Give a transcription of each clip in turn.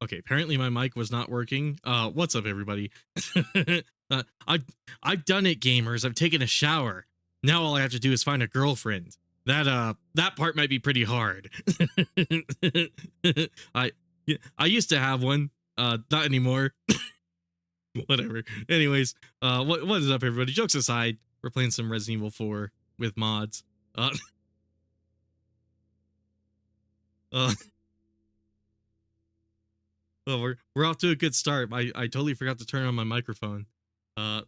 Okay, apparently my mic was not working. What's up, everybody? I've done it, gamers. I've taken a shower. Now all I have to do is find a girlfriend. That part might be pretty hard. I I used to have one. Not anymore. Whatever. Anyways, what is up, everybody? Jokes aside, we're playing some Resident Evil 4 with mods. Uh, uh well, we're off to a good start. I totally forgot to turn on my microphone. Uh,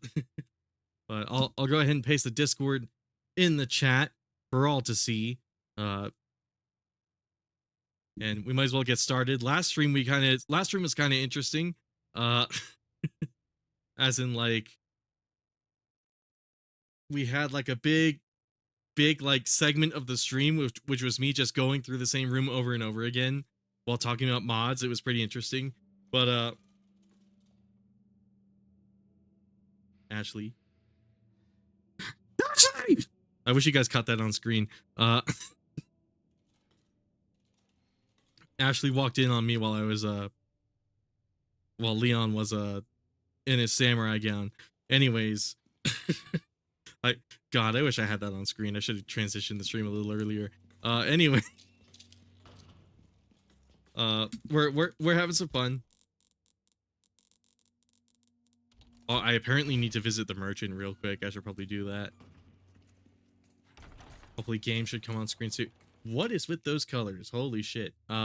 but I'll go ahead and paste the Discord in the chat for all to see. And we might as well get started. Last stream was kind of interesting. As in, like, we had like a big like segment of the stream which was me just going through the same room over and over again while talking about mods. It was pretty interesting. But Ashley, I wish you guys caught that on screen. Ashley walked in on me while I was while Leon was in his samurai gown. Anyways, I wish I had that on screen. I should have transitioned the stream a little earlier. Anyway, we're having some fun. Oh, I apparently need to visit the merchant real quick. I should probably do that. Hopefully game should come on screen soon. What is with those colors? Holy shit. I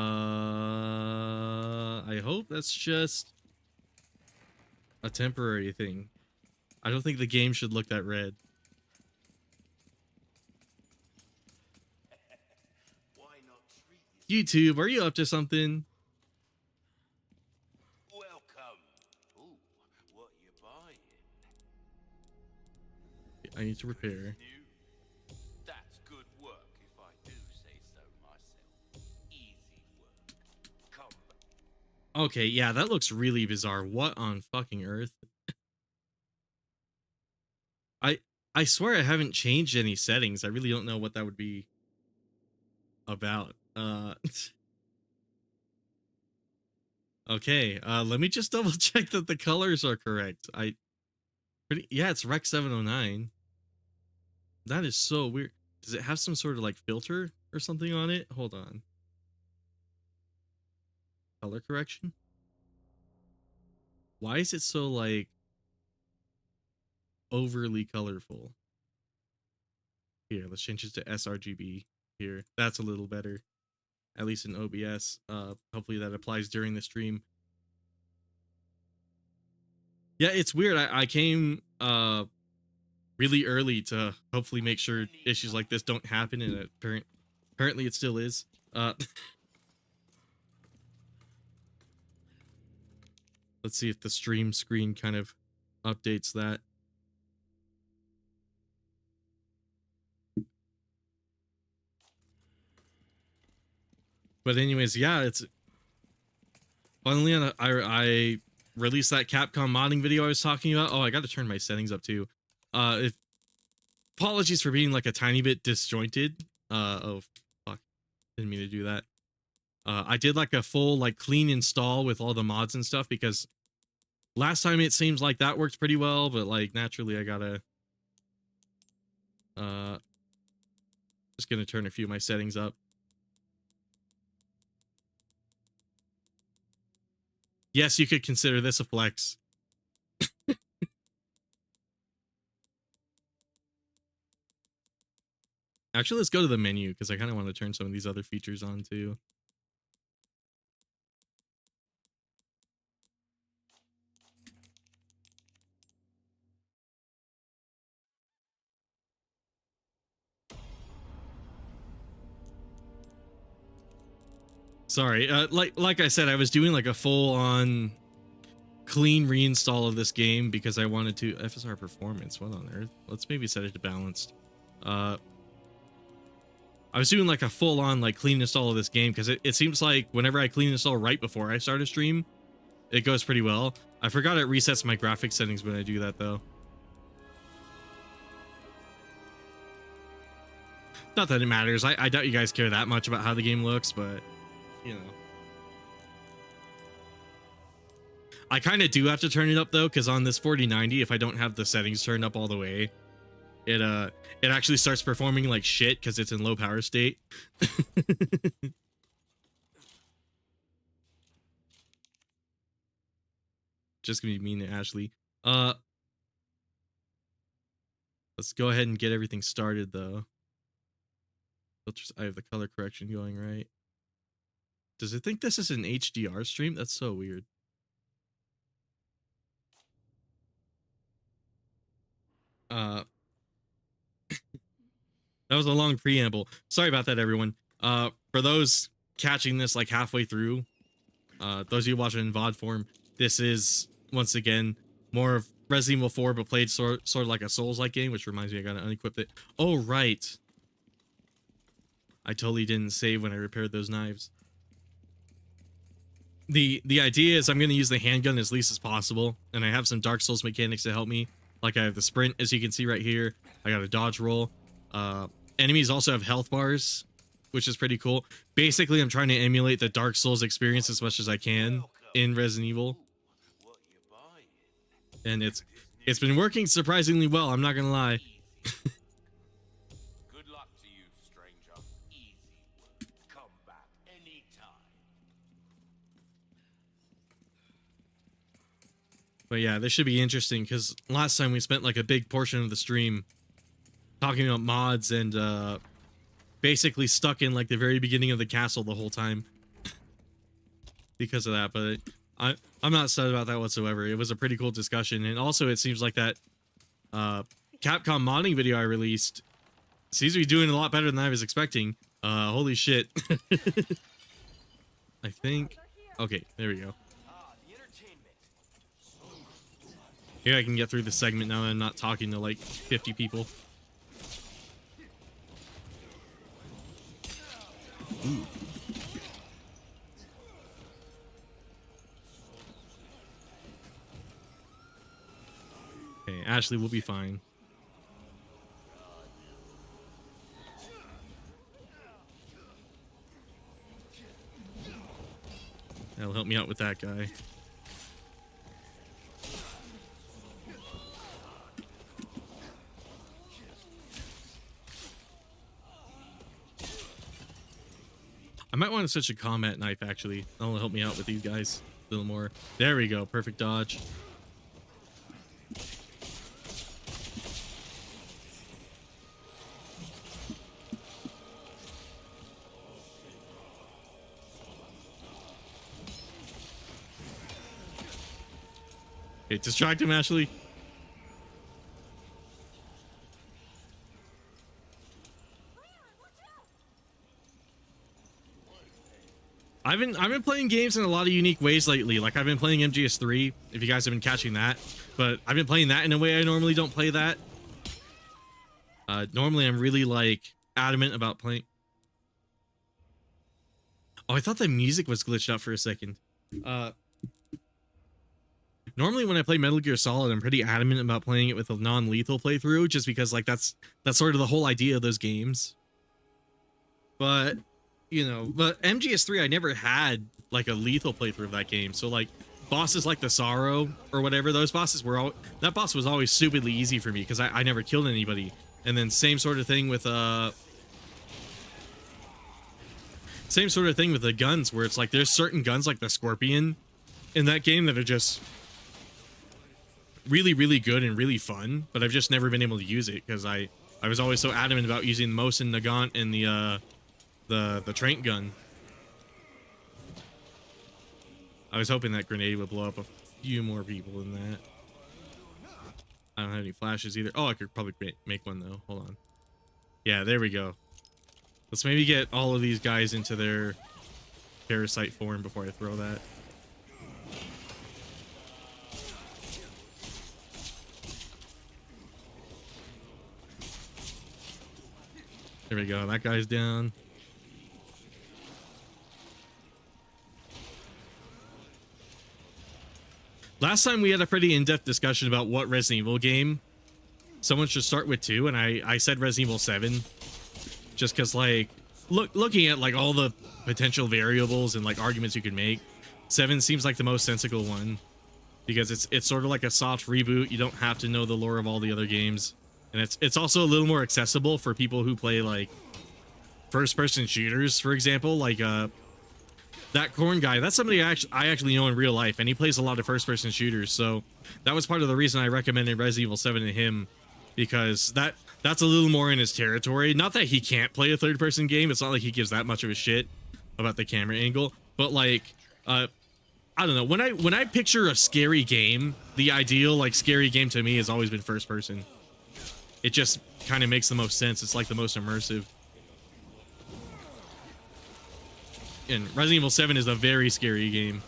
hope that's just a temporary thing. I don't think the game should look that red. YouTube, are you up to something? Welcome. Ooh, what you buying? I need to repair. That's good work, if I do say so myself. Easy work. Come. Okay, yeah, that looks really bizarre. What on fucking earth? I swear I haven't changed any settings. I really don't know what that would be about. Okay, let me just double check that the colors are correct. Yeah, it's Rec 709. That is so weird. Does it have some sort of like filter or something on it? Hold on. Color correction? Why is it so like overly colorful? Here, let's change it to sRGB. Here, that's a little better, at least in OBS. Hopefully that applies during the stream. Yeah, it's weird. I came really early to hopefully make sure issues like this don't happen, and apparently it still is. Let's see if the stream screen kind of updates that. But anyways, yeah, it's finally I released that Capcom modding video I was talking about. Oh, I got to turn my settings up too. Apologies for being like a tiny bit disjointed. Oh fuck, didn't mean to do that. I did like a full like clean install with all the mods and stuff, because last time it seems like that worked pretty well, but like naturally I gotta just gonna turn a few of my settings up. Yes, you could consider this a flex. Actually, let's go to the menu, because I kind of want to turn some of these other features on too. Sorry, like I said, I was doing like a full-on clean reinstall of this game because I wanted to. FSR performance, what on earth? Let's maybe set it to balanced. I was doing like a full-on like clean install of this game because it seems like whenever I clean install right before I start a stream, it goes pretty well. I forgot it resets my graphics settings when I do that though. Not that it matters. I doubt you guys care that much about how the game looks, but you know. I kind of do have to turn it up though, because on this 4090, if I don't have the settings turned up all the way, it actually starts performing like shit because it's in low power state. Just gonna be mean to Ashley. Let's go ahead and get everything started though. Filters, I have the color correction going right. Does it think this is an HDR stream? That's so weird. That was a long preamble. Sorry about that, everyone. For those catching this like halfway through, those of you watching in VOD form, this is once again more of Resident Evil 4, but played sort of like a Souls-like game, which reminds me I gotta unequip it. Oh right, I totally didn't save when I repaired those knives. The idea is I'm gonna use the handgun as least as possible, and I have some Dark Souls mechanics to help me. Like I have the sprint, as you can see right here. I got a dodge roll. Enemies also have health bars, which is pretty cool. Basically, I'm trying to emulate the Dark Souls experience as much as I can in Resident Evil. And it's been working surprisingly well, I'm not gonna lie. Good luck to you, stranger. Easy work. Come back anytime. But yeah, this should be interesting because last time we spent like a big portion of the stream talking about mods and basically stuck in like the very beginning of the castle the whole time because of that. But I'm not sad about that whatsoever. It was a pretty cool discussion, and also it seems like that Capcom modding video I released seems to be doing a lot better than I was expecting. Holy shit. I think okay, there we go. Here I can get through the segment now that I'm not talking to like 50 people. Ooh. Okay, Ashley will be fine. That'll help me out with that guy. I might want to switch a combat knife, actually. That'll help me out with these guys a little more. There we go. Perfect dodge. Okay, distract him, Ashley. I've been playing games in a lot of unique ways lately. Like I've been playing MGS3, if you guys have been catching that. But I've been playing that in a way I normally don't play that. Normally I'm really like adamant about playing. Oh, I thought the music was glitched out for a second. Normally when I play Metal Gear Solid, I'm pretty adamant about playing it with a non-lethal playthrough, just because like that's sort of the whole idea of those games. But you know, but MGS3, I never had like a lethal playthrough of that game. So like bosses like the Sorrow or whatever, those bosses were all, that boss was always stupidly easy for me because I never killed anybody. And then same sort of thing with the guns, where it's like there's certain guns like the Scorpion in that game that are just really, really good and really fun, but I've just never been able to use it because I was always so adamant about using the Mosin Nagant and the Trank gun. I was hoping that grenade would blow up a few more people than that. I don't have any flashes either. Oh, I could probably make one though. Hold on. Yeah, there we go. Let's maybe get all of these guys into their parasite form before I throw that. There we go. That guy's down. Last time we had a pretty in-depth discussion about what Resident Evil game someone should start with too, and I said Resident Evil 7, just because like looking at like all the potential variables and like arguments you could make, 7 seems like the most sensible one. because it's sort of like a soft reboot. You don't have to know the lore of all the other games, and it's also a little more accessible for people who play like first person shooters, for example. Like that Corn guy, that's somebody I actually know in real life, and he plays a lot of first person shooters. So that was part of the reason I recommended Resident Evil 7 to him, because that's a little more in his territory. Not that he can't play a third person game. It's not like he gives that much of a shit about the camera angle, but like I don't know, when I picture a scary game, the ideal like scary game to me has always been first person. It just kind of makes the most sense. It's like the most immersive. And Resident Evil 7 is a very scary game.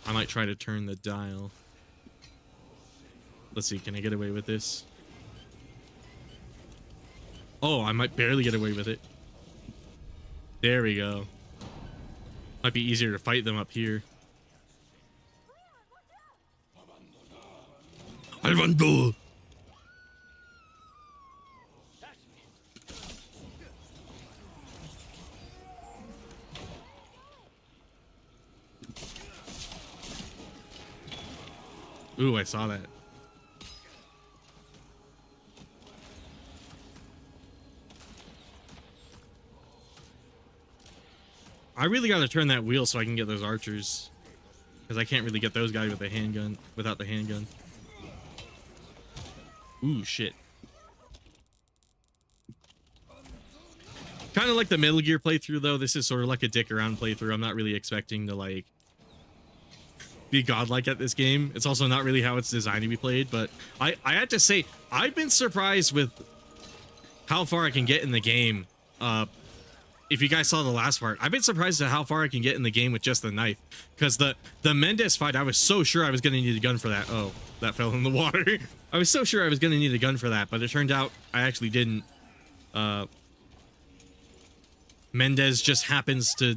I might try to turn the dial. Let's see, can I get away with this? Oh, I might barely get away with it. There we go. Might be easier to fight them up here. Alvando! Ooh, I saw that. I really got to turn that wheel so I can get those archers, because I can't really get those guys with the handgun without the handgun. Ooh, shit. Kind of like the Metal Gear playthrough, though. This is sort of like a dick around playthrough. I'm not really expecting to like be godlike at this game. It's also not really how it's designed to be played, but I had to say, I've been surprised with how far I can get in the game. If you guys saw the last part, I've been surprised at how far I can get in the game with just the knife, because the Mendez fight, I was so sure I was going to need a gun for that. Oh, that fell in the water. I was so sure I was going to need a gun for that, but it turned out I actually didn't. Mendez just happens to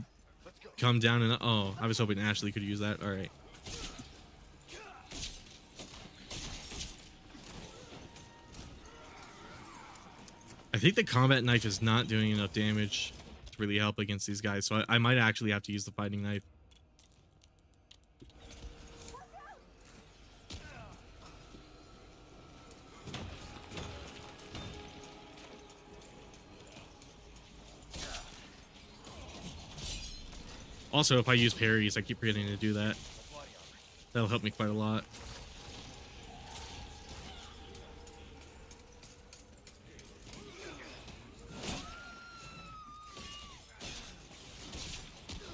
come down and oh, I was hoping Ashley could use that. All right. I think the combat knife is not doing enough damage to really help against these guys, so I might actually have to use the fighting knife. Also, if I use parries, I keep forgetting to do that. That'll help me quite a lot.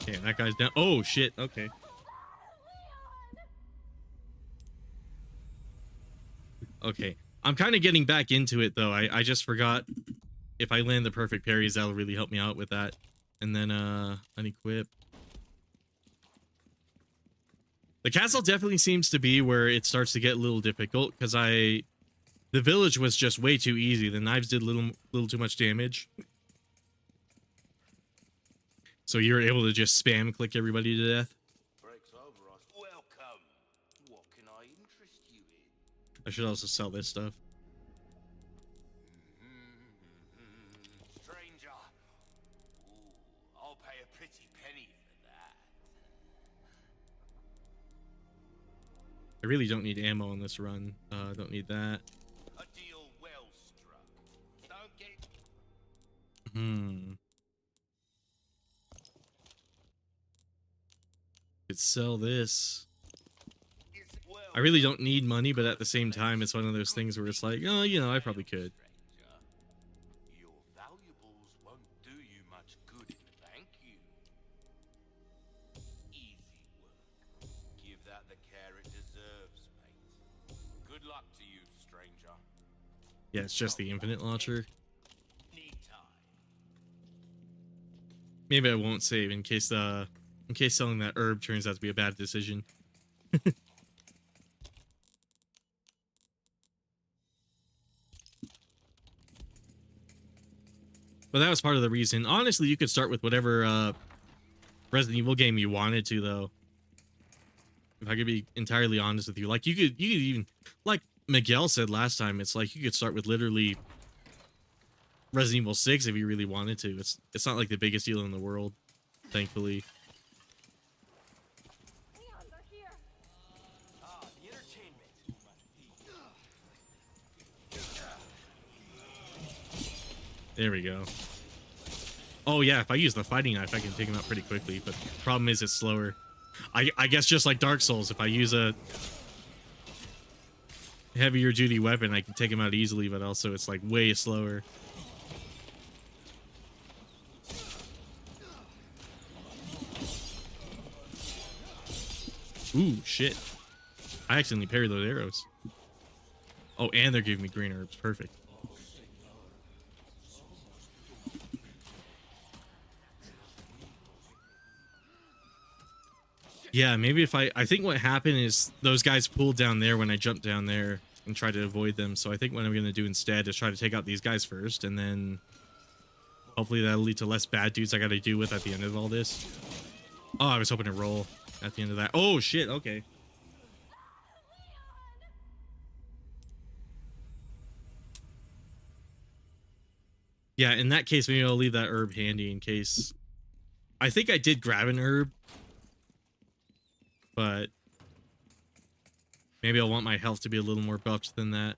Okay, that guy's down. Oh, shit. Okay. Okay. I'm kind of getting back into it, though. I just forgot if I land the perfect parries, that'll really help me out with that. And then, unequip. The castle definitely seems to be where it starts to get a little difficult, because the village was just way too easy. The knives did little too much damage. So you're able to just spam click everybody to death. Welcome. What can I interest you in? I should also sell this stuff. Stranger. Ooh, I'll pay a pretty penny for that. I really don't need ammo on this run. Don't need that. A deal well struck. Don't get... Could sell this. I really don't need money, but at the same time, it's one of those things where it's like, oh, you know, I probably could. Your valuables won't do you much good in thank you. Easy work. Give that the care it deserves, mate. Good luck to you, stranger. Yeah, it's just the infinite launcher. Need time. Maybe I won't save in case selling that herb turns out to be a bad decision. But that was part of the reason. Honestly, you could start with whatever Resident Evil game you wanted to, though. If I could be entirely honest with you, like you could even, like Miguel said last time, it's like you could start with literally Resident Evil 6 if you really wanted to. It's not like the biggest deal in the world, thankfully. Leons are here. There we go. Oh yeah, if I use the fighting knife, I can take him out pretty quickly, but the problem is it's slower. I guess just like Dark Souls, if I use a heavier duty weapon, I can take him out easily, but also it's like way slower. Ooh, shit. I accidentally parried those arrows. Oh, and they're giving me green herbs. Perfect. Yeah, maybe if I think what happened is those guys pulled down there when I jumped down there and tried to avoid them. So I think what I'm going to do instead is try to take out these guys first, and then hopefully that'll lead to less bad dudes I got to deal with at the end of all this. Oh, I was hoping to roll at the end of that. Oh, shit. Okay. Yeah, in that case, maybe I'll leave that herb handy in case. I think I did grab an herb, but maybe I'll want my health to be a little more buffed than that.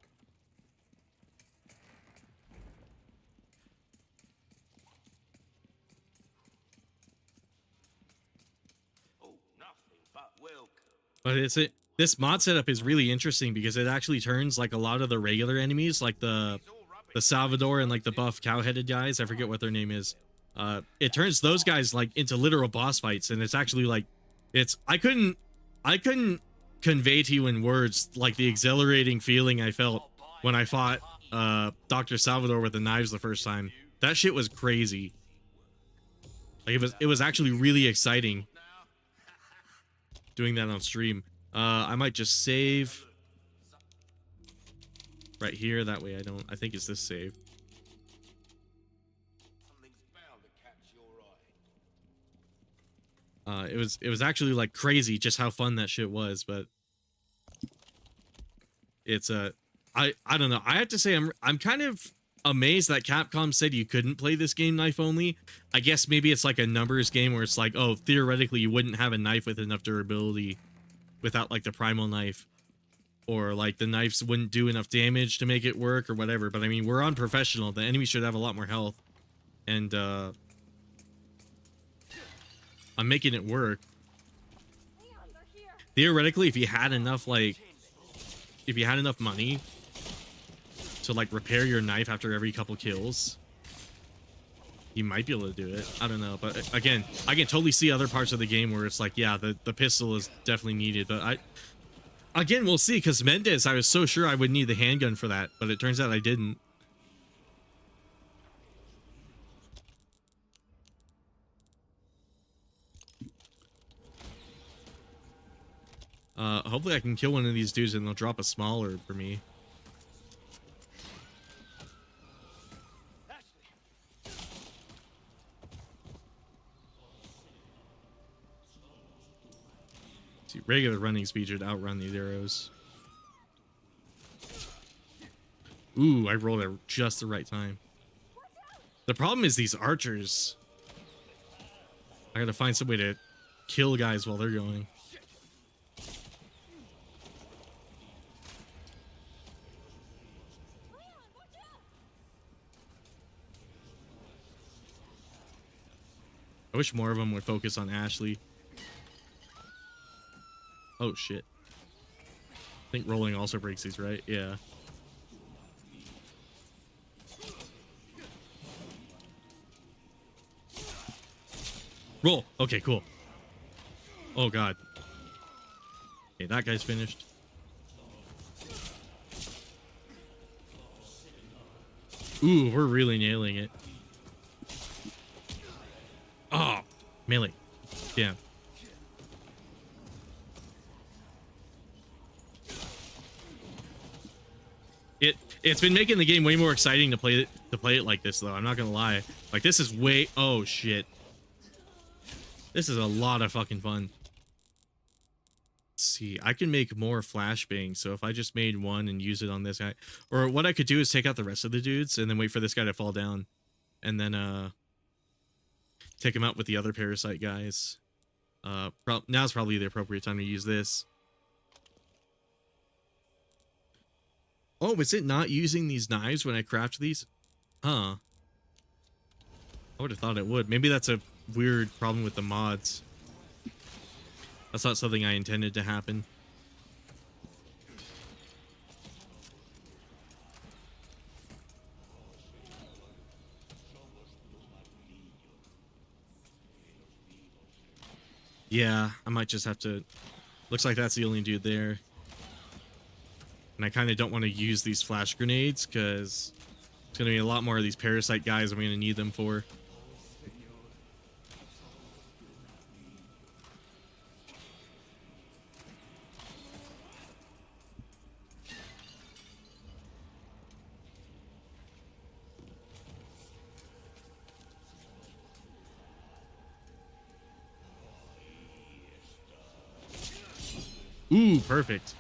Oh, nothing but welcome. But this mod setup is really interesting because it actually turns like a lot of the regular enemies, like the Salvador and like the buff cow-headed guys, I forget what their name is. It turns those guys like into literal boss fights, and it's actually like I couldn't convey to you in words like the exhilarating feeling I felt when I fought Dr. Salvador with the knives the first time. That shit was crazy. Like it was actually really exciting doing that on stream. I might just save right here, that way I think it's this save. Something's bound to catch your eye. It was actually like crazy just how fun that shit was, but it's I don't know. I have to say I'm kind of amazed that Capcom said you couldn't play this game knife only. I guess maybe it's like a numbers game where it's like, oh, theoretically you wouldn't have a knife with enough durability without like the primal knife, or like the knives wouldn't do enough damage to make it work or whatever. But I mean, we're on professional. The enemy should have a lot more health, and I'm making it work. Theoretically, if you had enough money to like repair your knife after every couple kills, you might be able to do it. I don't know, but again, I can totally see other parts of the game where it's like, yeah, the pistol is definitely needed, but again, we'll see, because Mendez, I was so sure I would need the handgun for that, but it turns out I didn't. Hopefully I can kill one of these dudes and they'll drop a small herb for me. See, regular running speed should outrun these arrows. Ooh, I rolled at just the right time. The problem is these archers. I gotta find some way to kill guys while they're going. I wish more of them would focus on Ashley. Oh shit. I think rolling also breaks these, right? Yeah. Roll. Okay, cool. Oh god. Okay, that guy's finished. Ooh, we're really nailing it. Oh, melee. Damn. It's been making the game way more exciting to play it like this, though. I'm not gonna lie. Like, this is way... Oh, shit. This is a lot of fucking fun. Let's see. I can make more flashbangs, so if I just made one and use it on this guy... Or what I could do is take out the rest of the dudes and then wait for this guy to fall down. And then, take him out with the other parasite guys. Now's probably the appropriate time to use this. Oh, is it not using these knives when I craft these? Huh. I would have thought it would. Maybe that's a weird problem with the mods. That's not something I intended to happen. Yeah, I might just have to... Looks like that's the only dude there. And I kind of don't want to use these flash grenades because it's going to be a lot more of these parasite guys I'm going to need them for. Ooh, perfect.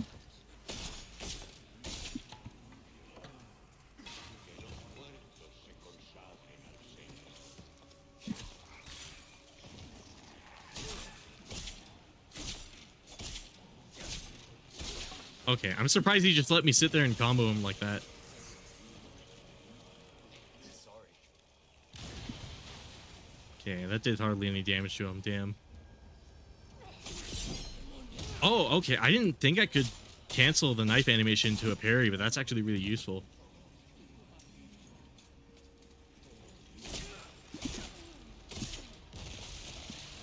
Okay, I'm surprised he just let me sit there and combo him like that. Okay, that did hardly any damage to him, damn. Oh, okay, I didn't think I could cancel the knife animation to a parry, but that's actually really useful.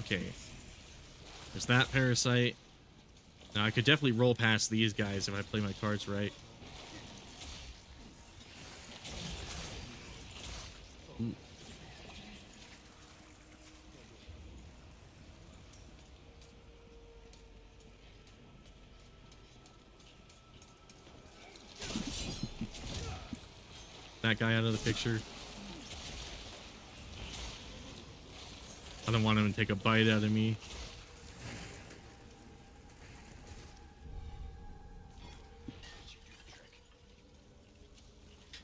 Okay. There's that parasite. Now, I could definitely roll past these guys if I play my cards right. Ooh. That guy out of the picture. I don't want him to take a bite out of me.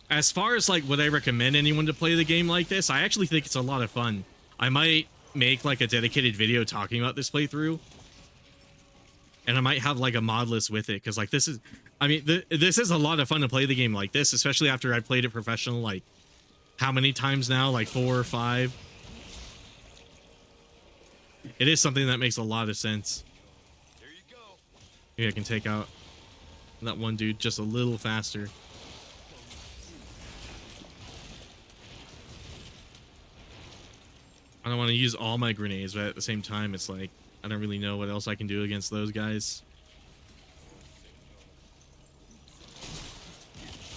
As far as like would I recommend anyone to play the game like this, I actually think it's a lot of fun. I might make like a dedicated video talking about this playthrough. And I might have like a mod list with it because like this is, I mean, this is a lot of fun to play the game like this, especially after I've played it professional like how many times now? Like 4 or 5. It is something that makes a lot of sense. There you go. Maybe I can take out that one dude just a little faster. I don't want to use all my grenades, but at the same time, it's like, I don't really know what else I can do against those guys.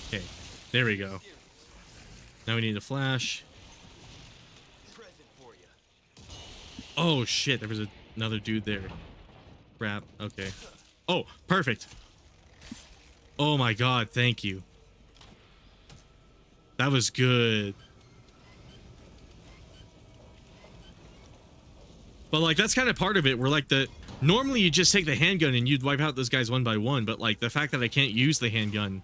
Okay, there we go. Now we need a flash. Oh shit, there was another dude there. Crap, okay. Oh, perfect. Oh my god, thank you. That was good. But like that's kind of part of it. Where like normally you just take the handgun and you'd wipe out those guys one by one, but like the fact that I can't use the handgun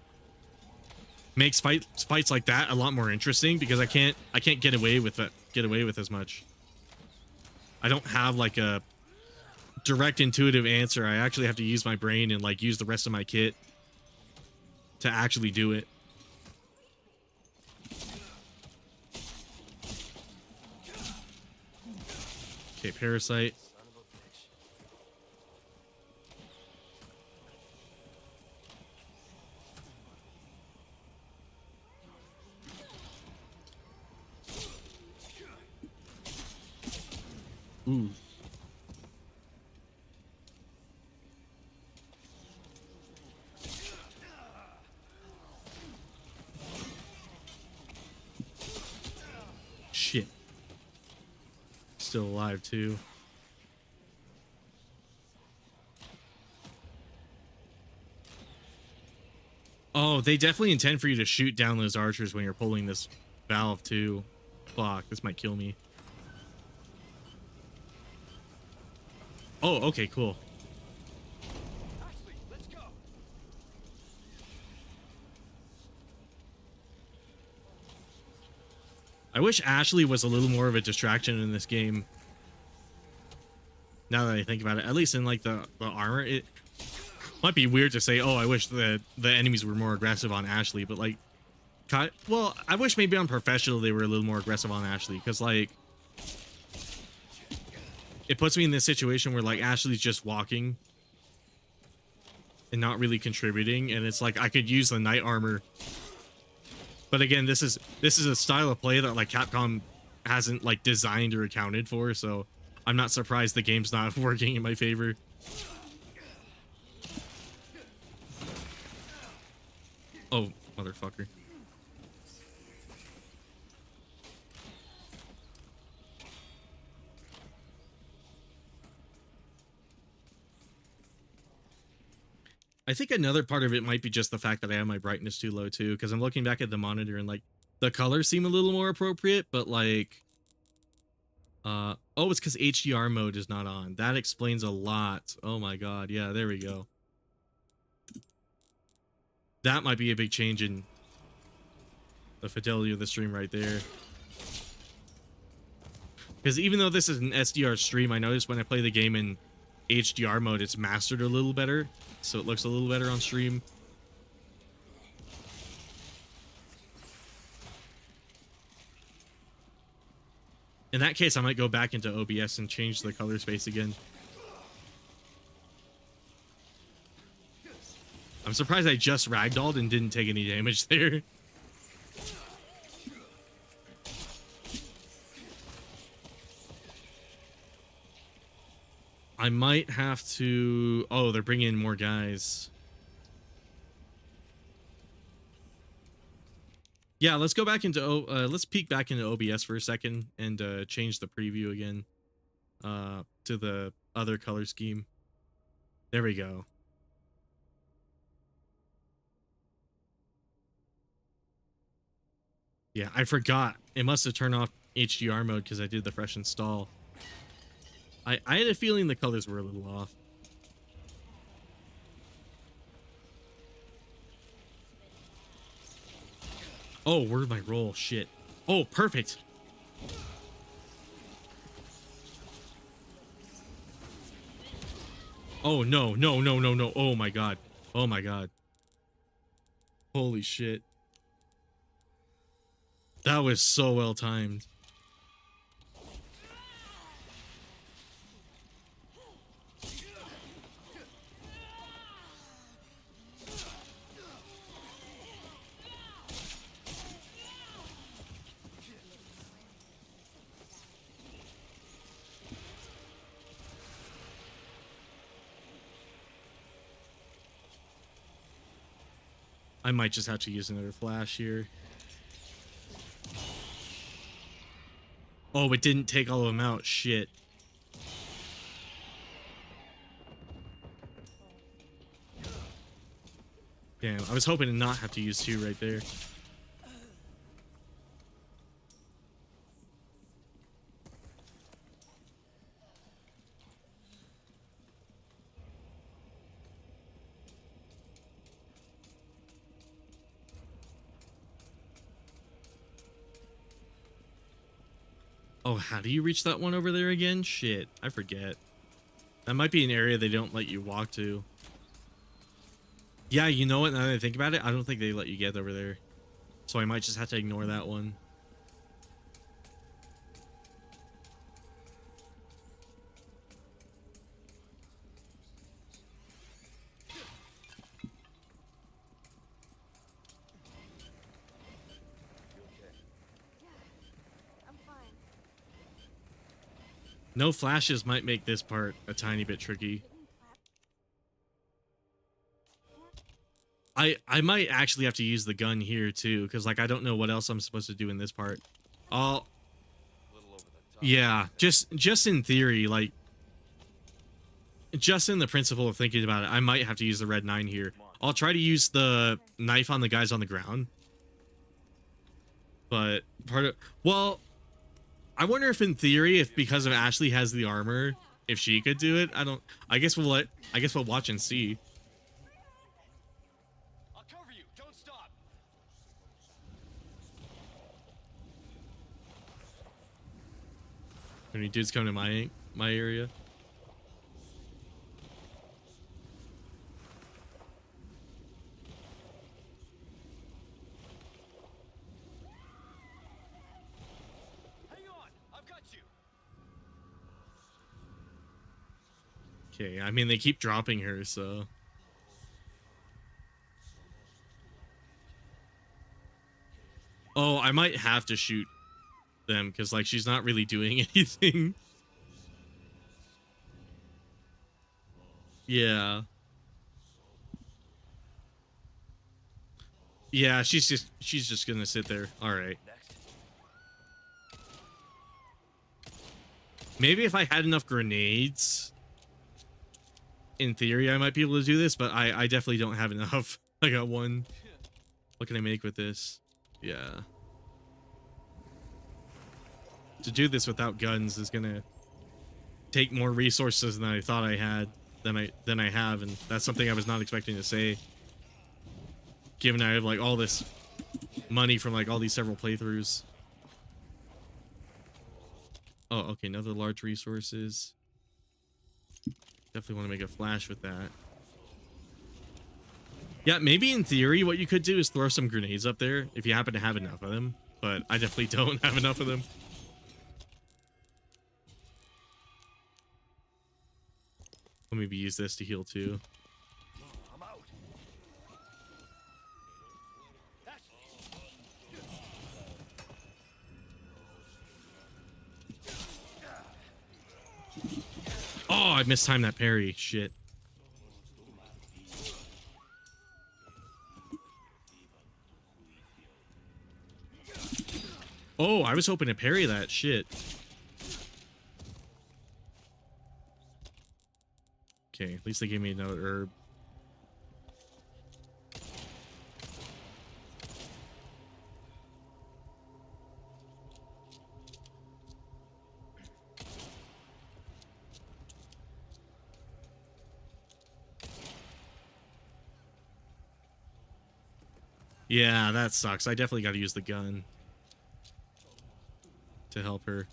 makes fights like that a lot more interesting because I can't get away with as much. I don't have like a direct intuitive answer. I actually have to use my brain and like use the rest of my kit to actually do it. Okay, parasite. Ooh. Shit. Still alive too. Oh, they definitely intend for you to shoot down those archers when you're pulling this valve too. Fuck, this might kill me. Oh, okay, cool. Ashley, let's go. I wish Ashley was a little more of a distraction in this game. Now that I think about it, at least in like the armor, it might be weird to say, oh, I wish the enemies were more aggressive on Ashley, but like, well, I wish maybe on professional they were a little more aggressive on Ashley, because like it puts me in this situation where like Ashley's just walking and not really contributing, and it's like I could use the knight armor. But again, this is a style of play that like Capcom hasn't like designed or accounted for, so I'm not surprised the game's not working in my favor. Oh, motherfucker. I think another part of it might be just the fact that I have my brightness too low too, because I'm looking back at the monitor and like the colors seem a little more appropriate, but like oh, it's because HDR mode is not on. That explains a lot. Oh my god, yeah, there we go. That might be a big change in the fidelity of the stream right there. Because even though this is an SDR stream, I noticed when I play the game in HDR mode, it's mastered a little better, so it looks a little better on stream. In that case, I might go back into OBS and change the color space again. I'm surprised I just ragdolled and didn't take any damage there. I might have to... Oh, they're bringing in more guys. Yeah, let's go back into... let's peek back into OBS for a second and change the preview again to the other color scheme. There we go. Yeah, I forgot. It must have turned off HDR mode because I did the fresh install. I had a feeling the colors were a little off. Oh, where'd my roll? Shit. Oh, perfect. Oh, no, no, no, no, no. Oh, my God. Oh, my God. Holy shit. That was so well timed. I might just have to use another flash here. Oh, it didn't take all of them out. Shit. Damn, I was hoping to not have to use two right there. Oh, how do you reach that one over there again? Shit, I forget. That might be an area they don't let you walk to. Yeah, you know what? Now that I think about it, I don't think they let you get over there. So I might just have to ignore that one. No flashes might make this part a tiny bit tricky. I might actually have to use the gun here too, because like I don't know what else I'm supposed to do in this part. Yeah, just in theory, like just in the principle of thinking about it, I might have to use the red 9 here. I'll try to use the knife on the guys on the ground. But I wonder if in theory, if because of Ashley has the armor, if she could do it. I guess we'll watch and see. I'll cover you. Don't stop. Any dudes come to my area? Okay, I mean, they keep dropping her, so... Oh, I might have to shoot them, because, like, she's not really doing anything. Yeah. Yeah, she's just gonna sit there. Alright. Maybe if I had enough grenades, in theory, I might be able to do this, but I definitely don't have enough. I got one. What can I make with this? Yeah. To do this without guns is gonna take more resources than I thought I had, than I have, and that's something I was not expecting to say. Given I have like all this money from like all these several playthroughs. Oh, okay, another large resources. Definitely want to make a flash with that. Yeah, maybe in theory what you could do is throw some grenades up there if you happen to have enough of them, but I definitely don't have enough of them. I'll maybe use this to heal too. I'm out. Oh, I mistimed that parry. Shit. Oh, I was hoping to parry that shit. Okay, at least they gave me another herb. Yeah, that sucks. I definitely got to use the gun to help her.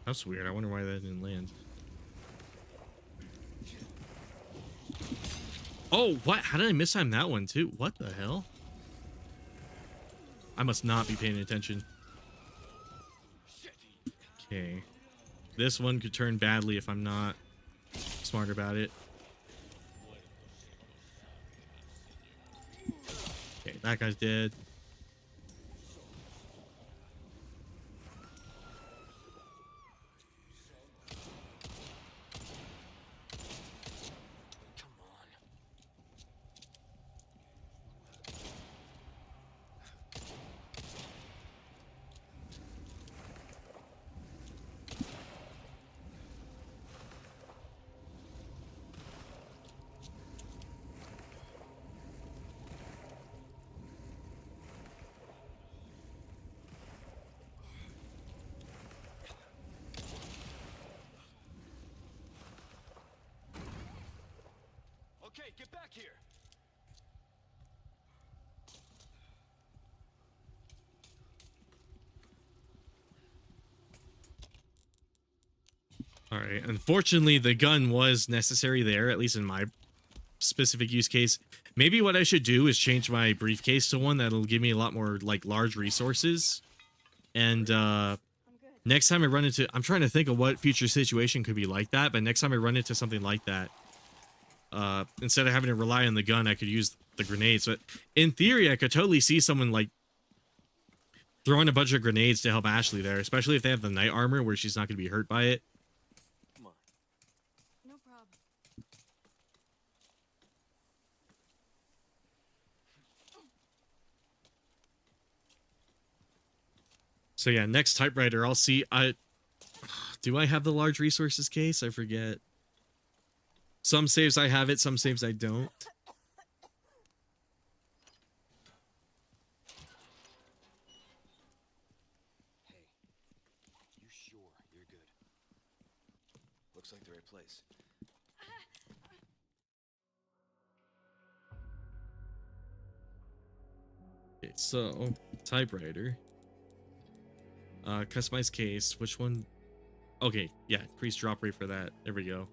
That's weird. I wonder why that didn't land. Oh, what? How did I mistime that one too? What the hell? I must not be paying attention. Okay. This one could turn badly if I'm not smart about it. Okay, that guy's dead. Okay, get back here. All right. Unfortunately, the gun was necessary there, at least in my specific use case. Maybe what I should do is change my briefcase to one that'll give me a lot more like large resources. And next time I run into, I'm trying to think of what future situation could be like that, but next time I run into something like that, instead of having to rely on the gun, I could use the grenades. But in theory, I could totally see someone like throwing a bunch of grenades to help Ashley there, especially if they have the knight armor where she's not going to be hurt by it. Come on. No problem. So yeah, next typewriter, I'll see. Do I have the large resources case? I forget. Some saves I have it, some saves I don't. Hey, you sure you're good? Looks like the right place. Okay, so typewriter. Customize case. Which one? Okay, yeah, increase drop rate for that. There we go.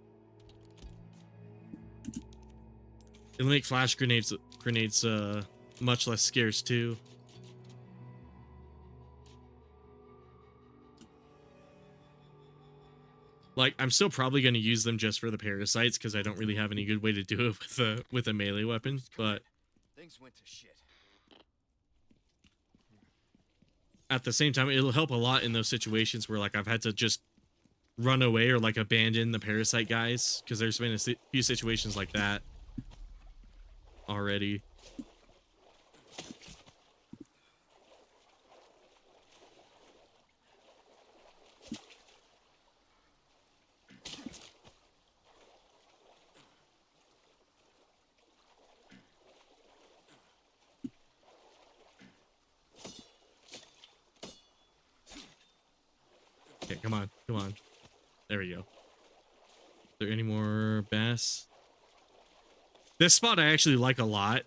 It'll make flash grenades much less scarce too. Like, I'm still probably going to use them just for the parasites because I don't really have any good way to do it with a melee weapon. But Things went to shit. at the same time, it'll help a lot in those situations where, like, I've had to just run away or, like, abandon the parasite guys, because there's been a few situations like that already. Okay, come on, come on. There we go. Is there any more bass? This spot I actually like a lot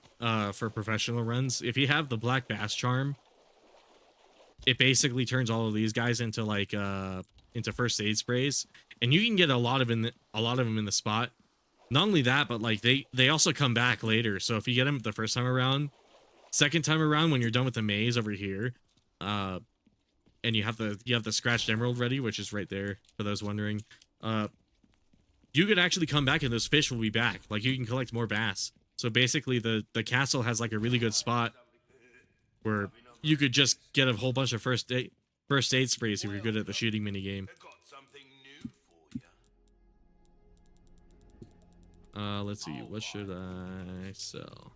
for professional runs. If you have the black bass charm, it basically turns all of these guys into like into first aid sprays, and you can get a lot of them in the spot. Not only that, but like they also come back later. So if you get them the first time around, second time around when you're done with the maze over here, and you have the scratched emerald ready, which is right there for those wondering. You could actually come back and those fish will be back. Like, you can collect more bass. So basically the castle has like a really good spot where you could just get a whole bunch of first aid sprays if you're good at the shooting mini game. Let's see, what should I sell?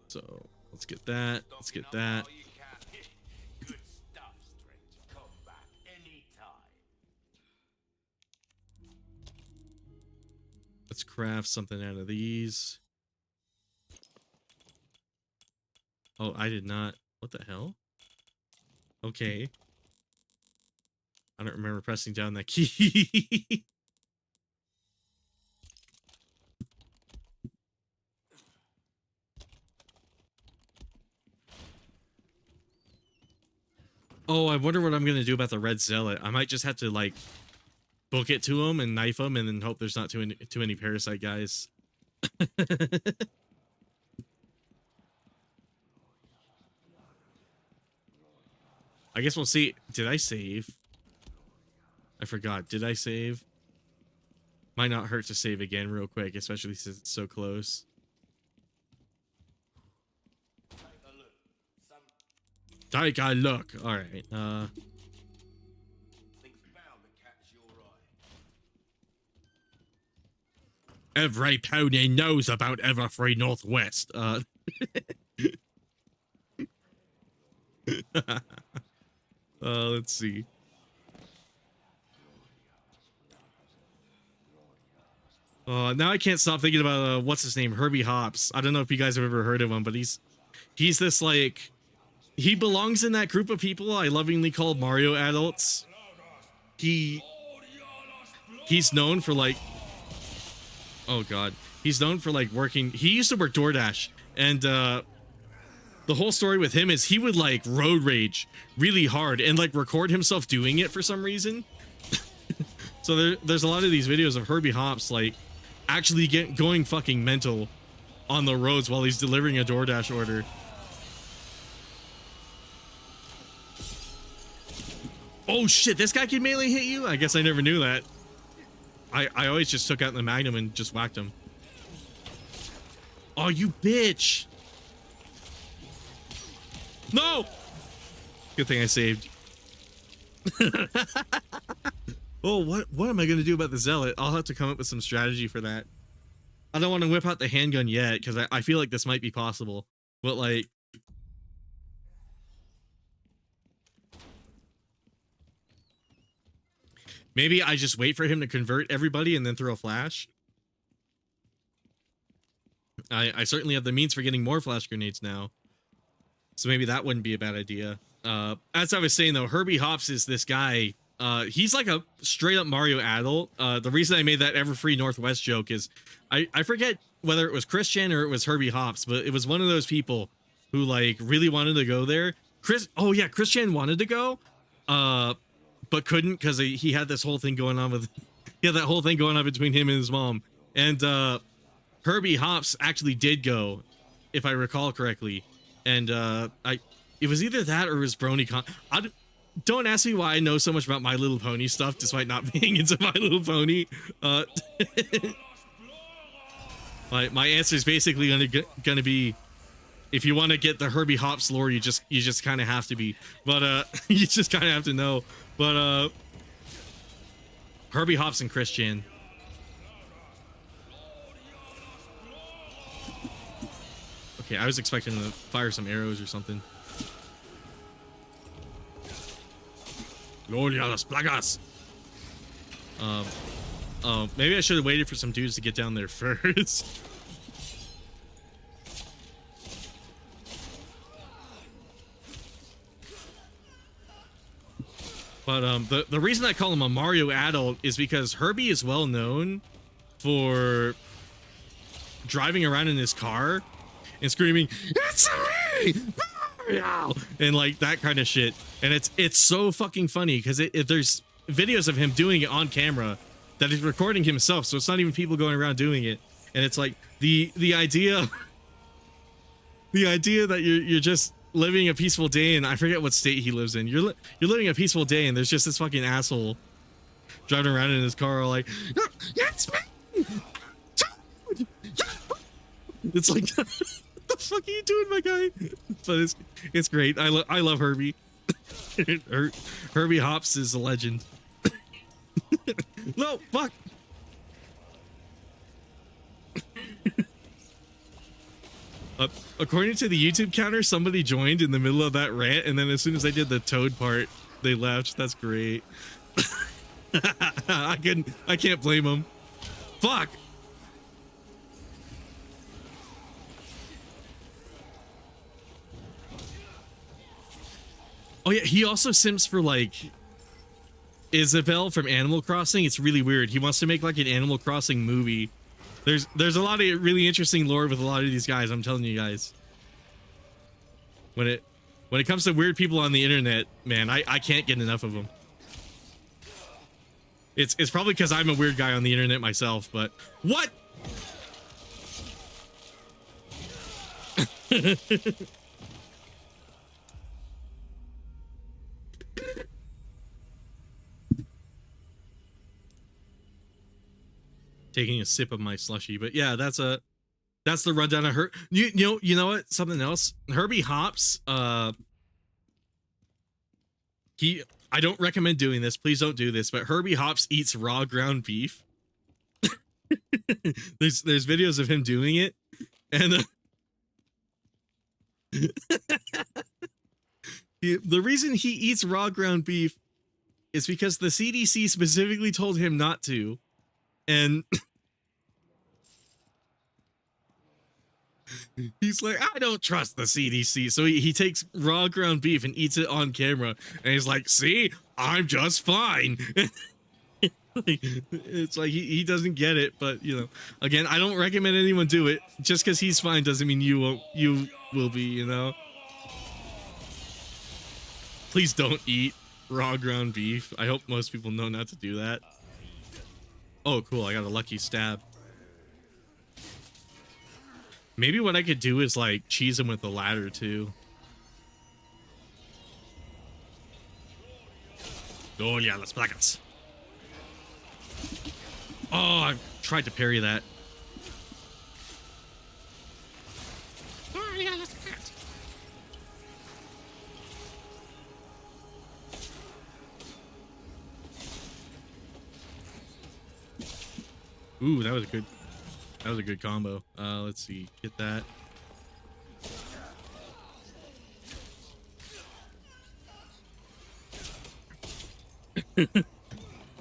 So let's get that. Let's get that. Good stuff, stranger. Come back anytime. Let's craft something out of these. Oh, I did not. What the hell? Okay. I don't remember pressing down that key. Oh, I wonder what I'm going to do about the red zealot. I might just have to, like, book it to him and knife him and then hope there's not too many parasite guys. I guess we'll see. Did I save? I forgot. Did I save? Might not hurt to save again real quick, especially since it's so close. Take a look. All right. Things bound to catch your eye. Every pony knows about Everfree Northwest. Let's see. Now I can't stop thinking about what's his name, Herbie Hops. I don't know if you guys have ever heard of him, but he's this, like, he belongs in that group of people I lovingly call Mario adults. He's known for, like, oh god, he's known for, like, working. He used to work DoorDash, and the whole story with him is he would, like, road rage really hard and, like, record himself doing it for some reason. So there's a lot of these videos of Herbie Hops, like, actually going fucking mental on the roads while he's delivering a DoorDash order. Oh shit, this guy can melee hit you? I guess I never knew that. I always just took out the Magnum and just whacked him. Oh, you bitch! No! Good thing I saved. Oh, what am I gonna do about the zealot? I'll have to come up with some strategy for that. I don't want to whip out the handgun yet because I feel like this might be possible, but like, maybe I just wait for him to convert everybody and then throw a flash. I certainly have the means for getting more flash grenades now, so maybe that wouldn't be a bad idea. As I was saying though, Herbie Hops is this guy. He's like a straight up Mario adult. The reason I made that Everfree Northwest joke is I forget whether it was Christian or it was Herbie Hops, but it was one of those people who, like, really wanted to go there. Oh yeah, Christian wanted to go, but couldn't because he had this whole thing going on with, that whole thing going on between him and his mom. And Herbie Hops actually did go, if I recall correctly. And it was either that or it was BronyCon. Don't ask me why I know so much about My Little Pony stuff, despite not being into My Little Pony. My answer is basically gonna be, if you want to get the Herbie Hops lore, you just kind of have to be. But you just kind of have to know. But Herbie Hops and Christian. Okay, I was expecting to fire some arrows or something. Gloria las plagas. Maybe I should have waited for some dudes to get down there first. But the reason I call him a Mario adult is because Herbie is well known for driving around in his car and screaming, "It's me, Mario!" and like that kind of shit. And it's so fucking funny because there's videos of him doing it on camera that he's recording himself, so it's not even people going around doing it. And it's like the idea that you're just living a peaceful day, and I forget what state he lives in. You're living a peaceful day, and there's just this fucking asshole driving around in his car like, "It's me, dude! It's like, what the fuck are you doing, my guy? But it's great. I love Herbie. Herbie Hops is a legend. No, fuck. According to the YouTube counter, somebody joined in the middle of that rant, and then as soon as I did the Toad part, they left. That's great. I can't blame them. Fuck. Oh yeah, he also sims for like Isabelle from Animal Crossing. It's really weird. He wants to make like an Animal Crossing movie. There's a lot of really interesting lore with a lot of these guys. I'm telling you guys. When it comes to weird people on the internet, man, I can't get enough of them. It's probably because I'm a weird guy on the internet myself, but what? Taking a sip of my slushy, but yeah, that's the rundown of her. You know what? Something else. Herbie Hops. I don't recommend doing this. Please don't do this. But Herbie Hops eats raw ground beef. there's videos of him doing it, and the reason he eats raw ground beef is because the CDC specifically told him not to. And he's like, I don't trust the CDC. So he takes raw ground beef and eats it on camera. And he's like, see, I'm just fine. It's like he doesn't get it. But, you know, again, I don't recommend anyone do it. Just because he's fine doesn't mean you will be, you know. Please don't eat raw ground beef. I hope most people know not to do that. Oh, cool. I got a lucky stab. Maybe what I could do is like cheese him with the ladder too. Oh yeah, las placas. Oh, I tried to parry that. Oh yeah, las placas. Ooh, that was a good combo. Let's see, get that.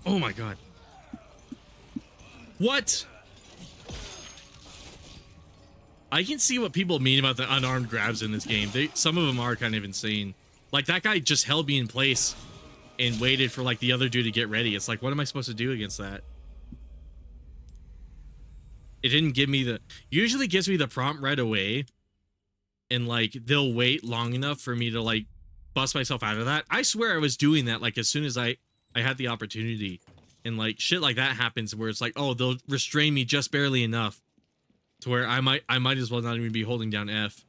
Oh my god. What? I can see what people mean about the unarmed grabs in this game. Some of them are kind of insane. Like that guy just held me in place and waited for like the other dude to get ready. It's like, what am I supposed to do against that? It didn't give me usually gives me the prompt right away, and like they'll wait long enough for me to like bust myself out of that. I swear I was doing that like as soon as I had the opportunity. And like shit like that happens where it's like, oh, they'll restrain me just barely enough to where I might as well not even be holding down F.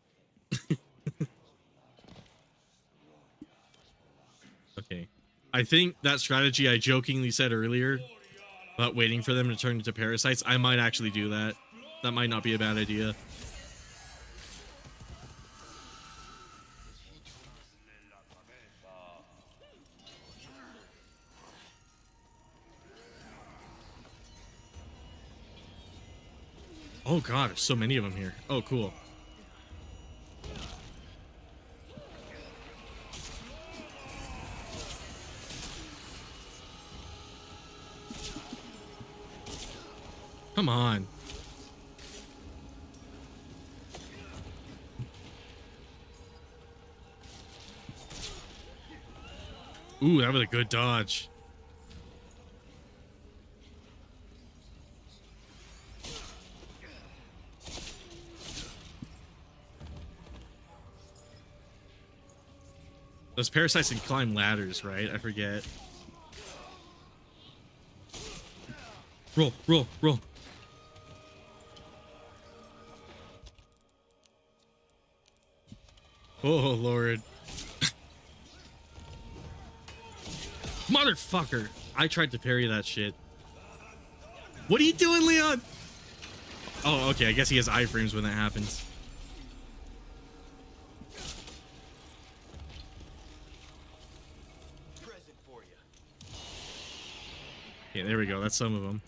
Okay. I think that strategy I jokingly said earlier about waiting for them to turn into parasites, I might actually do that. That might not be a bad idea. Oh god, there's so many of them here. Oh, cool. Come on. Ooh, that was a good dodge. Those parasites can climb ladders, right? I forget. Roll, roll, roll. Oh, Lord. Motherfucker. I tried to parry that shit. What are you doing, Leon? Oh, okay. I guess he has iframes when that happens. Present for you. Yeah, there we go. That's some of them.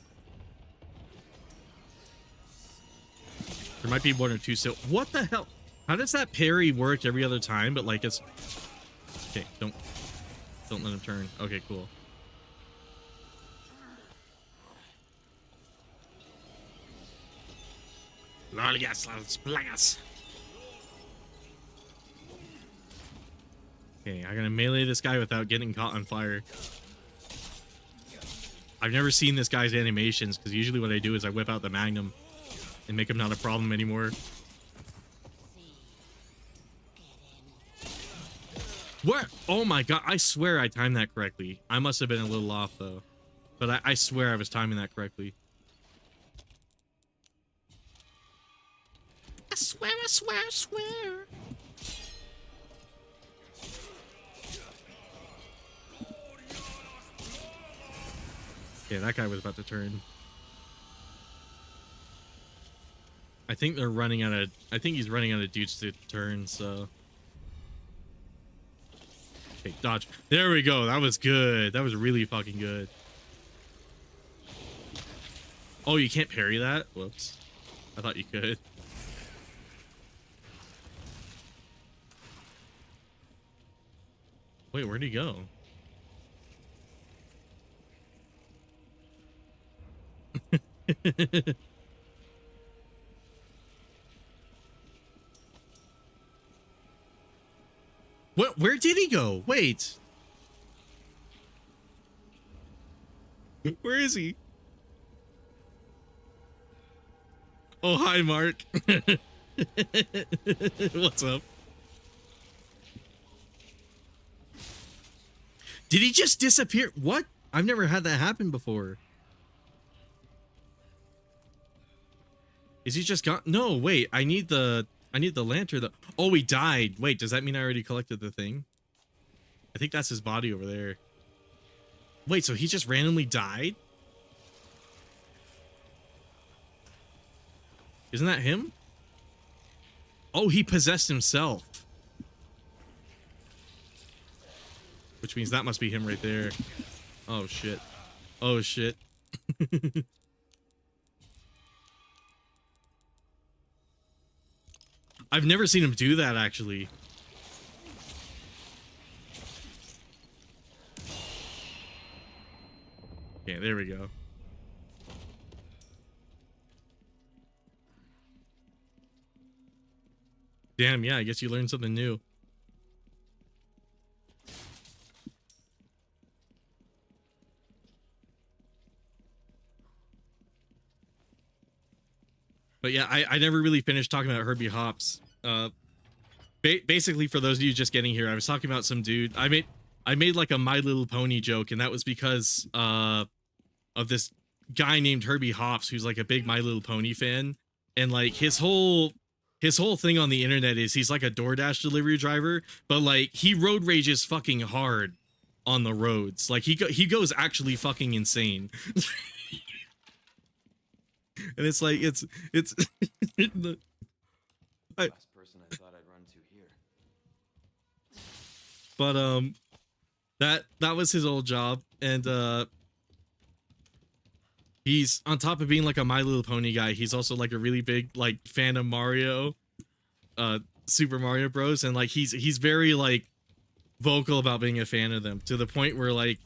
There might be one or two still. What the hell? How does that parry work every other time? But like it's... Okay, don't let him turn. Okay, cool. Loligas, las plagas. Okay, I'm gonna melee this guy without getting caught on fire. I've never seen this guy's animations because usually what I do is I whip out the magnum and make him not a problem anymore. What? Oh my god, I swear I timed that correctly. I must have been a little off though. But I swear I was timing that correctly. I swear, I swear, I swear. Yeah, that guy was about to turn. I think they're running out of... I think he's running out of dudes to turn, so... Okay, dodge. There we go. That was good. That was really fucking good. Oh, you can't parry that? Whoops. I thought you could. Wait, where'd he go? What? Where did he go? Wait. Where is he? Oh, hi, Mark. What's up? Did he just disappear? What? I've never had that happen before. Is he just gone? No, wait. I need the lantern. Oh, he died. Wait, does that mean I already collected the thing? I think that's his body over there. Wait, so he just randomly died? Isn't that him? Oh, he possessed himself. Which means that must be him right there. Oh, shit. Oh, shit. I've never seen him do that, actually. Okay, there we go. Damn, yeah, I guess you learned something new. But yeah, I never really finished talking about Herbie Hops. Basically, for those of you just getting here, I was talking about some dude. I made like a My Little Pony joke, and that was because of this guy named Herbie Hops, who's like a big My Little Pony fan, and like his whole thing on the internet is he's like a DoorDash delivery driver, but like he road rages fucking hard on the roads. Like he goes actually fucking insane. And it's like it's the, Last person I thought I'd run to here. but that was his old job, and he's on top of being like a My Little Pony guy, he's also like a really big like fan of Mario, Super Mario Bros, and like he's very like vocal about being a fan of them, to the point where like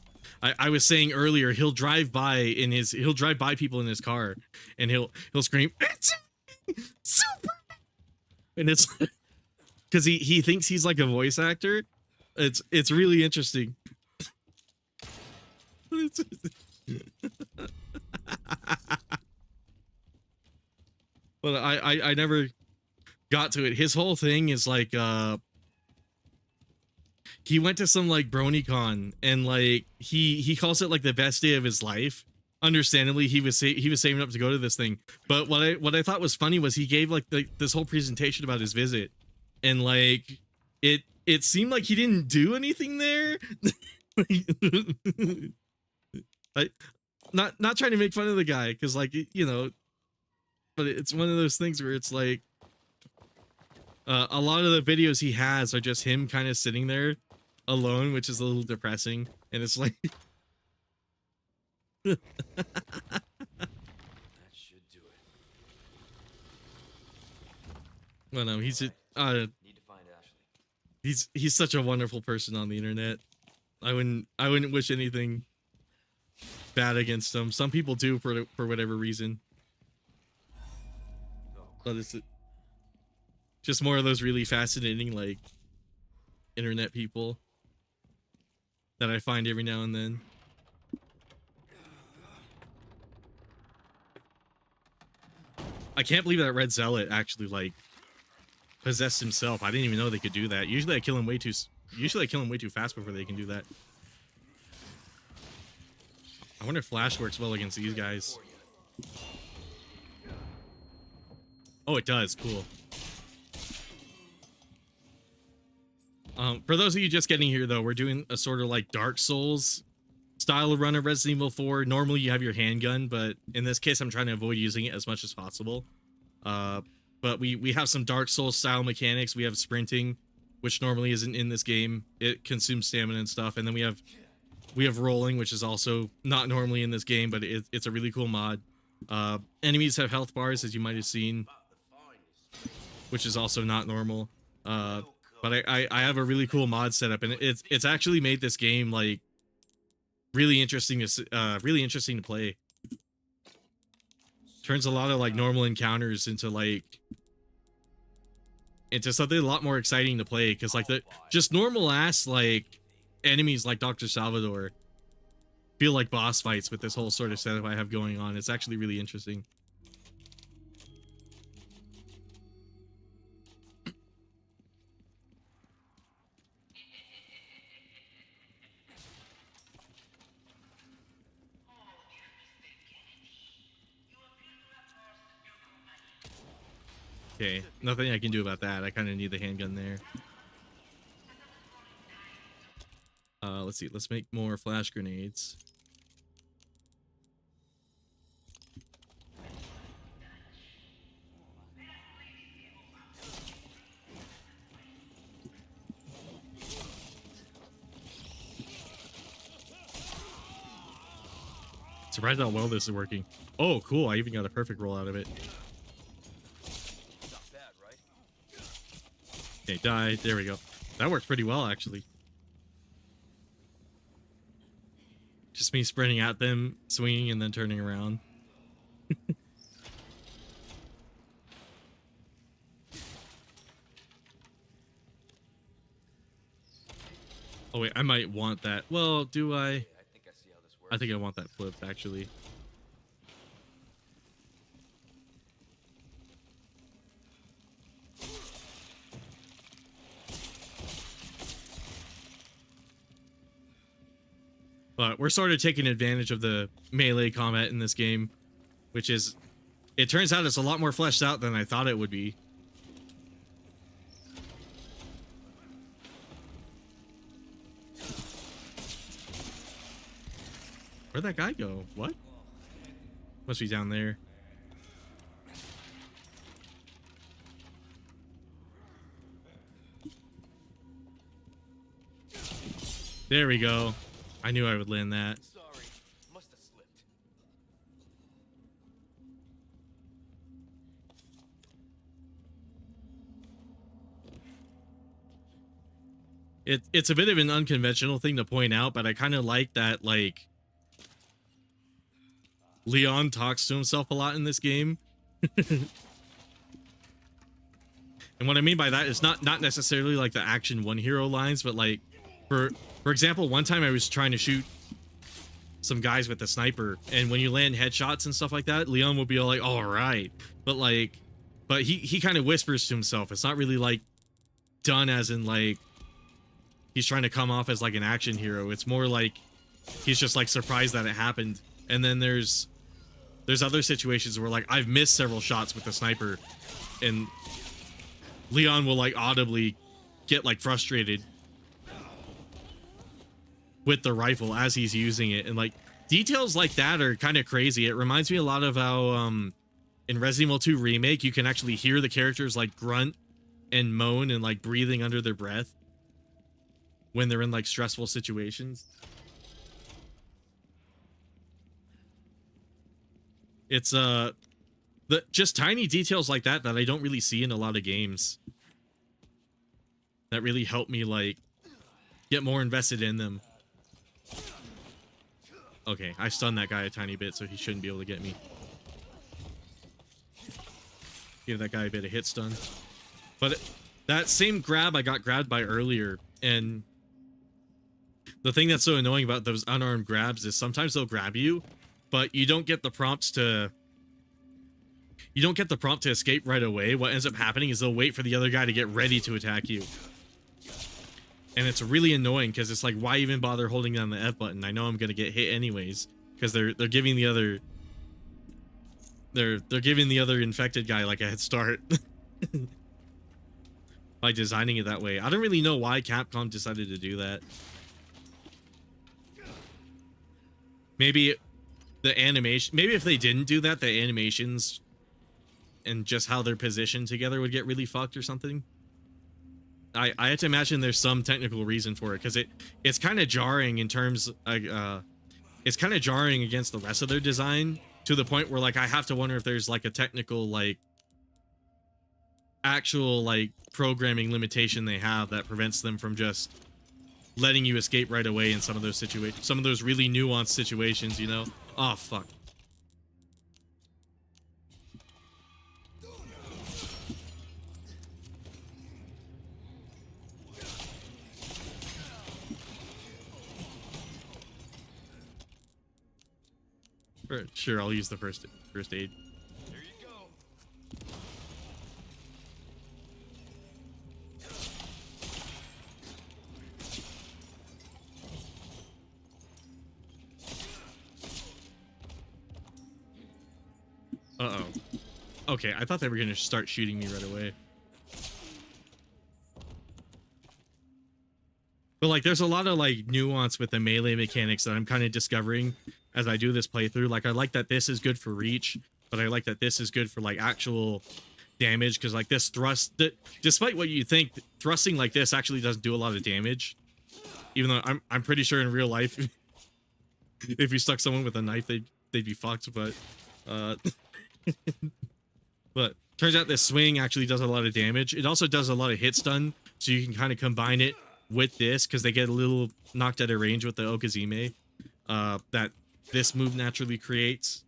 I was saying earlier, he'll drive by people in his car and he'll scream, "It's Super!" And it's because he thinks he's like a voice actor. It's really interesting. But I never got to it. His whole thing is like he went to some like BronyCon, and like he calls it like the best day of his life. Understandably, he was saving up to go to this thing. But what I thought was funny was he gave like this whole presentation about his visit, and like it seemed like he didn't do anything there. I not trying to make fun of the guy, because like, you know, but it's one of those things where it's like a lot of the videos he has are just him kind of sitting there alone, which is a little depressing, and it's like That should do it. well, no, he's Need to find Ashley. he's such a wonderful person on the internet. I wouldn't wish anything bad against him. Some people do for whatever reason, Oh, but it's just more of those really fascinating like internet people that I find every now and then. I can't believe that Red Zealot actually like possessed himself. I didn't even know they could do that. Usually I kill him way too fast before they can do that. I wonder if Flash works well against these guys. Oh, it does. Cool. For those of you just getting here, though, we're doing a sort of like Dark Souls style of run of Resident Evil 4. Normally you have your handgun, but in this case I'm trying to avoid using it as much as possible. But we have some Dark Souls style mechanics. We have sprinting, which normally isn't in this game. It consumes stamina and stuff. And then we have rolling, which is also not normally in this game, but it's a really cool mod. Enemies have health bars, as you might have seen, which is also not normal. But I have a really cool mod setup, and it's actually made this game like really interesting to play. Turns a lot of like normal encounters into something a lot more exciting to play, because like the just normal ass like enemies like Dr. Salvador feel like boss fights with this whole sort of setup I have going on. It's actually really interesting. Okay, nothing I can do about that. I kind of need the handgun there. Let's see. Let's make more flash grenades. Surprised how well this is working. Oh, cool. I even got a perfect roll out of it. Not bad, right? Okay, die. There we go. That works pretty well, actually. Just me sprinting at them, swinging, and then turning around. Oh, wait. I might want that. Well, do I? I think I see how this works. I think I want that flipped, actually. But we're sort of taking advantage of the melee combat in this game, which is, it turns out it's a lot more fleshed out than I thought it would be. Where'd that guy go? What? Must be down there. There we go. I knew I would land that. Sorry, must have slipped. It's a bit of an unconventional thing to point out, but I kind of like that, like, Leon talks to himself a lot in this game. And what I mean by that is not necessarily like the action one hero lines, but like, for example, one time I was trying to shoot some guys with the sniper, and when you land headshots and stuff like that, Leon will be all like, all right, but he kind of whispers to himself. It's not really like done as in like he's trying to come off as like an action hero. It's more like he's just like surprised that it happened. And then there's other situations where like I've missed several shots with the sniper, and Leon will like audibly get like frustrated with the rifle as he's using it. And like details like that are kind of crazy. It reminds me a lot of how in Resident Evil 2 Remake you can actually hear the characters like grunt and moan and like breathing under their breath when they're in like stressful situations. It's just tiny details like that I don't really see in a lot of games that really help me like get more invested in them. Okay, I stunned that guy a tiny bit, so he shouldn't be able to get me. Give that guy a bit of hit stun. But that same grab I got grabbed by earlier, and the thing that's so annoying about those unarmed grabs is sometimes they'll grab you, but you don't get the prompt to escape right away. What ends up happening is they'll wait for the other guy to get ready to attack you. And it's really annoying because it's like, why even bother holding down the F button? I know I'm gonna get hit anyways, because they're giving the other infected guy like a head start by designing it that way. I don't really know why Capcom decided to do that. Maybe the animation, maybe if they didn't do that, the animations and just how they're positioned together would get really fucked or something. I have to imagine there's some technical reason for it, because it's kind of jarring in terms it's kind of jarring against the rest of their design, to the point where like I have to wonder if there's like a technical like actual like programming limitation they have that prevents them from just letting you escape right away in some of those situations, some of those really nuanced situations, you know. Oh fuck. Sure, I'll use the first aid. Here you go. Uh-oh. Okay, I thought they were gonna start shooting me right away. But like, there's a lot of like nuance with the melee mechanics that I'm kind of discovering as I do this playthrough. Like, I like that this is good for reach, but I like that this is good for like actual damage, because like this thrust, despite what you think, thrusting like this actually doesn't do a lot of damage. Even though I'm pretty sure in real life, if you stuck someone with a knife, they'd be fucked. But but turns out this swing actually does a lot of damage. It also does a lot of hit stun, so you can kind of combine it with this, because they get a little knocked out of range with the Okazime that this move naturally creates.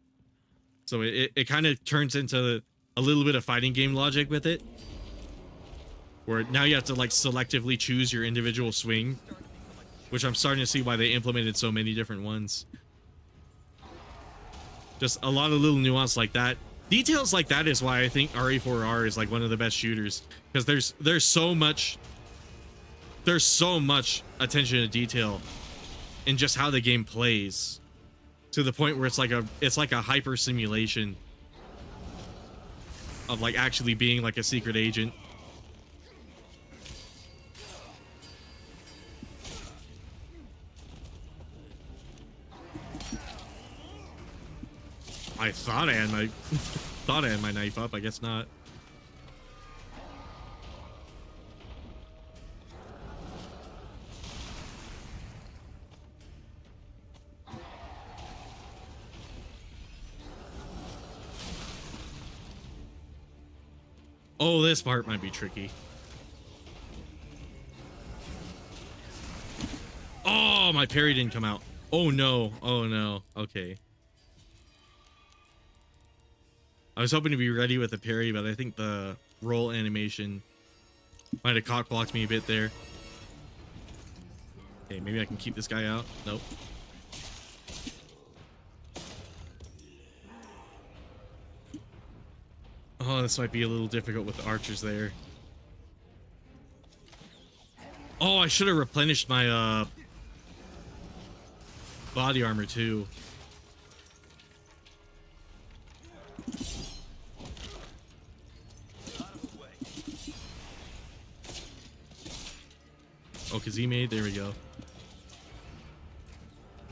So it kind of turns into a little bit of fighting game logic with it, where now you have to like selectively choose your individual swing, which I'm starting to see why they implemented so many different ones. Just a lot of little nuance like that. Details like that is why I think RE4R is like one of the best shooters, because there's so much attention to detail in just how the game plays, to the point where it's like a hyper simulation of like actually being like a secret agent. I thought I had my knife up. I guess not. Oh, this part might be tricky. Oh, my parry didn't come out. Oh no. Oh no. Okay. I was hoping to be ready with a parry, but I think the roll animation might have cock-blocked me a bit there. Okay, maybe I can keep this guy out. Nope. Oh, this might be a little difficult with the archers there. Oh, I should have replenished my body armor too. Oh, Kazime, there we go.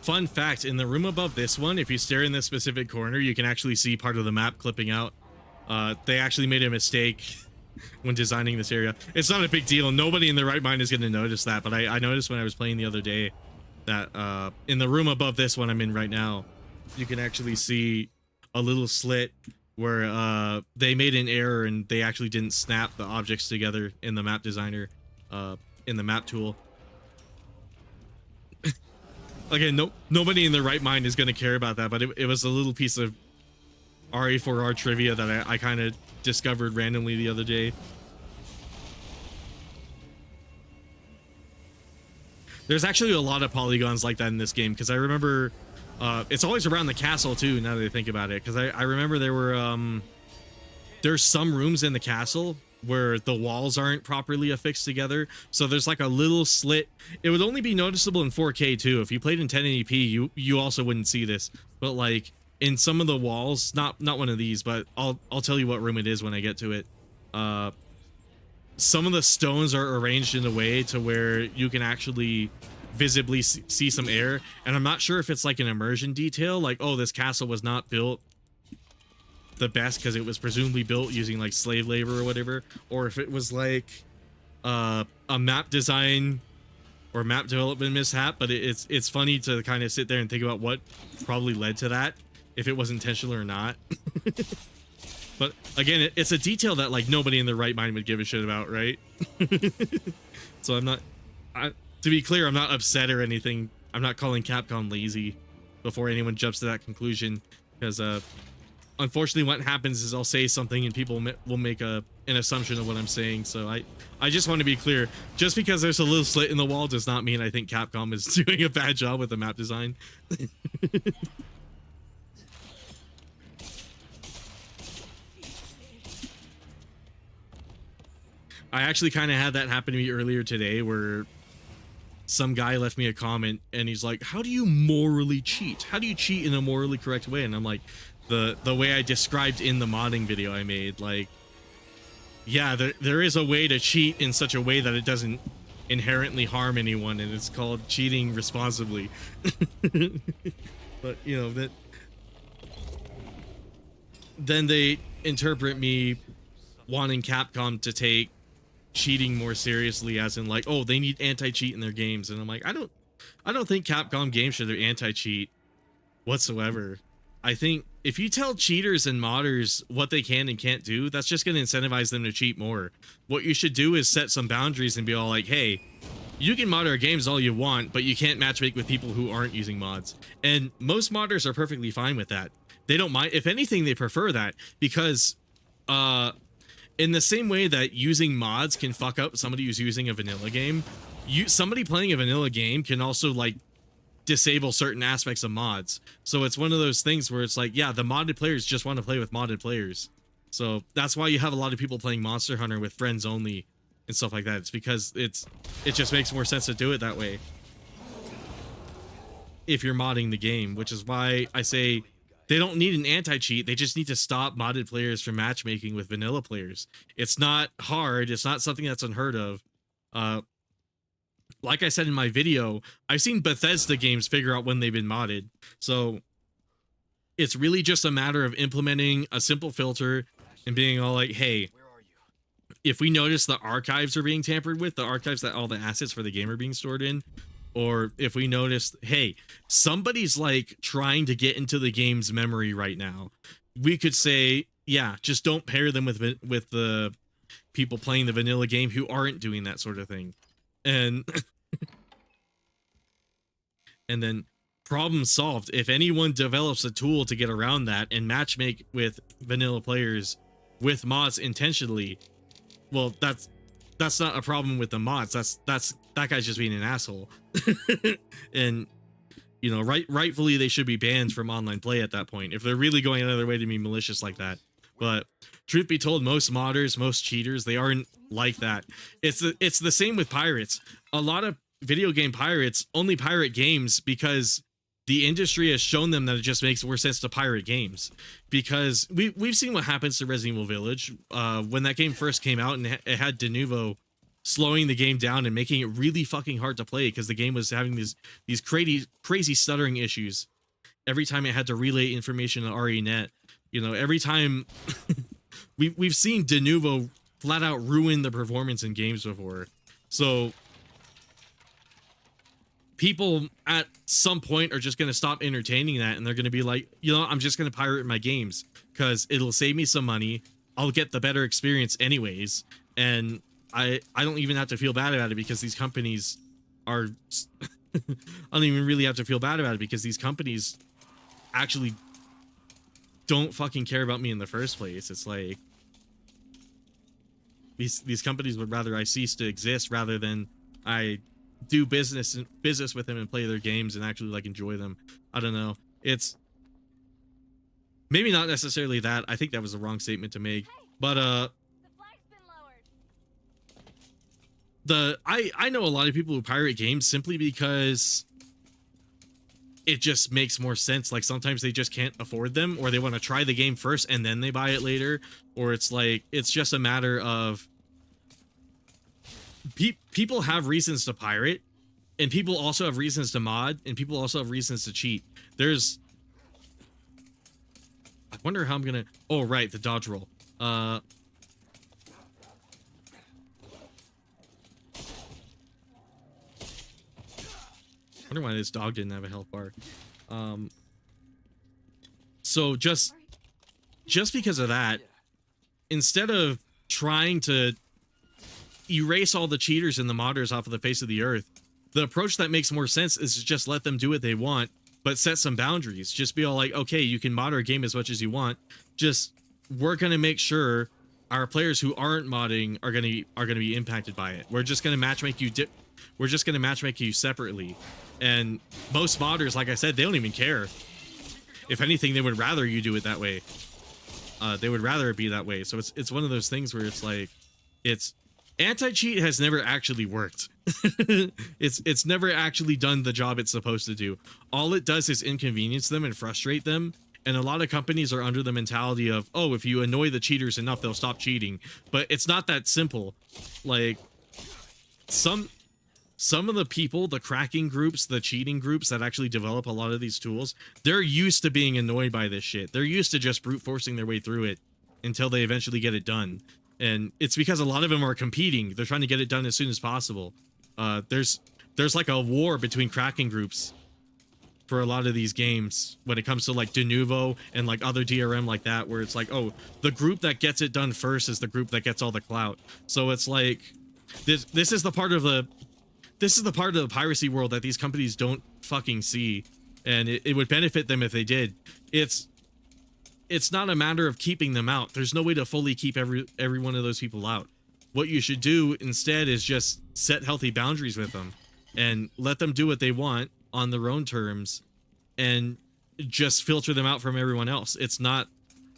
Fun fact, in the room above this one, if you stare in this specific corner, you can actually see part of the map clipping out. They actually made a mistake when designing this area. It's not a big deal. Nobody in their right mind is going to notice that, but I noticed when I was playing the other day that in the room above this one I'm in right now, you can actually see a little slit where they made an error and they actually didn't snap the objects together in the map designer, in the map tool. Again, nobody in their right mind is going to care about that, but it was a little piece of RE4 trivia that I kind of discovered randomly the other day. There's actually a lot of polygons like that in this game, because I remember it's always around the castle too, now that I think about it, because I remember there were there's some rooms in the castle where the walls aren't properly affixed together, so there's like a little slit. It would only be noticeable in 4K too. If you played in 1080p, you also wouldn't see this, but like in some of the walls, not one of these, but I'll tell you what room it is when I get to it. Some of the stones are arranged in a way to where you can actually visibly see some air, and I'm not sure if it's like an immersion detail, like, oh, this castle was not built the best because it was presumably built using like slave labor or whatever, or if it was like a map design or map development mishap. But it's funny to kind of sit there and think about what probably led to that, if it was intentional or not. But again, it's a detail that like nobody in their right mind would give a shit about, right? So to be clear, I'm not upset or anything. I'm not calling Capcom lazy before anyone jumps to that conclusion, because unfortunately what happens is I'll say something and people will make an assumption of what I'm saying. So I just want to be clear. Just because there's a little slit in the wall does not mean I think Capcom is doing a bad job with the map design. I actually kind of had that happen to me earlier today, where some guy left me a comment and he's like, how do you morally cheat? How do you cheat in a morally correct way? And I'm like, the way I described in the modding video I made, like, yeah, there is a way to cheat in such a way that it doesn't inherently harm anyone, and it's called cheating responsibly. But you know, that then they interpret me wanting Capcom to take cheating more seriously, as in like, oh, they need anti-cheat in their games. And I'm like, I don't think Capcom games should be anti-cheat whatsoever. I think if you tell cheaters and modders what they can and can't do, that's just going to incentivize them to cheat more. What you should do is set some boundaries and be all like, hey, you can mod our games all you want, but you can't matchmake with people who aren't using mods. And most modders are perfectly fine with that. They don't mind. If anything, they prefer that, because in the same way that using mods can fuck up somebody who's using a vanilla game, somebody playing a vanilla game can also like disable certain aspects of mods. So it's one of those things where it's like, yeah, the modded players just want to play with modded players. So that's why you have a lot of people playing Monster Hunter with friends only and stuff like that. It's because it just makes more sense to do it that way. if you're modding the game, which is why I say they don't need an anti-cheat. They just need to stop modded players from matchmaking with vanilla players. It's not hard. It's not something that's unheard of. Like I said in my video, I've seen Bethesda games figure out when they've been modded. So it's really just a matter of implementing a simple filter and being all like, hey, Where are you? if we notice the archives are being tampered with, the archives that all the assets for the game are being stored in, or if we notice, hey, somebody's like trying to get into the game's memory right now, we could say, yeah, just don't pair them with the people playing the vanilla game who aren't doing that sort of thing. And and then problem solved. If anyone develops a tool to get around that and matchmake with vanilla players with mods intentionally, well, that's not a problem with the mods. That guy's just being an asshole. And you know, rightfully they should be banned from online play at that point if they're really going another way to be malicious like that. But truth be told, most modders, most cheaters, they aren't like that. It's the same with pirates. A lot of video game pirates only pirate games because the industry has shown them that it just makes more sense to pirate games. Because we've seen what happens to Resident Evil Village when that game first came out, and it had de novo slowing the game down and making it really fucking hard to play because the game was having these crazy stuttering issues every time it had to relay information to RENet. You know, every time we've seen de novo flat out ruin the performance in games before. So people at some point are just going to stop entertaining that, and they're going to be like, you know, I'm just going to pirate my games because it'll save me some money. I'll get the better experience anyways. And I don't even have to feel bad about it because these companies are I don't even really have to feel bad about it because these companies actually don't fucking care about me in the first place. It's like these companies would rather I cease to exist rather than I do business with them and play their games and actually like enjoy them. I don't know. It's maybe not necessarily that. I think that was the wrong statement to make. But The flag's been lowered. I know a lot of people who pirate games simply because it just makes more sense. Like sometimes they just can't afford them, or they want to try the game first and then they buy it later, or it's like it's just a matter of people have reasons to pirate, and people also have reasons to mod, and people also have reasons to cheat. There's I wonder how I'm gonna oh right, the dodge roll. I wonder why this dog didn't have a health bar. So just because of that, instead of trying to erase all the cheaters and the modders off of the face of the earth, the approach that makes more sense is to just let them do what they want, but set some boundaries. Just be all like, okay, you can mod our game as much as you want. Just we're gonna make sure our players who aren't modding are gonna be impacted by it. We're just gonna matchmake you separately. And most modders, like I said, they don't even care. If anything, they would rather you do it that way. They would rather it be that way. So it's one of those things where it's like, it's anti-cheat has never actually worked. It's never actually done the job it's supposed to do. All it does is inconvenience them and frustrate them. And a lot of companies are under the mentality of, oh, if you annoy the cheaters enough, they'll stop cheating. But it's not that simple. Like some of the people, the cracking groups, the cheating groups that actually develop a lot of these tools, they're used to being annoyed by this shit. They're used to just brute forcing their way through it until they eventually get it done. And it's because a lot of them are competing. They're trying to get it done as soon as possible. There's like a war between cracking groups for a lot of these games when it comes to like de novo and like other DRM like that, where it's like, oh, the group that gets it done first is the group that gets all the clout. So it's like this is the part of the piracy world that these companies don't fucking see, and it would benefit them if they did. It's not a matter of keeping them out. There's no way to fully keep every one of those people out. What you should do instead is just set healthy boundaries with them and let them do what they want on their own terms, and just filter them out from everyone else. It's not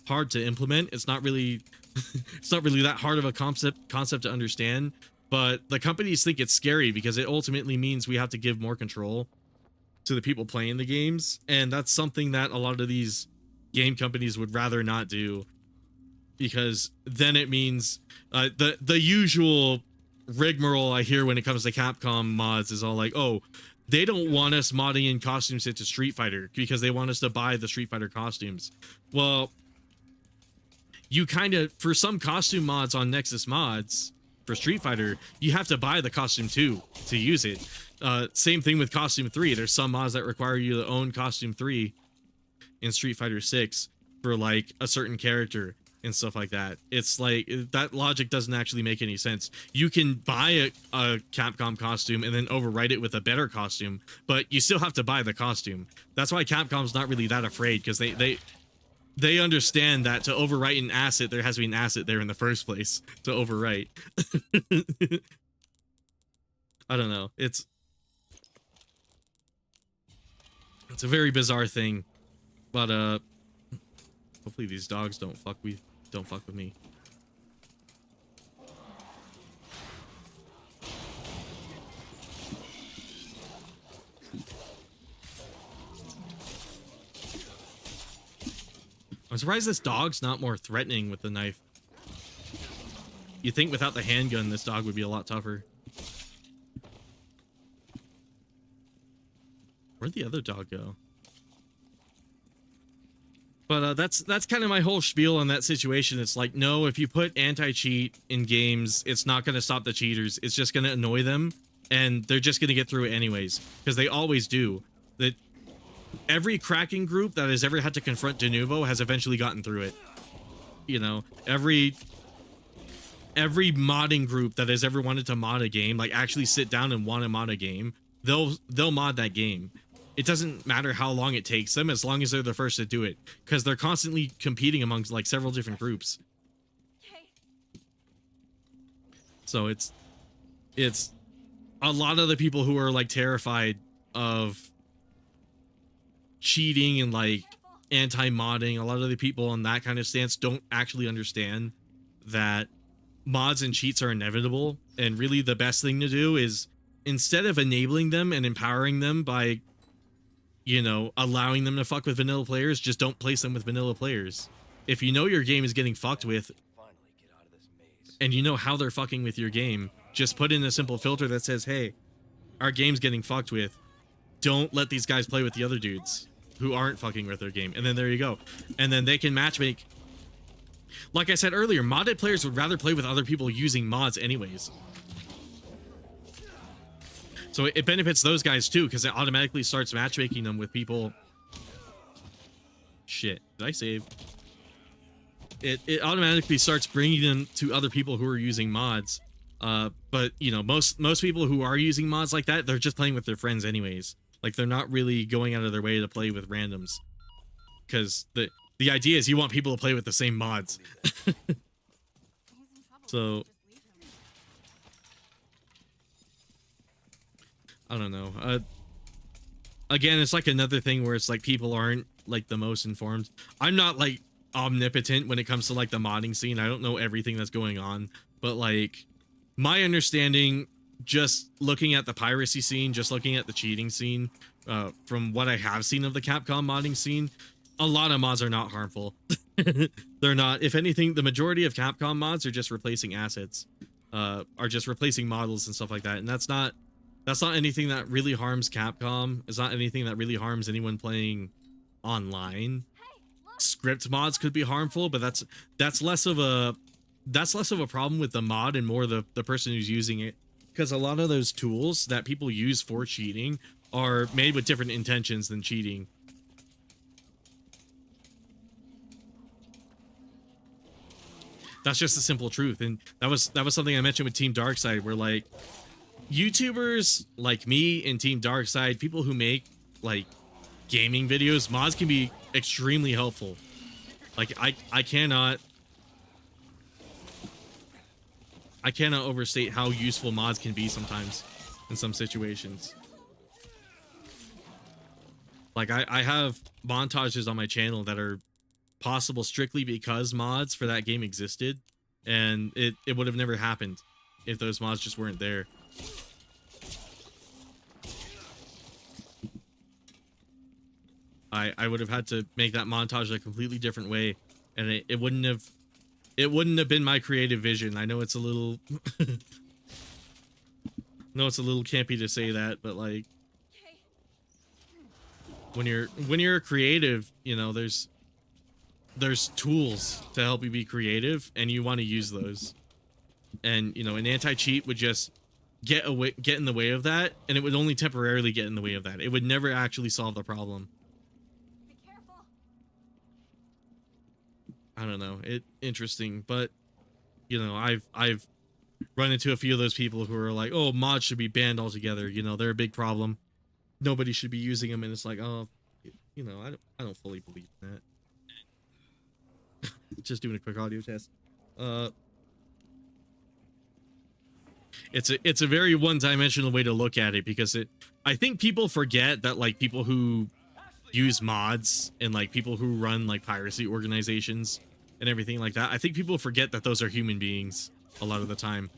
hard to implement. It's not really that hard of a concept to understand. But the companies think it's scary because it ultimately means we have to give more control to the people playing the games, and that's something that a lot of these game companies would rather not do, because then it means the usual rigmarole I hear when it comes to Capcom mods is all like, oh, they don't want us modding in costumes into Street Fighter because they want us to buy the Street Fighter costumes. Well, you kind of, for some costume mods on Nexus Mods for Street Fighter, you have to buy the costume too to use it. Same thing with Costume 3. There's some mods that require you to own Costume 3 in Street Fighter 6 for like a certain character and stuff like that. It's like, that logic doesn't actually make any sense. You can buy a Capcom costume and then overwrite it with a better costume, but you still have to buy the costume. That's why Capcom's not really that afraid, because they understand that to overwrite an asset, there has to be an asset there in the first place to overwrite. I don't know. It's a very bizarre thing, but hopefully these dogs don't fuck with me. I'm surprised this dog's not more threatening with the knife. You think without the handgun, this dog would be a lot tougher. Where'd the other dog go? But that's kind of my whole spiel on that situation. It's like, no, if you put anti-cheat in games, it's not going to stop the cheaters. It's just going to annoy them, and they're just going to get through it anyways, because they always do. That every cracking group that has ever had to confront Denuvo has eventually gotten through it. You know, every modding group that has ever wanted to mod a game, like actually sit down and want to mod a game, they'll mod that game. It doesn't matter how long it takes them, as long as they're the first to do it, because they're constantly competing amongst like several different groups. So it's a lot of the people who are like terrified of cheating and like anti-modding, a lot of the people on that kind of stance don't actually understand that mods and cheats are inevitable, and really the best thing to do is, instead of enabling them and empowering them by, you know, allowing them to fuck with vanilla players, just don't place them with vanilla players. If you know your game is getting fucked with, and you know how they're fucking with your game, just put in a simple filter that says, hey, our game's getting fucked with. Don't let these guys play with the other dudes who aren't fucking with their game. And then there you go. And then they can matchmake. Like I said earlier, modded players would rather play with other people using mods anyways. So it benefits those guys too, because it automatically starts matchmaking them with people. Shit, did I save? It automatically starts bringing them to other people who are using mods. But you know, most people who are using mods like that, they're just playing with their friends anyways. Like, they're not really going out of their way to play with randoms, because the idea is you want people to play with the same mods. So I don't know. Again, it's like another thing where it's like people aren't like the most informed. I'm not like omnipotent when it comes to like the modding scene. I don't know everything that's going on, but like my understanding, just looking at the piracy scene, just looking at the cheating scene, from what I have seen of the Capcom modding scene, a lot of mods are not harmful. They're not. If anything, the majority of Capcom mods are just replacing assets, are just replacing models and stuff like that, and that's not anything that really harms Capcom. It's not anything that really harms anyone playing online. Script mods could be harmful, but that's less of a problem with the mod and more the person who's using it, because a lot of those tools that people use for cheating are made with different intentions than cheating. That's just the simple truth. And that was something I mentioned with Team Darkside, where like YouTubers like me and Team Darkside, people who make like gaming videos, mods can be extremely helpful. Like I cannot overstate how useful mods can be sometimes in some situations. Like I have montages on my channel that are possible strictly because mods for that game existed, and it would have never happened if those mods just weren't there. I would have had to make that montage a completely different way, and it wouldn't have been my creative vision. I know it's a little no, it's a little campy to say that, but like when you're a creative, you know, there's tools to help you be creative, and you want to use those. And you know, an anti-cheat would just get in the way of that, and it would only temporarily get in the way of that. It would never actually solve the problem. Be careful. I don't know. Interesting, but you know, I've run into a few of those people who are like, "Oh, mods should be banned altogether." You know, they're a big problem. Nobody should be using them, and it's like, oh, you know, I don't fully believe that. Just doing a quick audio test. It's a very one-dimensional way to look at it, because I think people forget that like people who use mods and like people who run like piracy organizations and everything like that, I think people forget that those are human beings a lot of the time.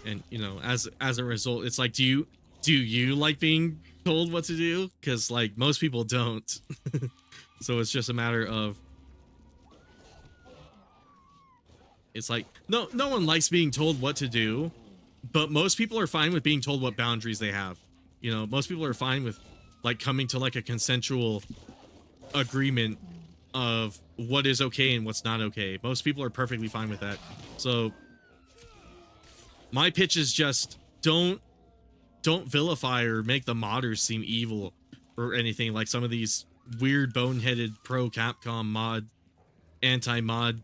And you know, as a result, it's like, do you like being told what to do? Because like most people don't. So it's just a matter of, it's like no one likes being told what to do, but most people are fine with being told what boundaries they have. You know, most people are fine with like coming to like a consensual agreement of what is okay and what's not okay. Most people are perfectly fine with that. So my pitch is just don't vilify or make the modders seem evil or anything like some of these weird boneheaded pro Capcom mod, anti-mod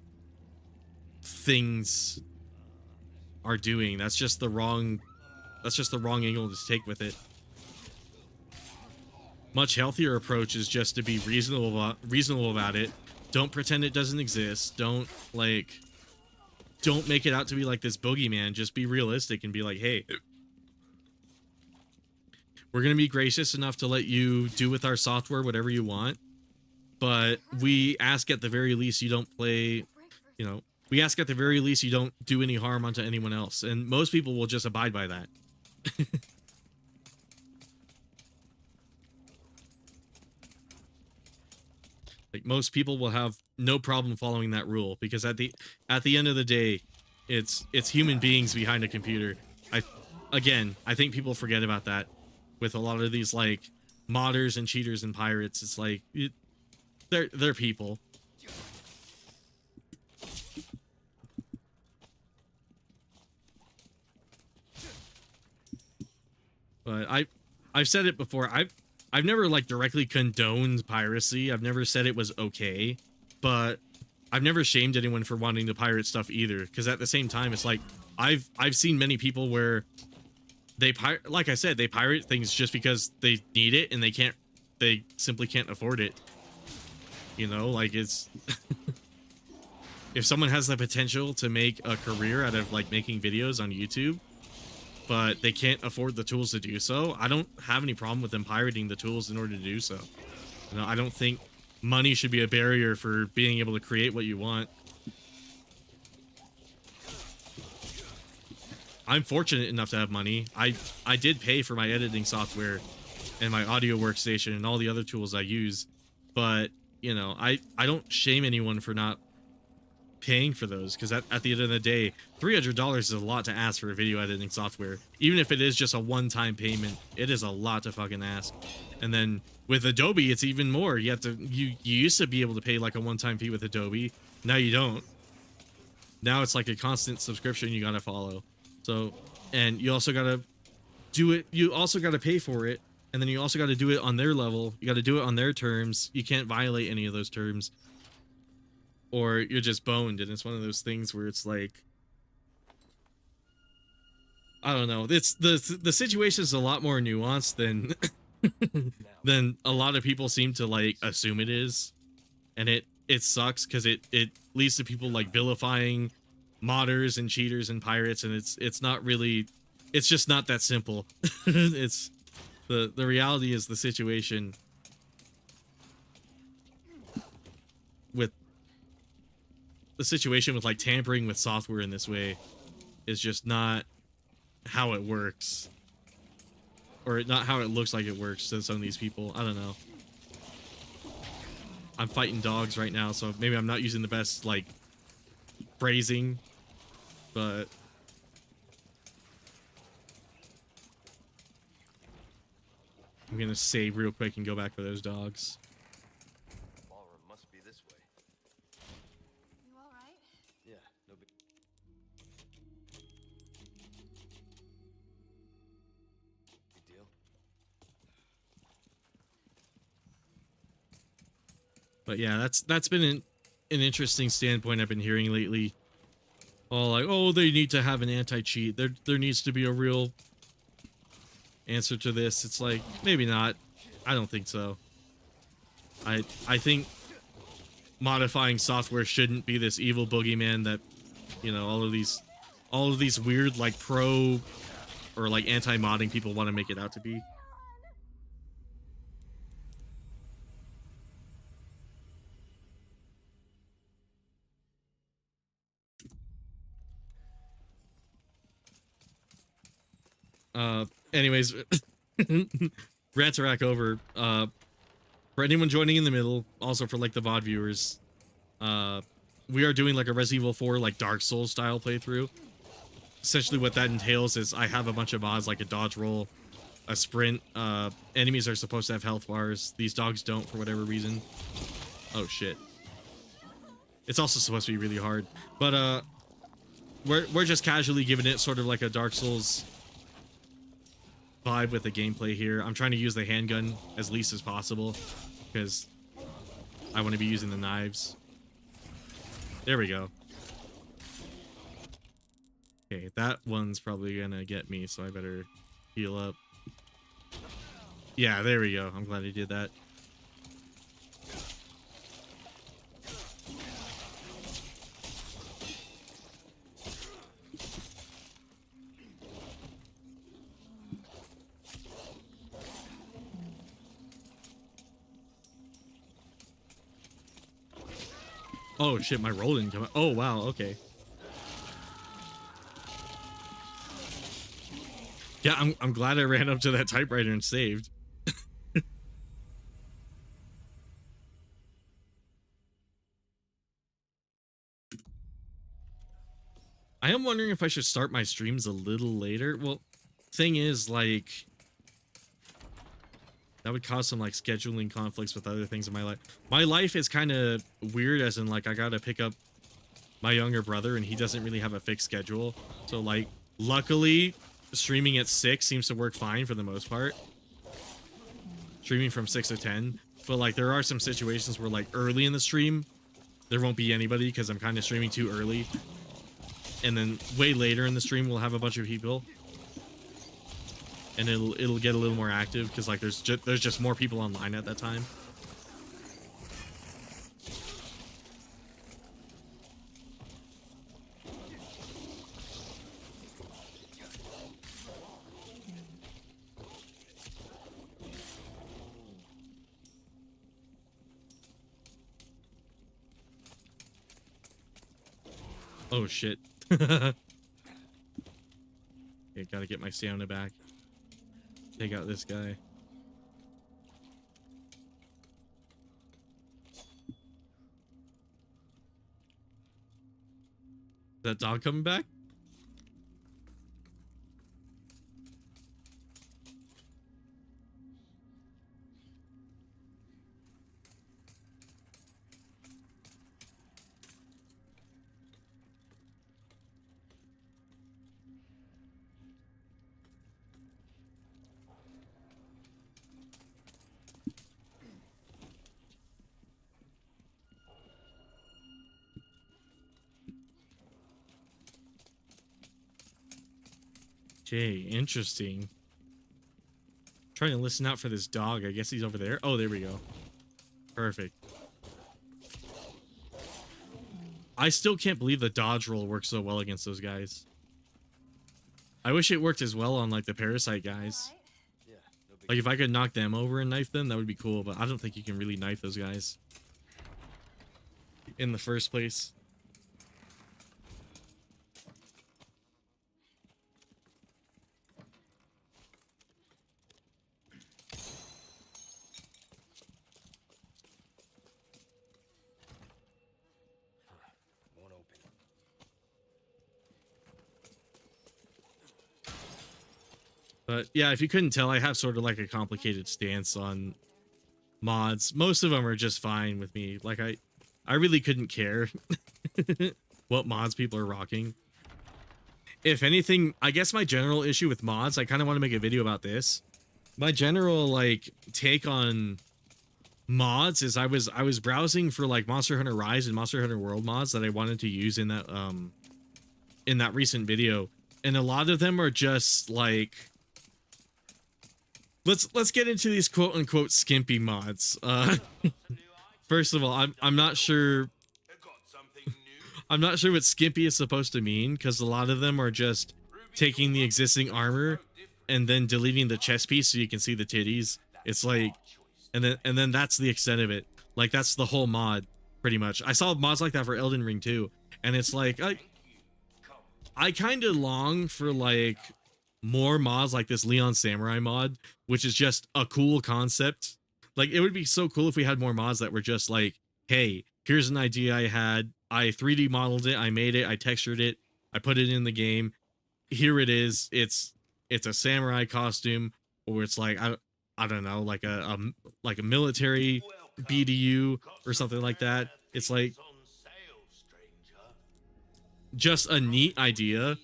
things are doing. That's just the wrong angle to take with it. Much healthier approach is just to be reasonable about it. Don't pretend it doesn't exist. Don't make it out to be like this boogeyman. Just be realistic and be like, hey, we're going to be gracious enough to let you do with our software whatever you want, but we ask at the very least you don't play, you know, we ask at the very least you don't do any harm onto anyone else. And most people will just abide by that. Like most people will have no problem following that rule, because at the end of the day, it's human beings behind a computer. I think people forget about that with a lot of these like modders and cheaters and pirates. It's like they're people. But I've said it before. I've never like directly condoned piracy. I've never said it was okay, but I've never shamed anyone for wanting to pirate stuff either. Because at the same time, it's like I've seen many people where like I said, they pirate things just because they need it and they simply can't afford it. You know, like it's if someone has the potential to make a career out of like making videos on YouTube, but they can't afford the tools to do so, I don't have any problem with them pirating the tools in order to do so. You know, I don't think money should be a barrier for being able to create what you want. I'm fortunate enough to have money. I did pay for my editing software and my audio workstation and all the other tools I use, but you know, I don't shame anyone for not paying for those, because at the end of the day, $300 is a lot to ask for a video editing software. Even if it is just a one-time payment, it is a lot to fucking ask. And then with Adobe, it's even more. You used to be able to pay like a one-time fee with Adobe. Now you don't. Now it's like a constant subscription you gotta follow. So, and you also gotta do it. You also gotta pay for it, and then you also gotta do it on their level. You gotta do it on their terms. You can't violate any of those terms, or you're just boned. And it's one of those things where it's like, I don't know. It's the situation is a lot more nuanced than than a lot of people seem to like assume it is, and it sucks because it leads to people like vilifying modders and cheaters and pirates, and it's not really, it's just not that simple. It's the reality is the situation with the situation with like tampering with software in this way is just not how it works, or not how it looks like it works to some of these people. I don't know. I'm fighting dogs right now, so maybe I'm not using the best like phrasing, but I'm gonna save real quick and go back for those dogs. Ballroom must be this way. You all right? Yeah, no big. Big deal. But yeah, that's been an interesting standpoint I've been hearing lately. All like, oh, they need to have an anti-cheat. There needs to be a real answer to this. It's like, maybe not. I don't think so. I think modifying software shouldn't be this evil boogeyman that, you know, all of these weird like pro or like anti-modding people want to make it out to be. Anyways, rant to rack over. For anyone joining in the middle, also for like the VOD viewers, we are doing like a Resident Evil 4 like Dark Souls style playthrough. Essentially what that entails is I have a bunch of mods like a dodge roll, a sprint. Enemies are supposed to have health bars. These dogs don't for whatever reason. Oh shit. It's also supposed to be really hard. But we're just casually giving it sort of like a Dark Souls vibe with the gameplay here. I'm trying to use the handgun as least as possible because I want to be using the knives. There we go. Okay, that one's probably gonna get me, so I better heal up. Yeah, there we go. I'm glad I did that. Oh shit, my roll didn't come out. Oh wow, okay. Yeah, I'm glad I ran up to that typewriter and saved. I am wondering if I should start my streams a little later. Well, thing is, like, that would cause some like scheduling conflicts with other things in my life. My life is kind of weird, as in like I gotta pick up my younger brother and he doesn't really have a fixed schedule. So like, luckily, streaming at 6 seems to work fine for the most part. Streaming from 6 to 10. But like, there are some situations where like early in the stream, there won't be anybody because I'm kind of streaming too early. And then way later in the stream, we'll have a bunch of people. And it'll get a little more active because like there's just more people online at that time. Oh shit. Okay, gotta get my stamina back. Take out this guy. Is that dog coming back? Okay, interesting. Trying to listen out for this dog. I guess he's over there. Oh, there we go. Perfect. I still can't believe the dodge roll works so well against those guys. I wish it worked as well on like the parasite guys. Yeah, no big. Like if I could knock them over and knife them, that would be cool, but I don't think you can really knife those guys in the first place. But yeah, if you couldn't tell, I have sort of like a complicated stance on mods. Most of them are just fine with me. Like I really couldn't care what mods people are rocking. If anything, I guess my general issue with mods, I kind of want to make a video about this. My general like take on mods is I was browsing for like Monster Hunter Rise and Monster Hunter World mods that I wanted to use in that recent video, and a lot of them are just like, let's get into these quote unquote skimpy mods. First of all, I'm not sure what skimpy is supposed to mean, because a lot of them are just taking the existing armor and then deleting the chest piece so you can see the titties. It's like, and then that's the extent of it. Like, that's the whole mod, pretty much. I saw mods like that for Elden Ring too, and it's like, I kind of long for like more mods like this Leon Samurai mod, which is just a cool concept. Like, it would be so cool if we had more mods that were just like, hey, here's an idea I had, I 3D modeled it, I made it, I textured it, I put it in the game, here it is. It's a samurai costume, or it's like, I don't know, like a military BDU or something like that. It's like just a neat idea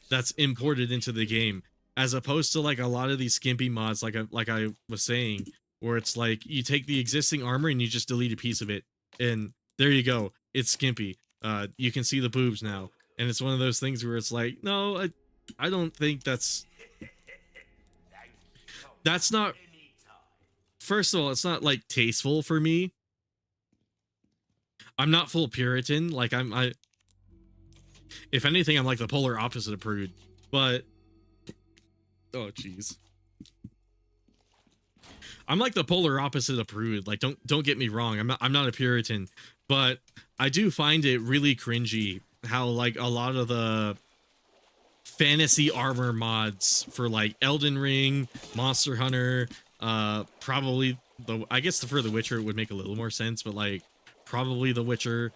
that's imported into the game, as opposed to like a lot of these skimpy mods, like I was saying, where it's like you take the existing armor and you just delete a piece of it, and there you go, it's skimpy. You can see the boobs now, and it's one of those things where it's like, no, I don't think that's not, first of all, it's not like tasteful for me. I'm not full Puritan. Like, if anything, I'm like the polar opposite of prude. But oh jeez, I'm like the polar opposite of prude. Like, don't get me wrong, I'm not a Puritan, but I do find it really cringy how like a lot of the fantasy armor mods for like Elden Ring, Monster Hunter, probably I guess for The Witcher it would make a little more sense, but like probably The Witcher,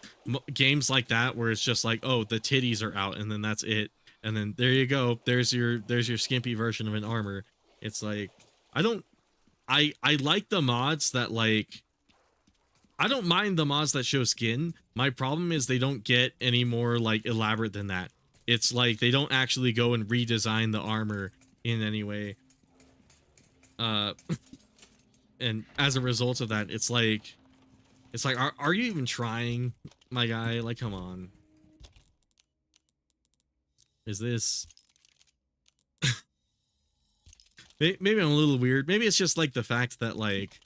games like that where it's just like, oh, the titties are out and then that's it, and then there you go, there's your skimpy version of an armor. It's like, I like the mods that like, I don't mind the mods that show skin. My problem is they don't get any more like elaborate than that. It's like they don't actually go and redesign the armor in any way. And as a result of that, it's like, are you even trying, my guy? Like, come on. Is this... Maybe I'm a little weird. Maybe it's just like the fact that like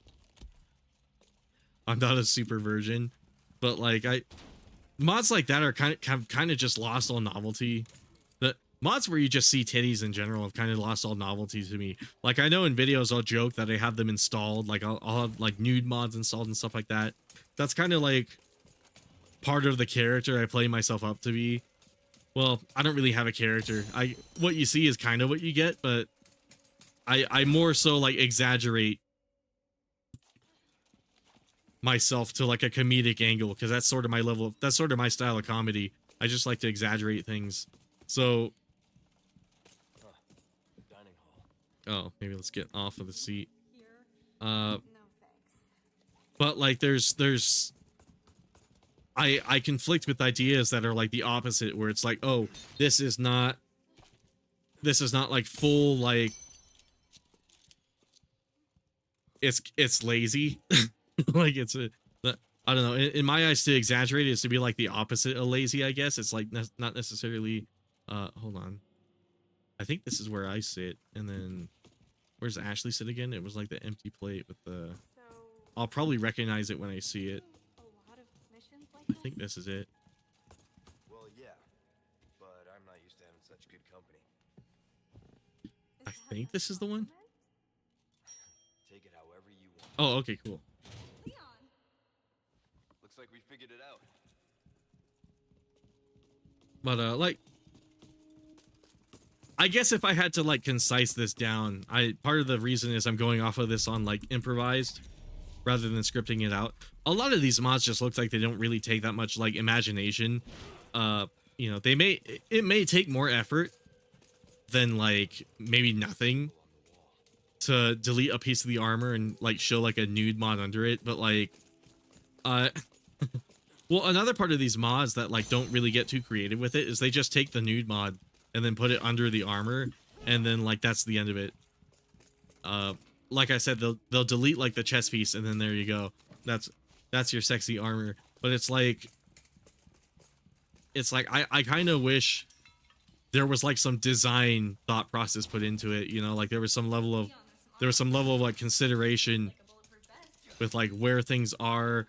I'm not a super virgin, but like mods like that are kind of just lost all novelty. The mods where you just see titties in general have kind of lost all novelty to me. Like, I know in videos I'll joke that I have them installed, like I'll have like nude mods installed and stuff like that. That's kind of like part of the character I play myself up to be. Well, I don't really have a character. What you see is kind of what you get, but I more so like exaggerate myself to like a comedic angle, because that's sort of my level, that's sort of my style of comedy. I just like to exaggerate things. So Dining hall. oh, maybe let's get off of the seat. No thanks. But like there's I conflict with ideas that are like the opposite, where it's like, oh, this is not like full, like it's lazy. Like, it's I don't know, in my eyes, to exaggerate is to be like the opposite of lazy, I guess. It's like not necessarily hold on, I think this is where I sit, and then where's Ashley sit again? It was like the empty plate with the, So, I'll probably recognize it when I see it. a lot of missions like I this? think this is it. Well, yeah, but I'm not used to having such good company. I think this is the one. Take it however you want. Oh, okay, cool. Leon! Looks like we figured it out. But like, I guess if I had to like concise this down, part of the reason is I'm going off of this on like improvised rather than scripting it out. A lot of these mods just look like they don't really take that much like imagination. You know, it may take more effort than like maybe nothing to delete a piece of the armor and like show like a nude mod under it. But like well, another part of these mods that like don't really get too creative with it is they just take the nude mod and then put it under the armor, and then like that's the end of it. Like I said, they'll delete like the chest piece, and then there you go. That's your sexy armor. But it's like I kind of wish there was like some design thought process put into it, you know, like there was some level of like consideration with like where things are,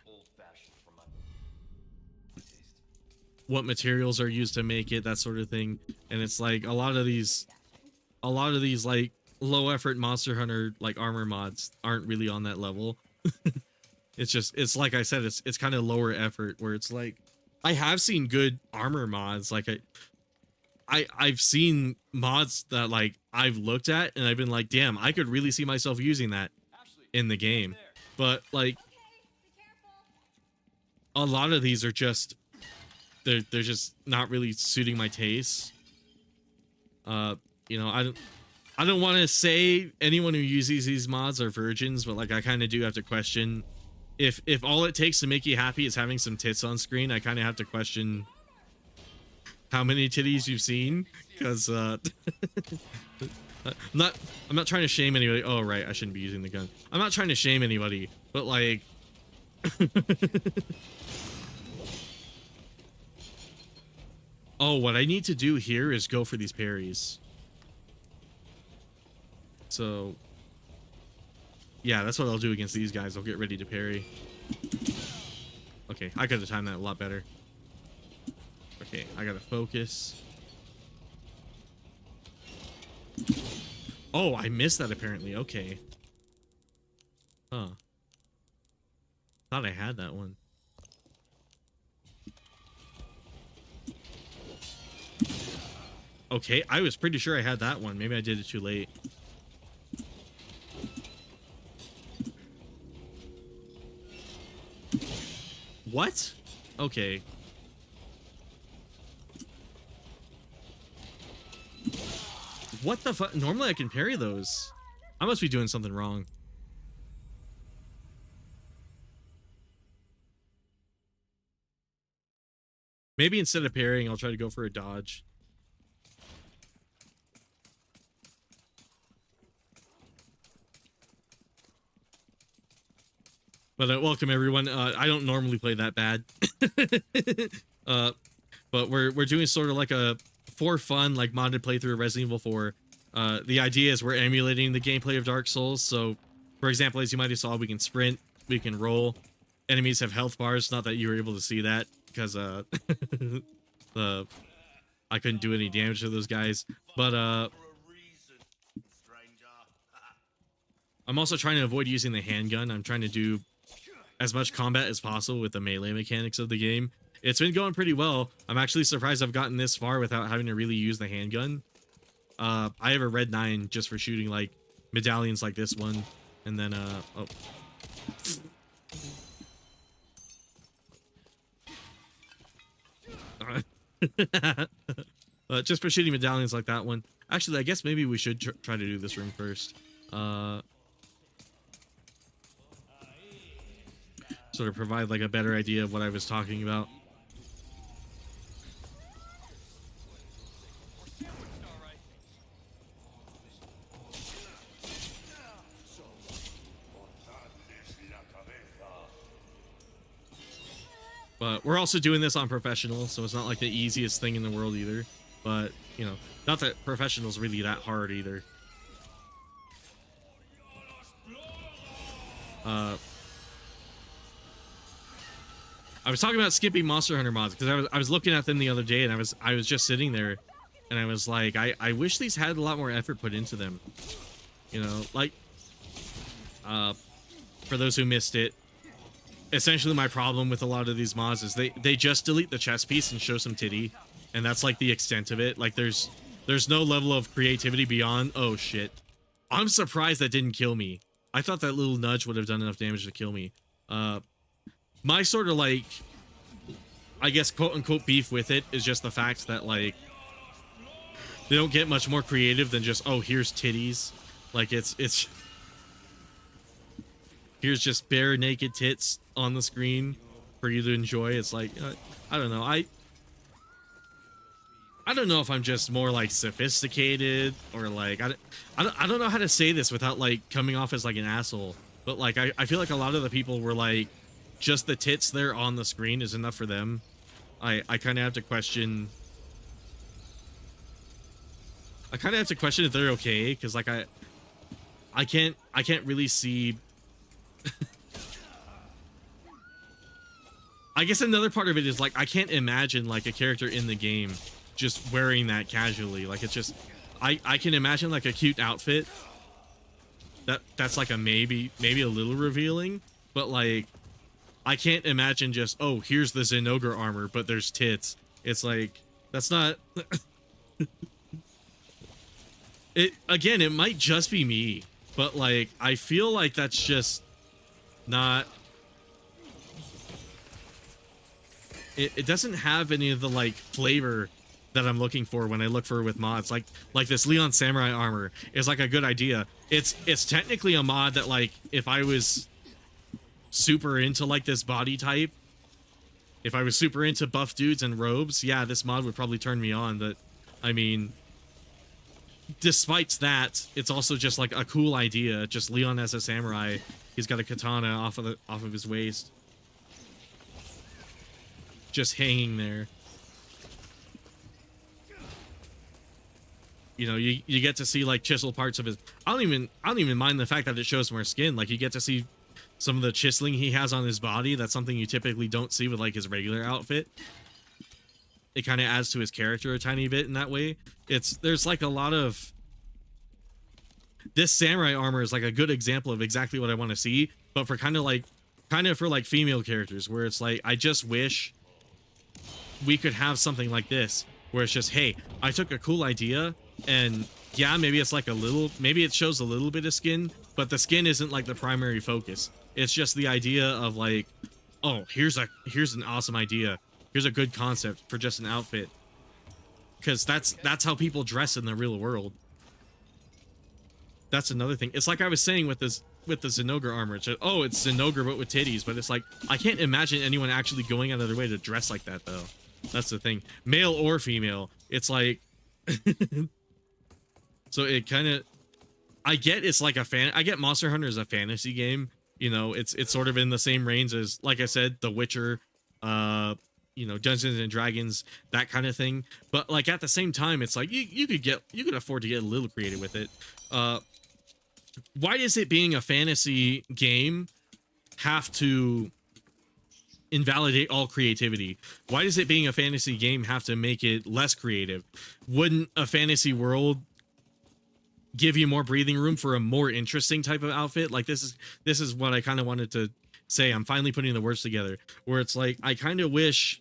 what materials are used to make it, that sort of thing. And it's like a lot of these like low effort Monster Hunter like armor mods aren't really on that level. It's like I said, it's kind of lower effort, where it's like I have seen good armor mods. Like I've seen mods that like I've looked at and I've been like, damn, I could really see myself using that in the game. But like a lot of these are just they're just not really suiting my taste. You know, I don't want to say anyone who uses these mods are virgins, but like I kind of do have to question if all it takes to make you happy is having some tits on screen. I kind of have to question how many titties you've seen, because I'm not trying to shame anybody. Oh right, I shouldn't be using the gun. I'm not trying to shame anybody, but like oh, what I need to do here is go for these parries. So yeah, that's what I'll do against these guys. I'll get ready to parry. Okay, I could have timed that a lot better. Okay, I gotta focus. Oh, I missed that apparently. Okay. Huh. Thought I had that one. Okay, I was pretty sure I had that one. Maybe I did it too late. What? Okay. What the fuck? Normally I can parry those. I must be doing something wrong. Maybe instead of parrying, I'll try to go for a dodge. But welcome everyone. I don't normally play that bad. But we're doing sort of like a for fun, like modded playthrough of Resident Evil 4. The idea is we're emulating the gameplay of Dark Souls. So, for example, as you might have saw, we can sprint, we can roll. Enemies have health bars. Not that you were able to see that because I couldn't do any damage to those guys. But I'm also trying to avoid using the handgun. I'm trying to do as much combat as possible with the melee mechanics of the game. It's been going pretty well. I'm actually surprised I've gotten this far without having to really use the handgun. I have a red 9 just for shooting like medallions like this one, and then oh. Just for shooting medallions like that one. Actually, I guess maybe we should try to do this room first. Sort of provide like a better idea of what I was talking about. But we're also doing this on professional, so it's not like the easiest thing in the world either. But, you know, not that professional's really that hard either. I was talking about skipping Monster Hunter mods because I was looking at them the other day, and I was just sitting there, and I was like, I wish these had a lot more effort put into them. You know, like for those who missed it, essentially my problem with a lot of these mods is they just delete the chest piece and show some titty, and that's like the extent of it. Like there's no level of creativity beyond. Oh shit, I'm surprised that didn't kill me. I thought that little nudge would have done enough damage to kill me. My sort of like, I guess quote unquote beef with it is just the fact that like they don't get much more creative than just, oh, here's titties. Like it's here's just bare naked tits on the screen for you to enjoy. It's like, I don't know. I don't know if I'm just more like sophisticated or like I don't know how to say this without like coming off as like an asshole. But like I feel like a lot of the people were like, just the tits there on the screen is enough for them. I kind of have to question. I kind of have to question if they're okay, because like I can't really see. I guess another part of it is like I can't imagine like a character in the game just wearing that casually. Like it's just I can imagine like a cute outfit that's like a maybe a little revealing, but like I can't imagine just, oh, here's the Zenogre armor but there's tits. It's like that's not it again, it might just be me, but like I feel like that's just not it doesn't have any of the like flavor that I'm looking for when I look for with mods. Like this Leon Samurai armor is like a good idea. It's technically a mod that like if I was super into like this body type, if I was super into buff dudes and robes, yeah, this mod would probably turn me on. But I mean, despite that, it's also just like a cool idea. Just Leon as a samurai. He's got a katana off of his waist, just hanging there. You know, you get to see like chisel parts of his. I don't even mind the fact that it shows more skin. Like you get to see some of the chiseling he has on his body. That's something you typically don't see with like his regular outfit. It kind of adds to his character a tiny bit in that way. There's like a lot of this samurai armor is like a good example of exactly what I want to see, but for kind of for like female characters, where it's like I just wish we could have something like this where it's just, hey, I took a cool idea and yeah, maybe it's like maybe it shows a little bit of skin, but the skin isn't like the primary focus. It's just the idea of like, oh, here's an awesome idea. Here's a good concept for just an outfit. Because that's how people dress in the real world. That's another thing. It's like I was saying with the Zenogre armor. It's just, oh, it's Zenogre but with titties, but it's like I can't imagine anyone actually going out of their way to dress like that though. That's the thing. Male or female. It's like so it kind of I get it's like I get Monster Hunter as a fantasy game. You know, it's sort of in the same range as, like I said, The Witcher, you know, Dungeons and Dragons, that kind of thing. But like at the same time, it's like you could afford to get a little creative with it. Why does it being a fantasy game have to invalidate all creativity? Why does it being a fantasy game have to make it less creative? Wouldn't a fantasy world give you more breathing room for a more interesting type of outfit? Like this is what I kind of wanted to say. I'm finally putting the words together, where it's like I kind of wish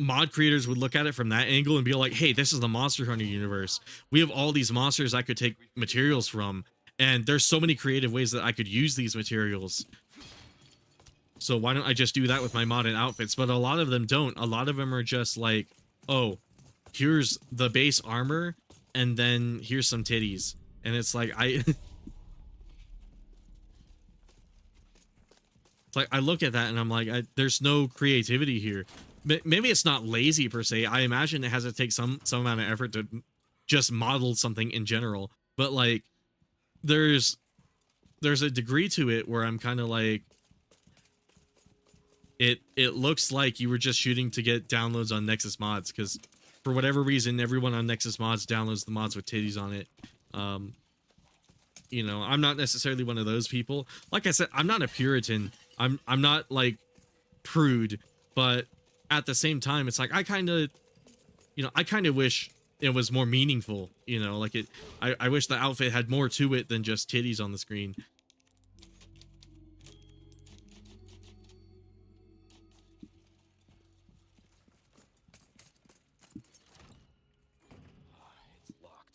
mod creators would look at it from that angle and be like, hey, this is the Monster Hunter universe. We have all these monsters I could take materials from, and there's so many creative ways that I could use these materials. So why don't I just do that with my modded outfits? But a lot of them don't. A lot of them are just like, oh, here's the base armor, and then here's some titties. And it's like, it's like, I look at that and I'm like, there's no creativity here. Maybe it's not lazy per se. I imagine it has to take some amount of effort to just model something in general. But like, there's a degree to it where I'm kind of like, it looks like you were just shooting to get downloads on Nexus Mods, because for whatever reason, everyone on Nexus Mods downloads the mods with titties on it. You know, I'm not necessarily one of those people. Like I said, I'm not a Puritan. I'm not like prude, but at the same time, it's like I kind of wish it was more meaningful. You know, like I wish the outfit had more to it than just titties on the screen.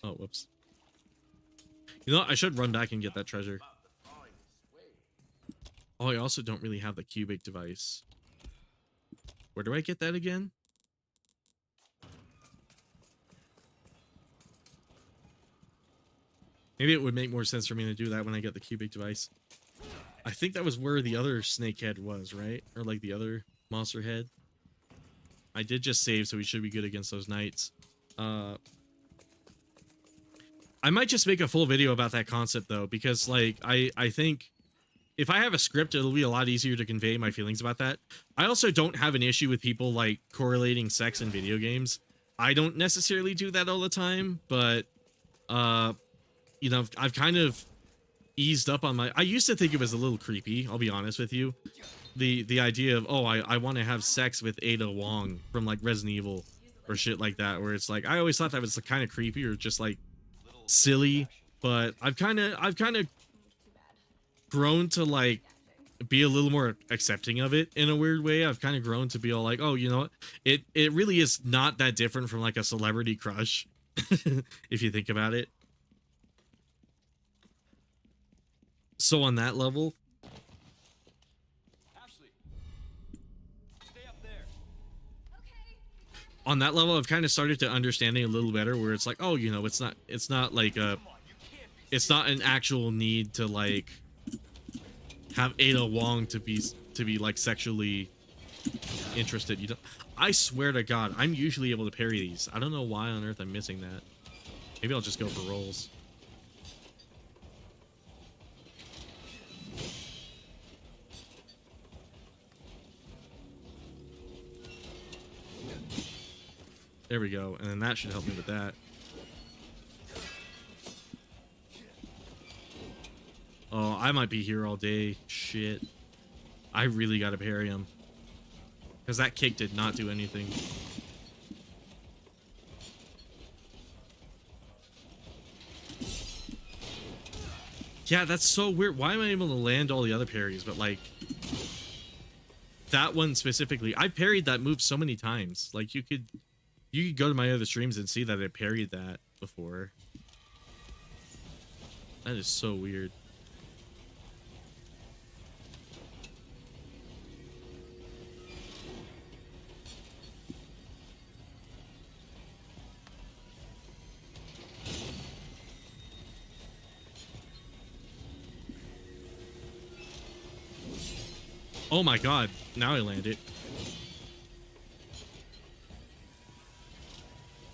Oh, whoops. You know, I should run back and get that treasure. Oh, I also don't really have the cubic device. Where do I get that again? Maybe it would make more sense for me to do that when I get the cubic device. I think that was where the other snake head was, right? Or like the other monster head. I did just save, so we should be good against those knights. I might just make a full video about that concept though, because like I think if I have a script, it'll be a lot easier to convey my feelings about that. I also don't have an issue with people like correlating sex in video games. I don't necessarily do that all the time, but you know, I've kind of eased up on my. I used to think it was a little creepy, I'll be honest with you. The idea of, oh, I want to have sex with Ada Wong from like Resident Evil or shit like that, where it's like I always thought that was kind of creepy or just like silly, but I've kind of grown to like be a little more accepting of it in a weird way. I've kind of grown to be all like, oh, you know what, it really is not that different from like a celebrity crush if you think about it. So on that level, Ashley, stay up there. on that level, I've kind of started to understand it a little better, where it's like, oh, you know, it's not like a, it's not an actual need to like have Ada Wong to be like sexually interested. You don't. I swear to God, I'm usually able to parry these. I don't know why on earth I'm missing that. Maybe I'll just go for rolls. There we go, and then that should help me with that. Oh, I might be here all day. Shit. I really gotta parry him. Because that kick did not do anything. Yeah, that's so weird. Why am I able to land all the other parries, but like that one specifically? I parried that move so many times. Like you could go to my other streams and see that I parried that before. That is so weird. Oh my God, now I landed.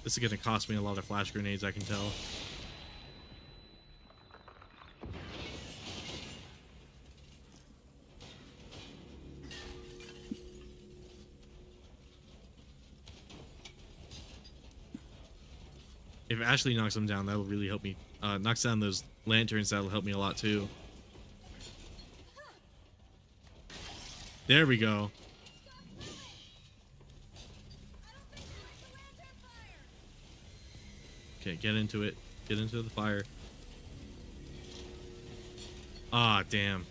This is gonna cost me a lot of flash grenades, I can tell. If Ashley knocks them down, that'll really help me. Knocks down those lanterns, that'll help me a lot too. There we go. Okay, get into it. Get into the fire. Ah, damn.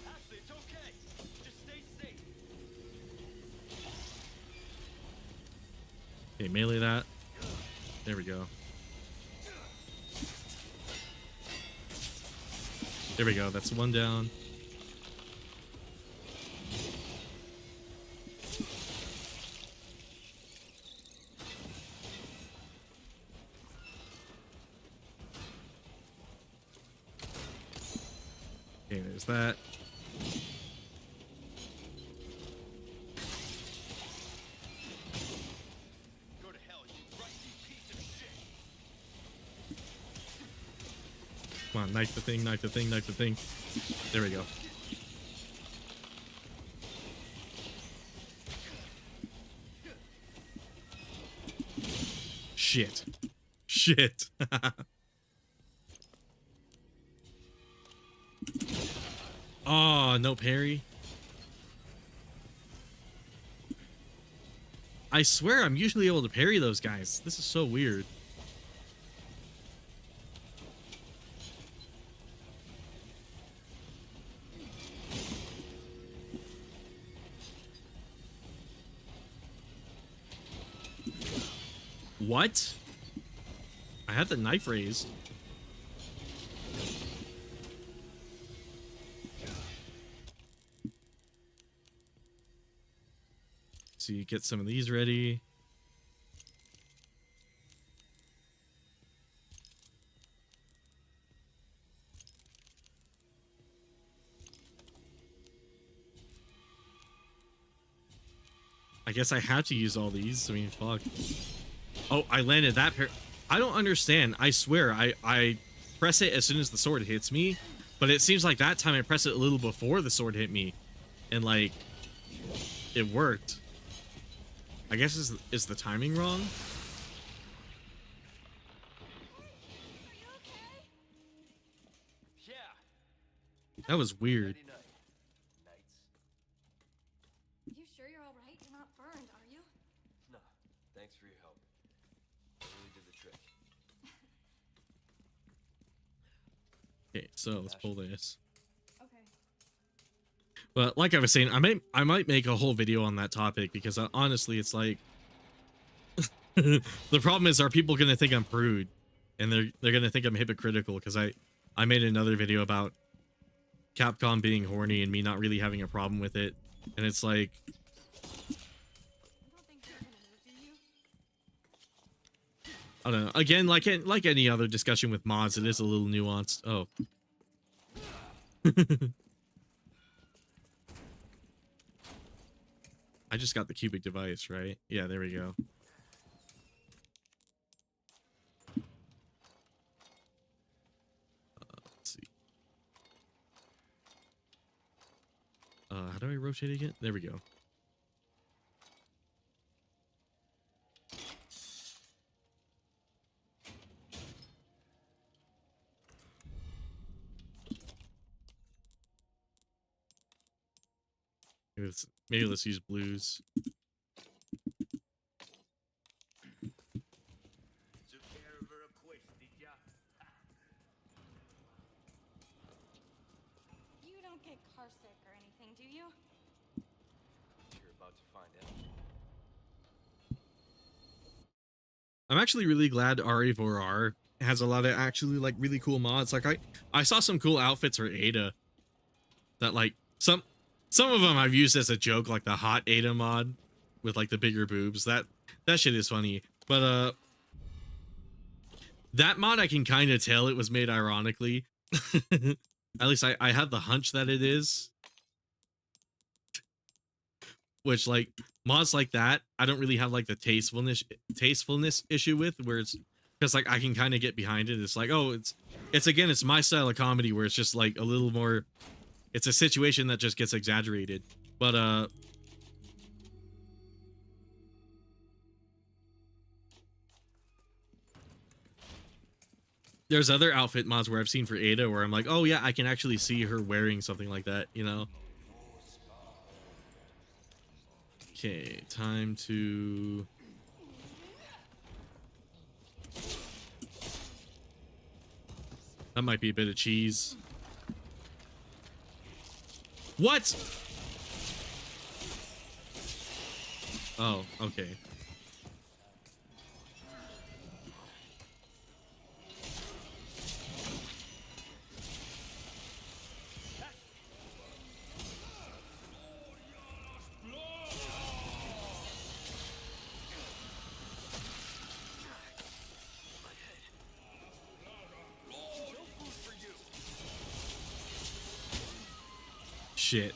Ashley, it's okay. Just stay safe. Okay, melee that. There we go. There we go. That's one down. Okay, there's that. Go to hell, you rusty piece of shit. Come on, knife the thing, knife the thing, knife the thing. There we go. Shit. Shit. Oh, no parry. I swear I'm usually able to parry those guys. This is so weird. What? I had the knife raised. So you get some of these ready. I guess I have to use all these. I mean, fuck. Oh, I landed that pair. I don't understand. I swear, I press it as soon as the sword hits me, but it seems like that time I press it a little before the sword hit me, and like, it worked. I guess is the timing wrong? Yeah. That was weird. Nighty night. Nights. You sure you're all right? You're not burned, are you? No. Thanks for your help. You really did the trick. Okay, so let's pull this. Okay. But like I was saying, I might make a whole video on that topic because honestly, it's like the problem is, are people gonna think I'm prude, and they're gonna think I'm hypocritical because I made another video about Capcom being horny and me not really having a problem with it, and it's like, You don't think you're gonna move, do you? I don't know. Again, like any other discussion with mods, it is a little nuanced. Oh. I just got the cubic device, right? Yeah, there we go. Let's see. How do I rotate again? There we go. Maybe let's use blues. Took care of her request, did ya? You don't get car sick or anything, do you? You're about to find out. I'm actually really glad RE4R has a lot of actually like really cool mods. Like I saw some cool outfits for Ada that like some of them I've used as a joke, like the hot Ada mod with like the bigger boobs. That shit is funny. But that mod I can kind of tell it was made ironically. At least I have the hunch that it is. Which like mods like that I don't really have like the tastefulness issue with, where it's because like I can kind of get behind it. It's like, oh, it's again, it's my style of comedy where it's just like a little more, it's a situation that just gets exaggerated. But there's other outfit mods where I've seen for Ada where I'm like, oh yeah, I can actually see her wearing something like that, you know? Okay, time to... That might be a bit of cheese. What? Oh, okay. Shit.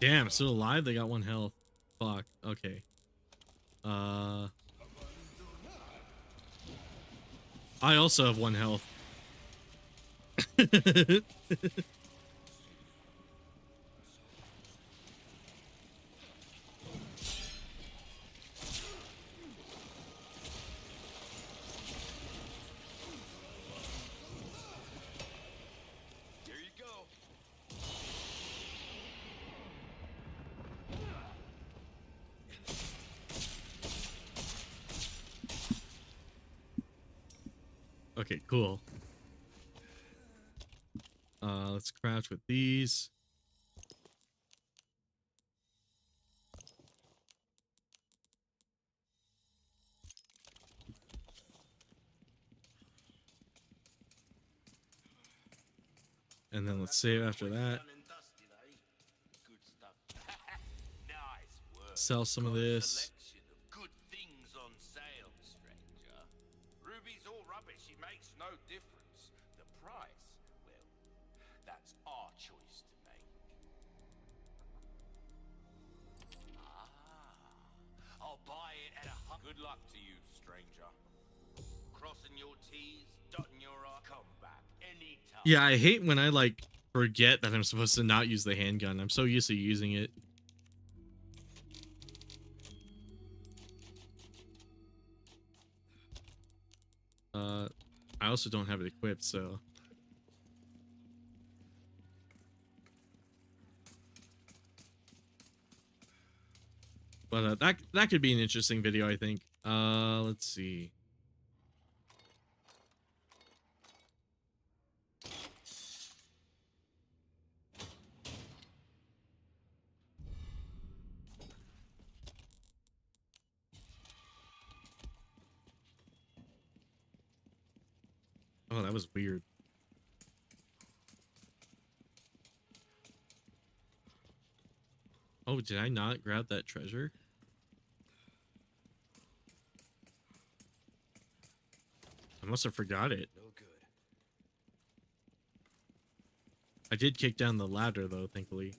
Damn, still alive? They got 1 health. Fuck. Okay. I also have 1 health. Here you go. Okay, cool. Let's crouch with these. And then let's save after that. Good stuff. Nice work. Sell some of Got a this. selection of good things on sale, stranger. Ruby's all rubbish. It makes no difference. The price, well, that's our choice to make. I'll buy it at a good luck to you, stranger. Crossing your T's, dotting your I's. Come back anytime. Yeah, I hate when I like forget that I'm supposed to not use the handgun. I'm so used to using it. I also don't have it equipped, so. But that could be an interesting video, I think. Let's see. Oh, that was weird. Oh, did I not grab that treasure? I must have forgot it. No good. I did kick down the ladder, though, thankfully.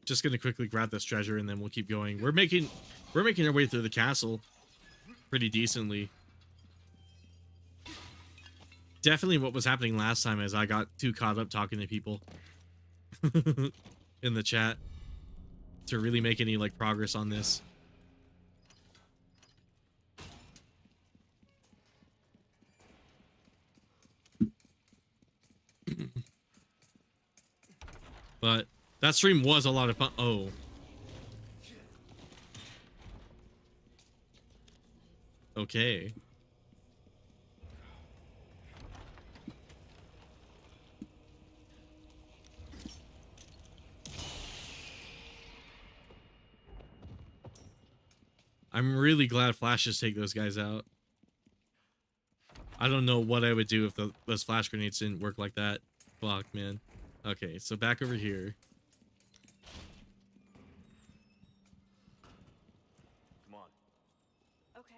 Just gonna quickly grab this treasure and then we'll keep going. We're making our way through the castle pretty decently. Definitely what was happening last time is I got too caught up talking to people in the chat to really make any like progress on this. But that stream was a lot of fun. Oh. Okay. I'm really glad flashes take those guys out. I don't know what I would do if those flash grenades didn't work like that. Fuck, man. Okay, so back over here. Come on. Okay.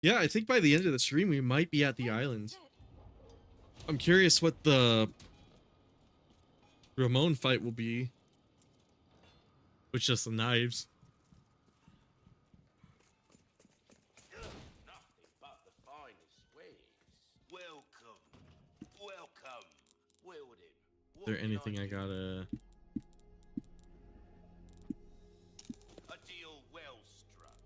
Yeah, I think by the end of the stream, we might be at the island. That's it. I'm curious what the Ramon fight will be. With just the knives. Nothing but the finest ways. Welcome. Welcome. Weldon. Is there anything I gotta... A deal well struck.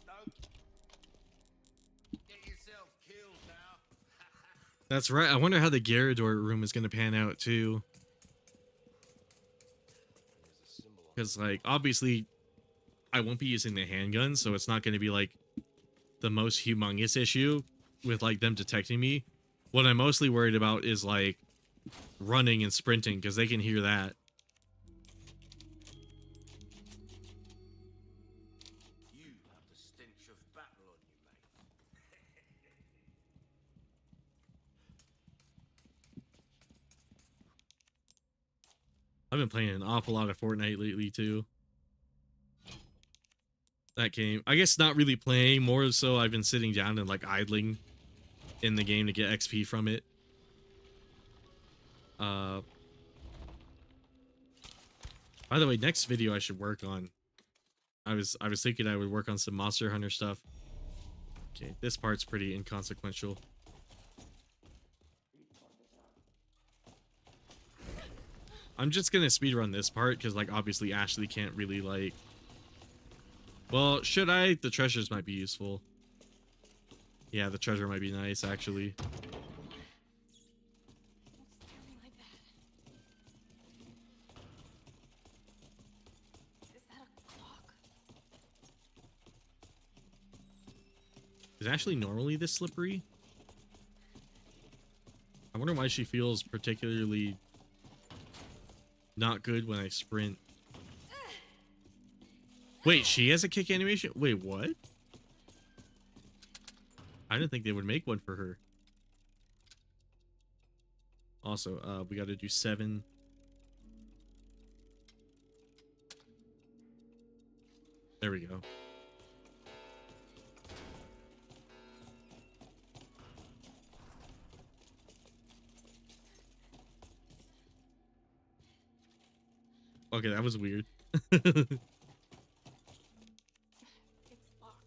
Don't get yourself killed now. That's right. I wonder how the Garrador room is gonna pan out, too. There's a symbol on Because, like, obviously, I won't be using the handgun, so it's not going to be, like, the most humongous issue with, like, them detecting me. What I'm mostly worried about is, like, running and sprinting, because they can hear that. You have the stench of battle on you, mate. I've been playing an awful lot of Fortnite lately, too. That game. I guess not really playing, more so I've been sitting down and, like, idling in the game to get XP from it. By the way, next video I should work on. I was thinking I would work on some Monster Hunter stuff. Okay, this part's pretty inconsequential. I'm just gonna speedrun this part because, like, obviously Ashley can't really, like... Well, should I? The treasures might be useful. Yeah, the treasure might be nice, actually. Don't stare at me like that. Is that a clock? Is Ashley normally this slippery? I wonder why she feels particularly Not good when I sprint. Wait, she has a kick animation? Wait, what? I didn't think they would make one for her. Also, we got to do 7. There we go. Okay, that was weird. It's locked.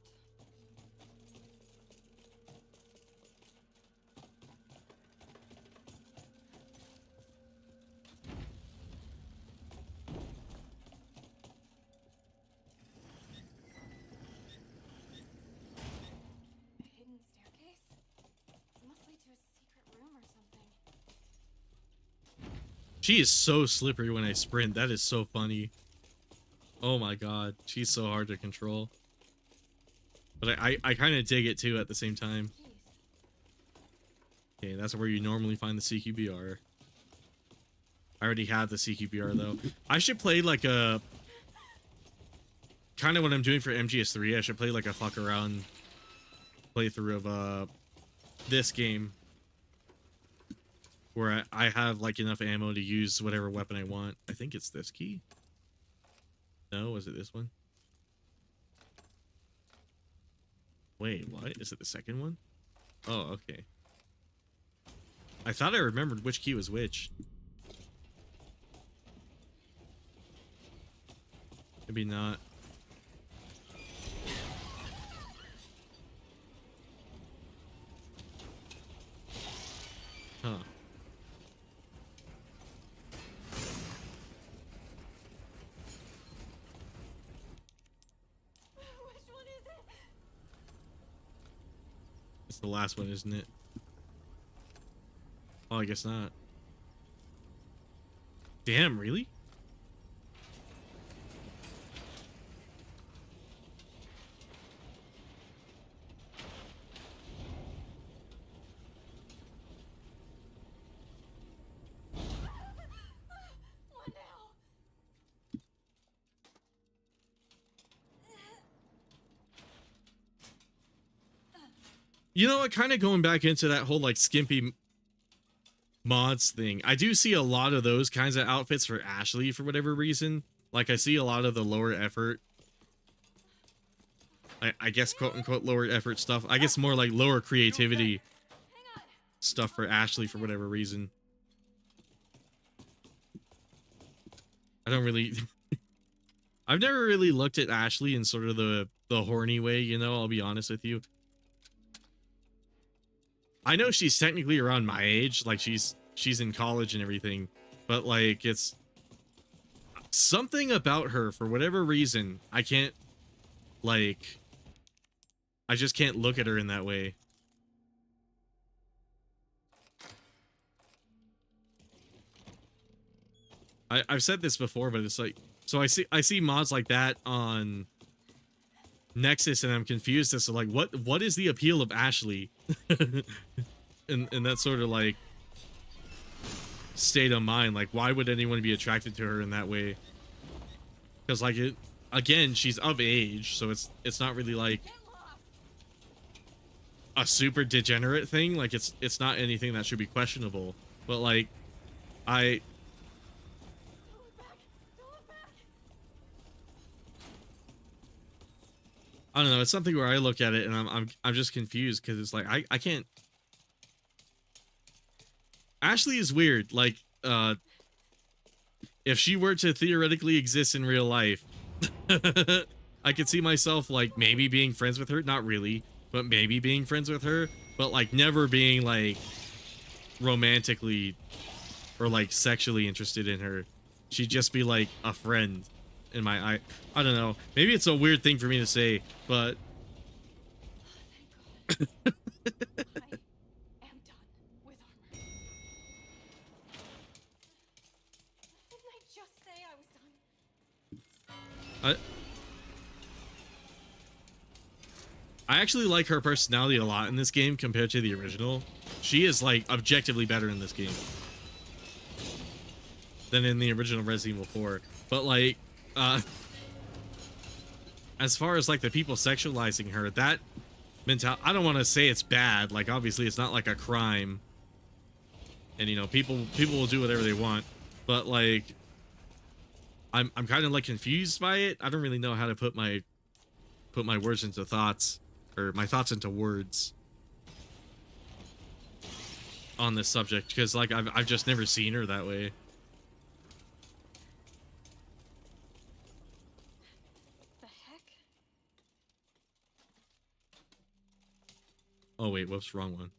A hidden staircase? It must lead to a secret room or something. She is so slippery when I sprint. That is so funny. Oh my god. She's so hard to control. But I kind of dig it too at the same time. Keys. Okay, that's where you normally find the CQBR. I already have the CQBR though. I should play like a... kind of what I'm doing for MGS3. I should play like a fuck around playthrough of this game. Where I have like enough ammo to use whatever weapon I want. I think it's this key. No, was it this one? Wait, what? Is it the second one? Oh, okay. I thought I remembered which key was which. Maybe not. Huh. Which one is it? It's the last one, isn't it? Oh, I guess not. Damn, really? What now? You know what? Kind of going back into that whole like skimpy mods thing. I do see a lot of those kinds of outfits for Ashley for whatever reason. Like I see a lot of the lower effort. I guess quote unquote lower effort stuff. I guess more like lower creativity stuff for Ashley for whatever reason. I don't really... I've never really looked at Ashley in sort of the horny way, you know, I'll be honest with you. I know she's technically around my age, like she's in college and everything, but like it's something about her for whatever reason. I can't like, I just can't look at her in that way. I've said this before, but it's like, so I see mods like that on Nexus and I'm confused as to like what is the appeal of Ashley in that sort of like state of mind. Like why would anyone be attracted to her in that way? Because like it again, she's of age, so it's not really like a super degenerate thing. Like it's not anything that should be questionable, but like I don't know, it's something where I look at it and I'm just confused because it's like I can't. Ashley is weird. Like if she were to theoretically exist in real life, I could see myself like maybe being friends with her, not really, but maybe being friends with her, but like never being like romantically or like sexually interested in her. She'd just be like a friend. In my eye, I don't know. Maybe it's a weird thing for me to say, but I am done with armor. Didn't I just say I was done? I actually like her personality a lot in this game compared to the original. She is like objectively better in this game. than in the original Resident Evil 4. But like, as far as like the people sexualizing her, that mentality, I don't want to say it's bad. Like, obviously, it's not like a crime, and you know, people will do whatever they want. But like, I'm kind of like confused by it. I don't really know how to put my words into thoughts, or my thoughts into words on this subject, because like I've just never seen her that way. The heck? Oh wait, whoops, wrong one.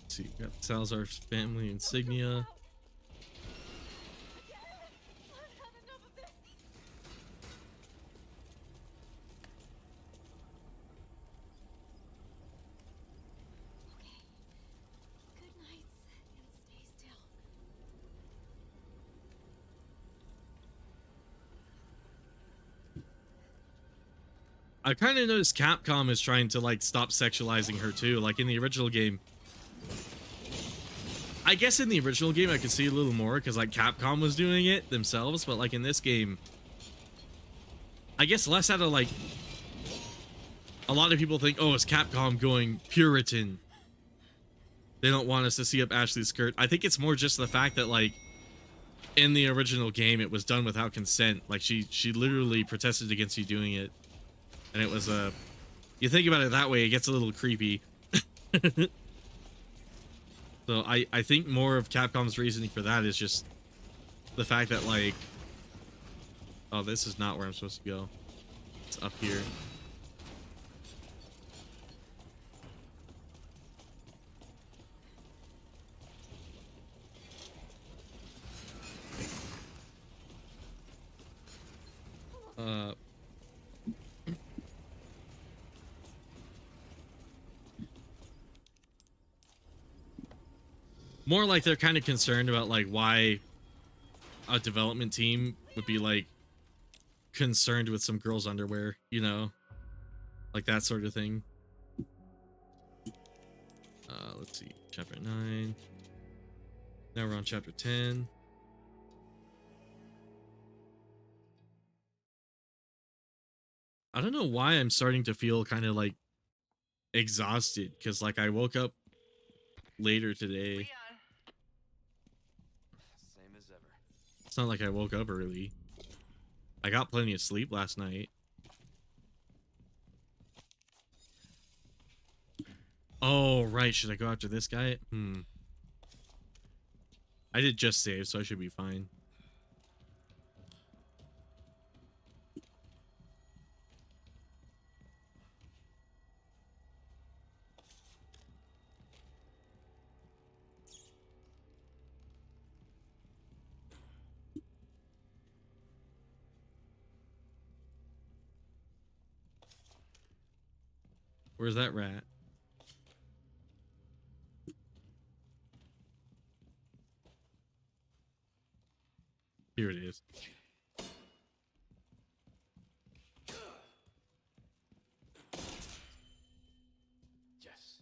Let's see, we got Salazar's family insignia. Good nights and stay still. I kind of noticed Capcom is trying to like stop sexualizing her too. Like in the original game, I guess in the original game I could see a little more because like Capcom was doing it themselves, but like in this game, I guess less out of like, a lot of people think, oh, it's Capcom going Puritan. They don't want us to see up Ashley's skirt. I think it's more just the fact that like in the original game it was done without consent. Like she literally protested against you doing it. And it was you think about it that way, it gets a little creepy. So I think more of Capcom's reasoning for that is just the fact that like, oh, this is not where I'm supposed to go. It's up here. More like they're kind of concerned about like why a development team would be like concerned with some girl's underwear, you know, like that sort of thing. Let's see, chapter 9. Now we're on chapter 10. I don't know why I'm starting to feel kind of like exhausted, because like I woke up later today. Same as ever. It's not like I woke up early. I got plenty of sleep last night. Oh, right. Should I go after this guy? I did just save, so I should be fine. Where's that rat? Here it is. Yes.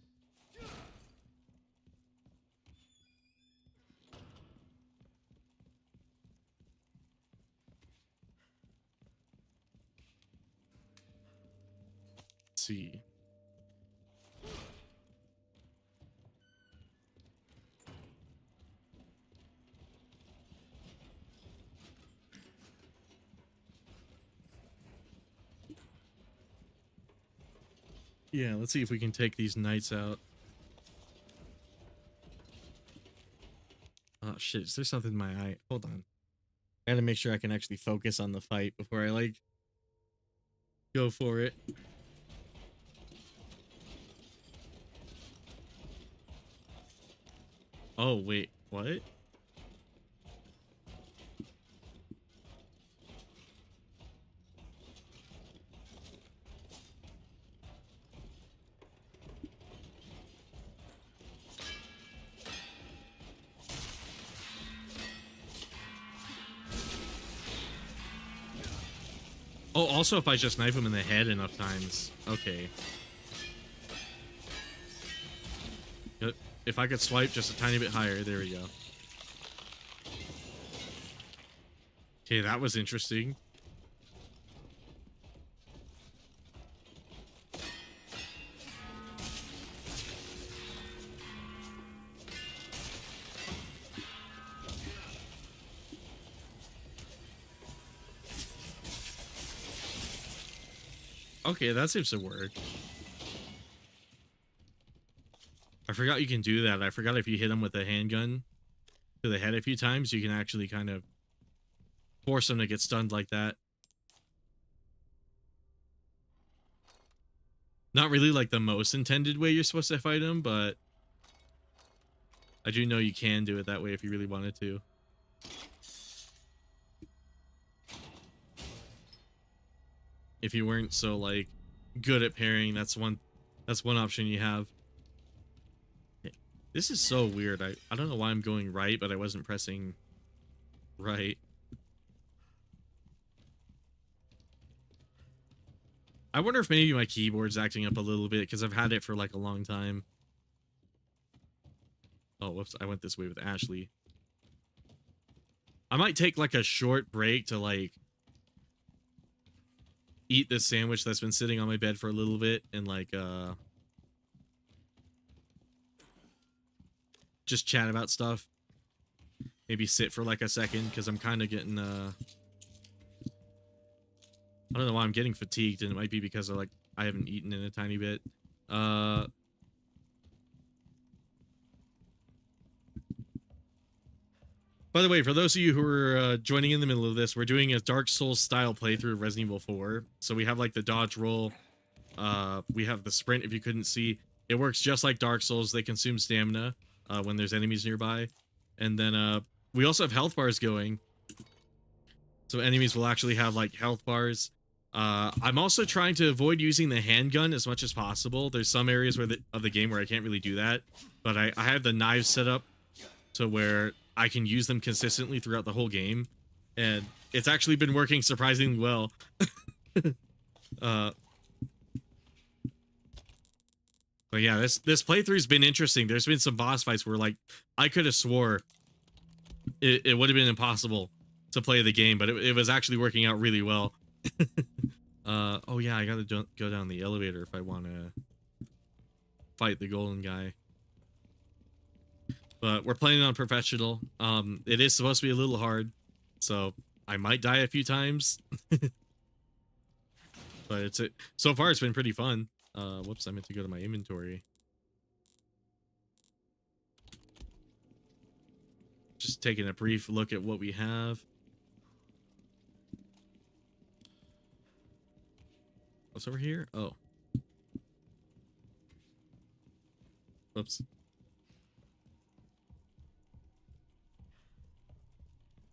Let's see. Yeah, let's see if we can take these knights out. Oh shit, is there something in my eye? Hold on. I gotta make sure I can actually focus on the fight before I like go for it. Oh wait, what? Oh, also if I just knife him in the head enough times. Okay. If I could swipe just a tiny bit higher, there we go. Okay, that was interesting. Okay, that seems to work. I forgot you can do that. I forgot if you hit him with a handgun to the head a few times, you can actually kind of force him to get stunned like that. Not really like the most intended way you're supposed to fight him, but I do know you can do it that way if you really wanted to. If you weren't so like good at parrying, that's one option you have. This is so weird. I don't know why I'm going right, but I wasn't pressing right. I wonder if maybe my keyboard's acting up a little bit because I've had it for like a long time. Oh, whoops, I went this way with Ashley. I might take like a short break to like eat this sandwich that's been sitting on my bed for a little bit and like just chat about stuff. Maybe sit for like a second because I'm kind of getting I don't know why I'm getting fatigued, and it might be because of like I haven't eaten in a tiny bit. By the way, for those of you who are joining in the middle of this, we're doing a Dark Souls style playthrough of Resident Evil 4. So we have like the dodge roll. We have the sprint, if you couldn't see. It works just like Dark Souls. They consume stamina when there's enemies nearby. And then we also have health bars going. So enemies will actually have like health bars. I'm also trying to avoid using the handgun as much as possible. There's some areas of the game where I can't really do that. But I have the knives set up to where I can use them consistently throughout the whole game, and it's actually been working surprisingly well. But yeah, this playthrough's been interesting. There's been some boss fights where like I could have swore it would have been impossible to play the game, but it was actually working out really well. Oh yeah, I gotta go down the elevator if I want to fight the golden guy. But we're playing on professional. It is supposed to be a little hard, so I might die a few times. But so far it's been pretty fun. Whoops, I meant to go to my inventory. Just taking a brief look at what we have. What's over here? Oh. Whoops.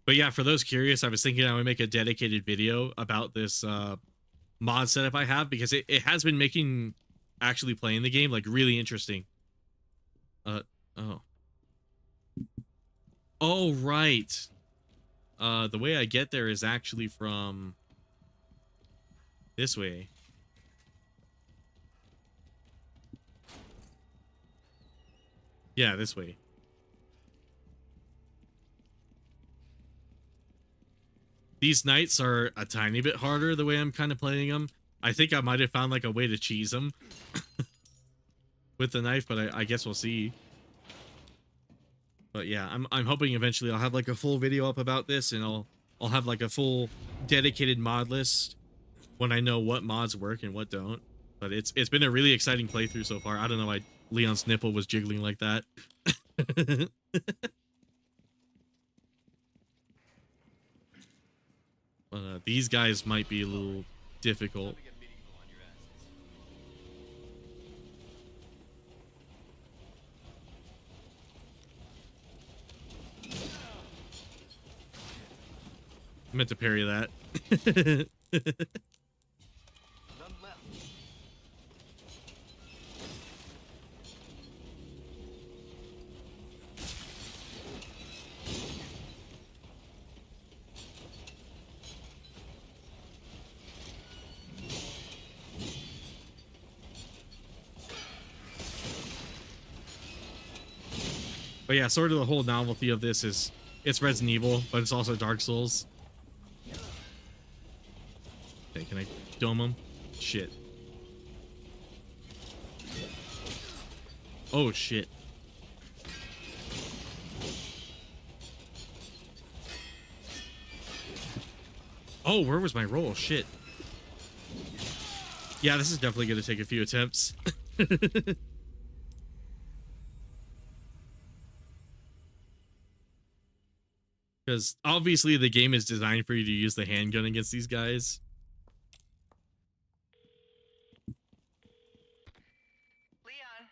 But yeah, for those curious, I was thinking I would make a dedicated video about this mod setup I have, because it has been making actually playing the game like really interesting. Oh. Oh, right. The way I get there is actually from this way. Yeah, this way. These nights are a tiny bit harder the way I'm kind of playing them. I think I might have found like a way to cheese them with the knife, but I guess we'll see. But yeah, I'm hoping eventually I'll have like a full video up about this, and I'll have like a full dedicated mod list when I know what mods work and what don't. But it's been a really exciting playthrough so far. I don't know why Leon's nipple was jiggling like that. These guys might be a little difficult. I meant to parry that. None left. But yeah, sort of the whole novelty of this is it's Resident Evil, but it's also Dark Souls. Okay, can I dome him? Shit. Oh shit. Oh, where was my roll? Shit. Yeah, this is definitely going to take a few attempts. Because obviously the game is designed for you to use the handgun against these guys. Leon.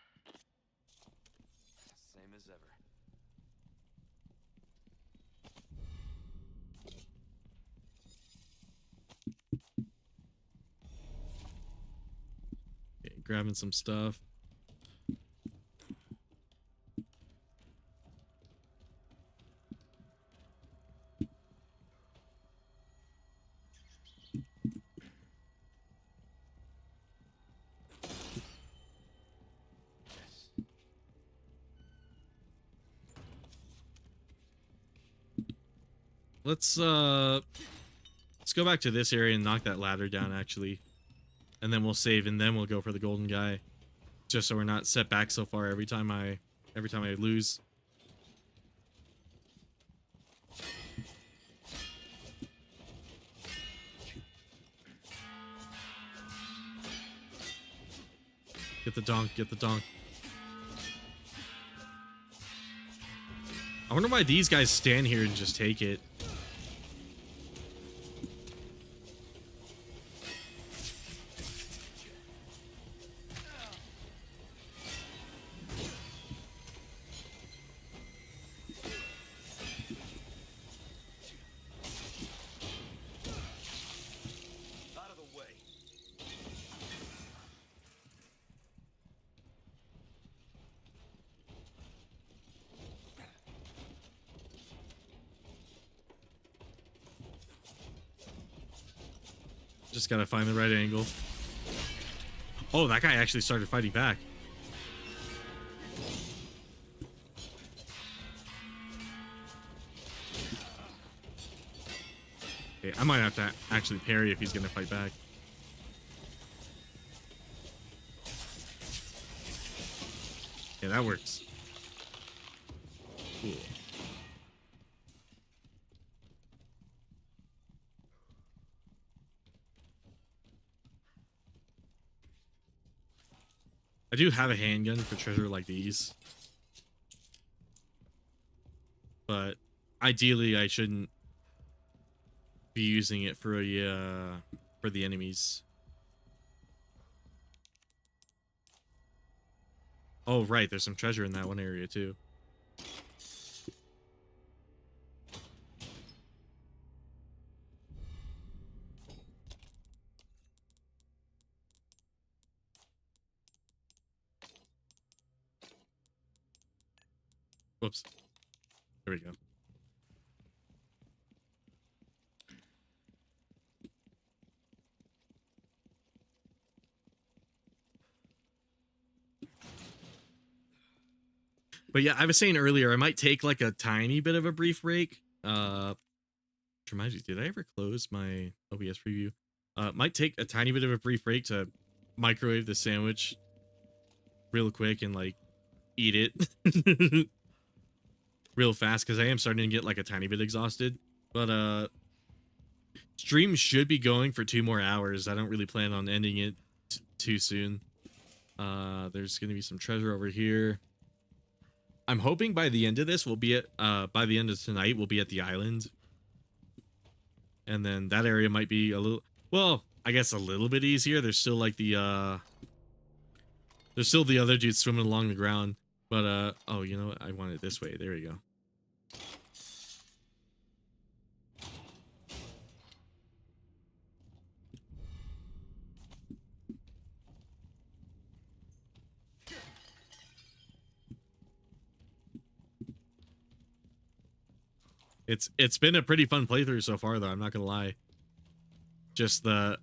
Same as ever. Okay, grabbing some stuff. Let's go back to this area and knock that ladder down actually. And then we'll save and then we'll go for the golden guy. Just so we're not set back so far every time I lose. Get the donk, get the donk. I wonder why these guys stand here and just take it. Out of the way. Just gotta find the right angle. Oh, that guy actually started fighting back. Okay, I might have to actually parry if he's gonna fight back. Yeah, that works. Cool. I do have a handgun for treasure like these. But ideally I shouldn't be using it for the enemies. Oh right, there's some treasure in that one area too. Whoops. There we go. But yeah, I was saying earlier, I might take like a tiny bit of a brief break. Which reminds me, did I ever close my OBS preview? Might take a tiny bit of a brief break to microwave the sandwich real quick and like eat it real fast because I am starting to get like a tiny bit exhausted. But stream should be going for 2 more hours. I don't really plan on ending it too soon. There's gonna be some treasure over here. I'm hoping by the end of this we'll be at by the end of tonight we'll be at the island. And then that area might be a little, well, I guess a little bit easier. There's still like the there's still the other dudes swimming along the ground. But oh, you know what? I want it this way. There we go. It's been a pretty fun playthrough so far though, I'm not gonna lie. Just I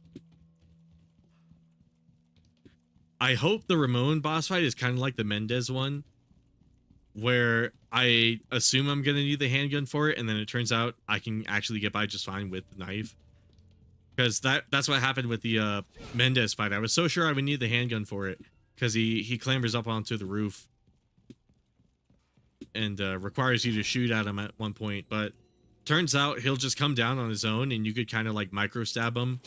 hope the Ramon boss fight is kind of like the Mendez one, where I assume I'm gonna need the handgun for it, and then it turns out I can actually get by just fine with the knife. Because that's what happened with the Mendez fight. I was so sure I would need the handgun for it, because he clambers up onto the roof and requires you to shoot at him at one point, but turns out he'll just come down on his own, and you could kind of like micro stab him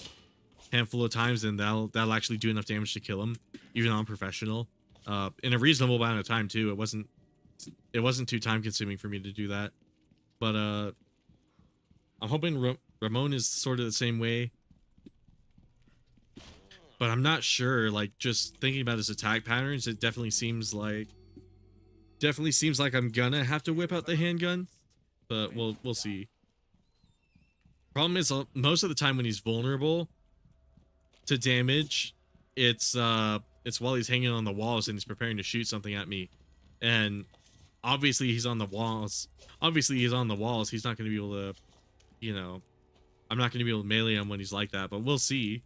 a handful of times, and that'll actually do enough damage to kill him, even on professional, in a reasonable amount of time too. It wasn't too time consuming for me to do that, but I'm hoping Ramon is sort of the same way, but I'm not sure. Like, just thinking about his attack patterns, it definitely seems like I'm gonna have to whip out the handgun, but we'll see. Problem is, most of the time when he's vulnerable to damage, it's while he's hanging on the walls and he's preparing to shoot something at me, and obviously he's on the walls. He's not going to be able to, you know, I'm not going to be able to melee him when he's like that, but we'll see.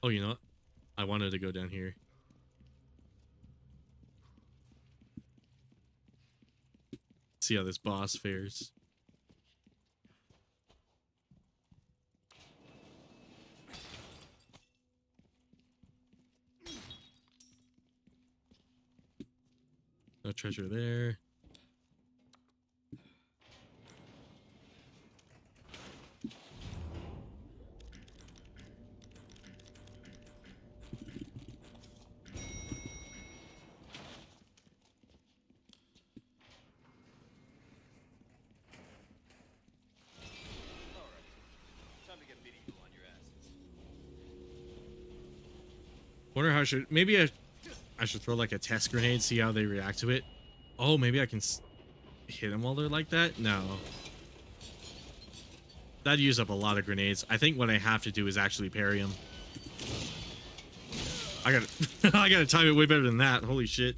Oh, you know what? I wanted to go down here. See how this boss fares. No treasure there. Wonder how maybe I should throw like a test grenade, see how they react to it. Oh, maybe I can hit them while they're like that. No, that'd use up a lot of grenades. I think what I have to do is actually parry him. I gotta time it way better than that. Holy shit.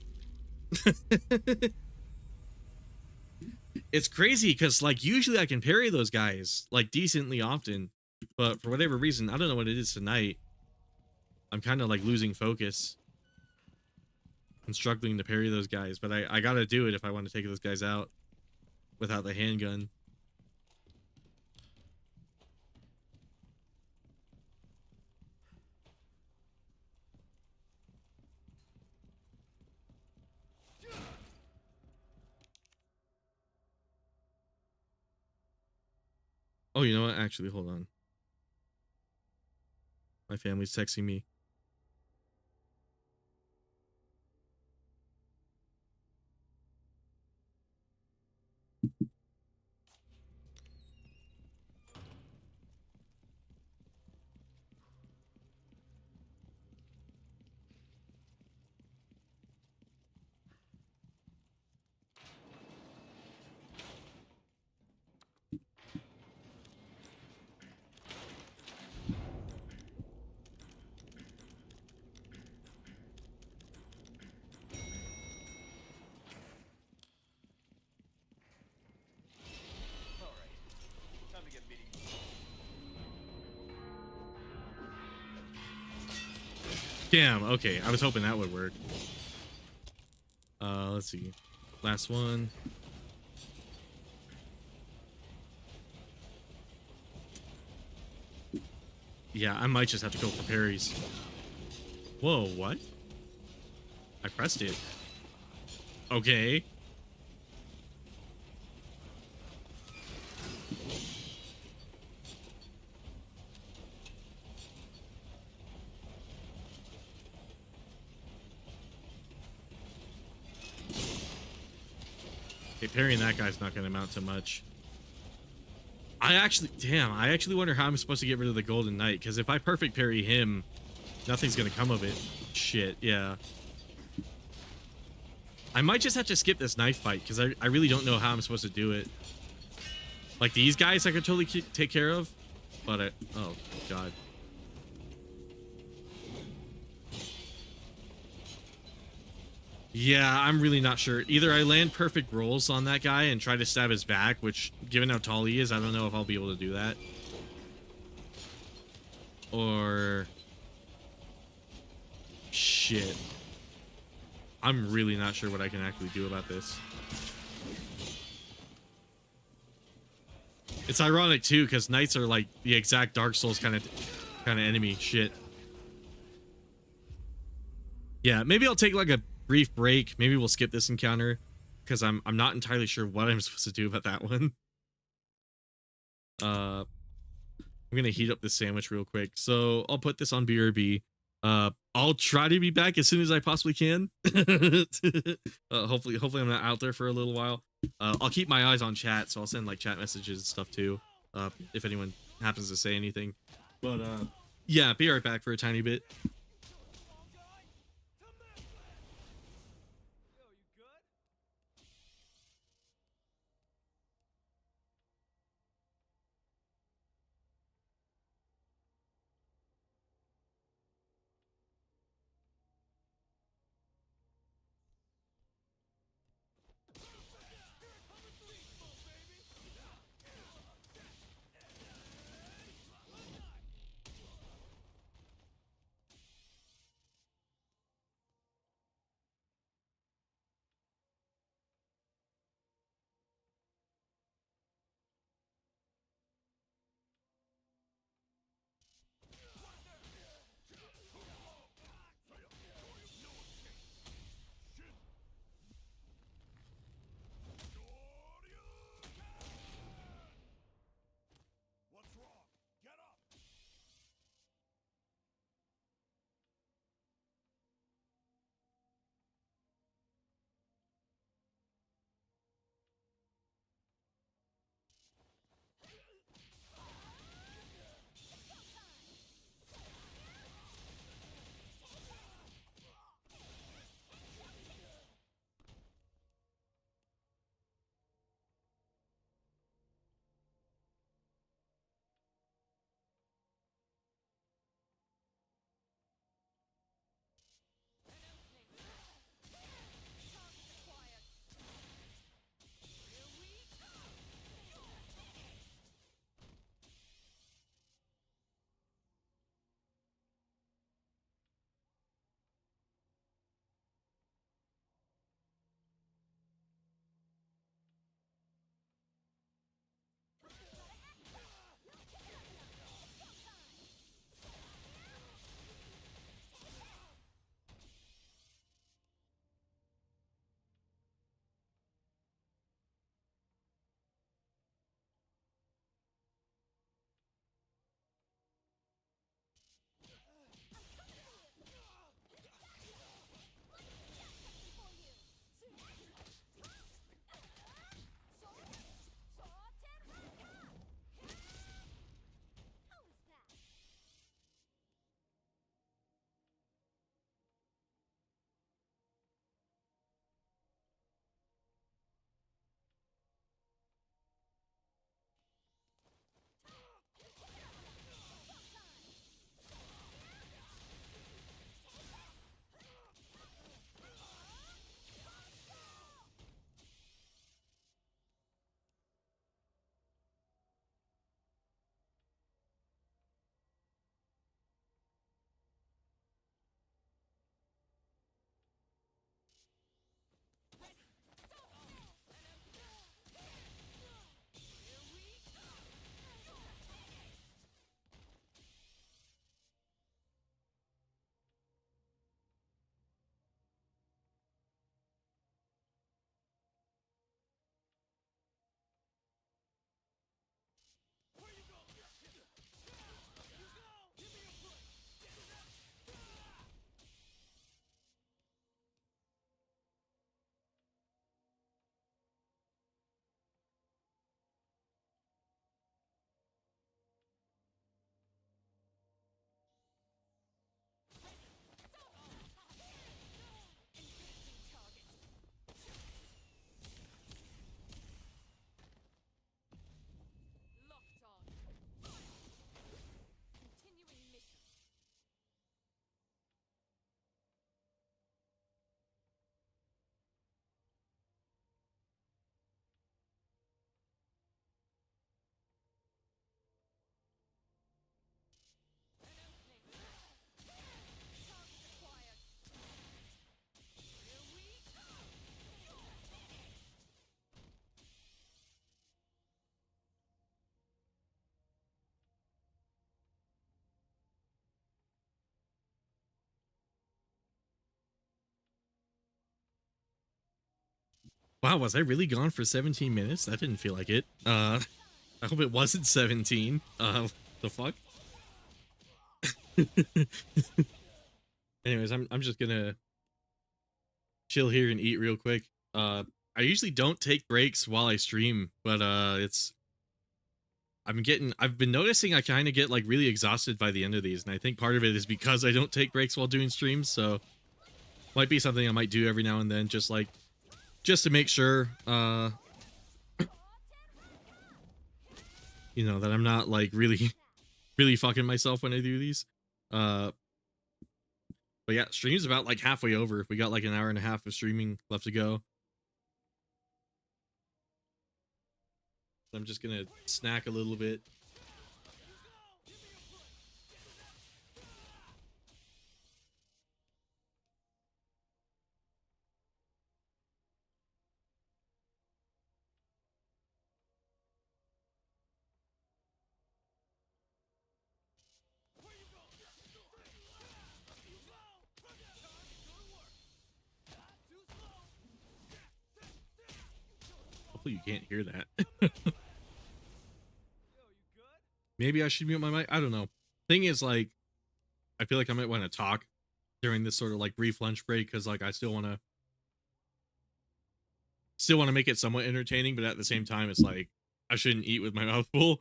It's crazy because like usually I can parry those guys like decently often, but for whatever reason, I don't know what it is tonight. I'm kind of like losing focus and struggling to parry those guys, but I gotta do it if I want to take those guys out without the handgun. Oh, you know what? Actually, hold on. My family's texting me. Damn, okay. I was hoping that would work. Let's see. Last one. Yeah, I might just have to go for parries. Whoa, what? I pressed it. Okay. Okay, parrying that guy's not going to amount to much. I actually wonder how I'm supposed to get rid of the Golden Knight, because if I perfect parry him, nothing's going to come of it. Shit, yeah. I might just have to skip this knife fight, because I really don't know how I'm supposed to do it. Like, these guys I could totally take care of, but oh, God. Yeah, I'm really not sure. Either I land perfect rolls on that guy and try to stab his back, which, given how tall he is, I don't know if I'll be able to do that. Or shit. I'm really not sure what I can actually do about this. It's ironic too, because knights are like the exact Dark Souls kind of enemy. Shit. Yeah, maybe I'll take like a brief break. Maybe we'll skip this encounter because I'm not entirely sure what I'm supposed to do about that one. I'm gonna heat up this sandwich real quick. So I'll put this on BRB. I'll try to be back as soon as I possibly can. Hopefully I'm not out there for a little while. I'll keep my eyes on chat, so I'll send like chat messages and stuff too, if anyone happens to say anything. But yeah, be right back for a tiny bit. Wow, was I really gone for 17 minutes? That didn't feel like it. I hope it wasn't 17. The fuck? Anyways, I'm just gonna chill here and eat real quick. I usually don't take breaks while I stream, but I've been noticing I kind of get like really exhausted by the end of these, and I think part of it is because I don't take breaks while doing streams, so might be something I might do every now and then, just to make sure you know, that I'm not like really really fucking myself when I do these. But yeah, stream's about like halfway over. We got like an hour and a half of streaming left to go. I'm just gonna snack a little bit. Hopefully you can't hear that. Maybe I should mute my mic. I don't know. Thing is, like, I feel like I might want to talk during this sort of like brief lunch break, because like I still want to make it somewhat entertaining, but at the same time, it's like I shouldn't eat with my mouth full.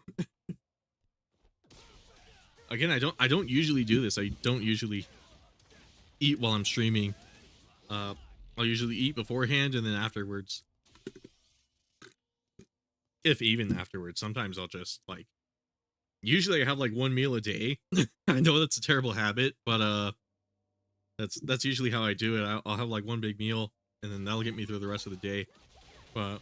Again, I don't usually do this. I don't usually eat while I'm streaming. I'll usually eat beforehand and then afterwards. If even afterwards. Sometimes I'll just like, usually I have like one meal a day. I know that's a terrible habit, but that's usually how I do it. I'll have like one big meal and then that'll get me through the rest of the day. But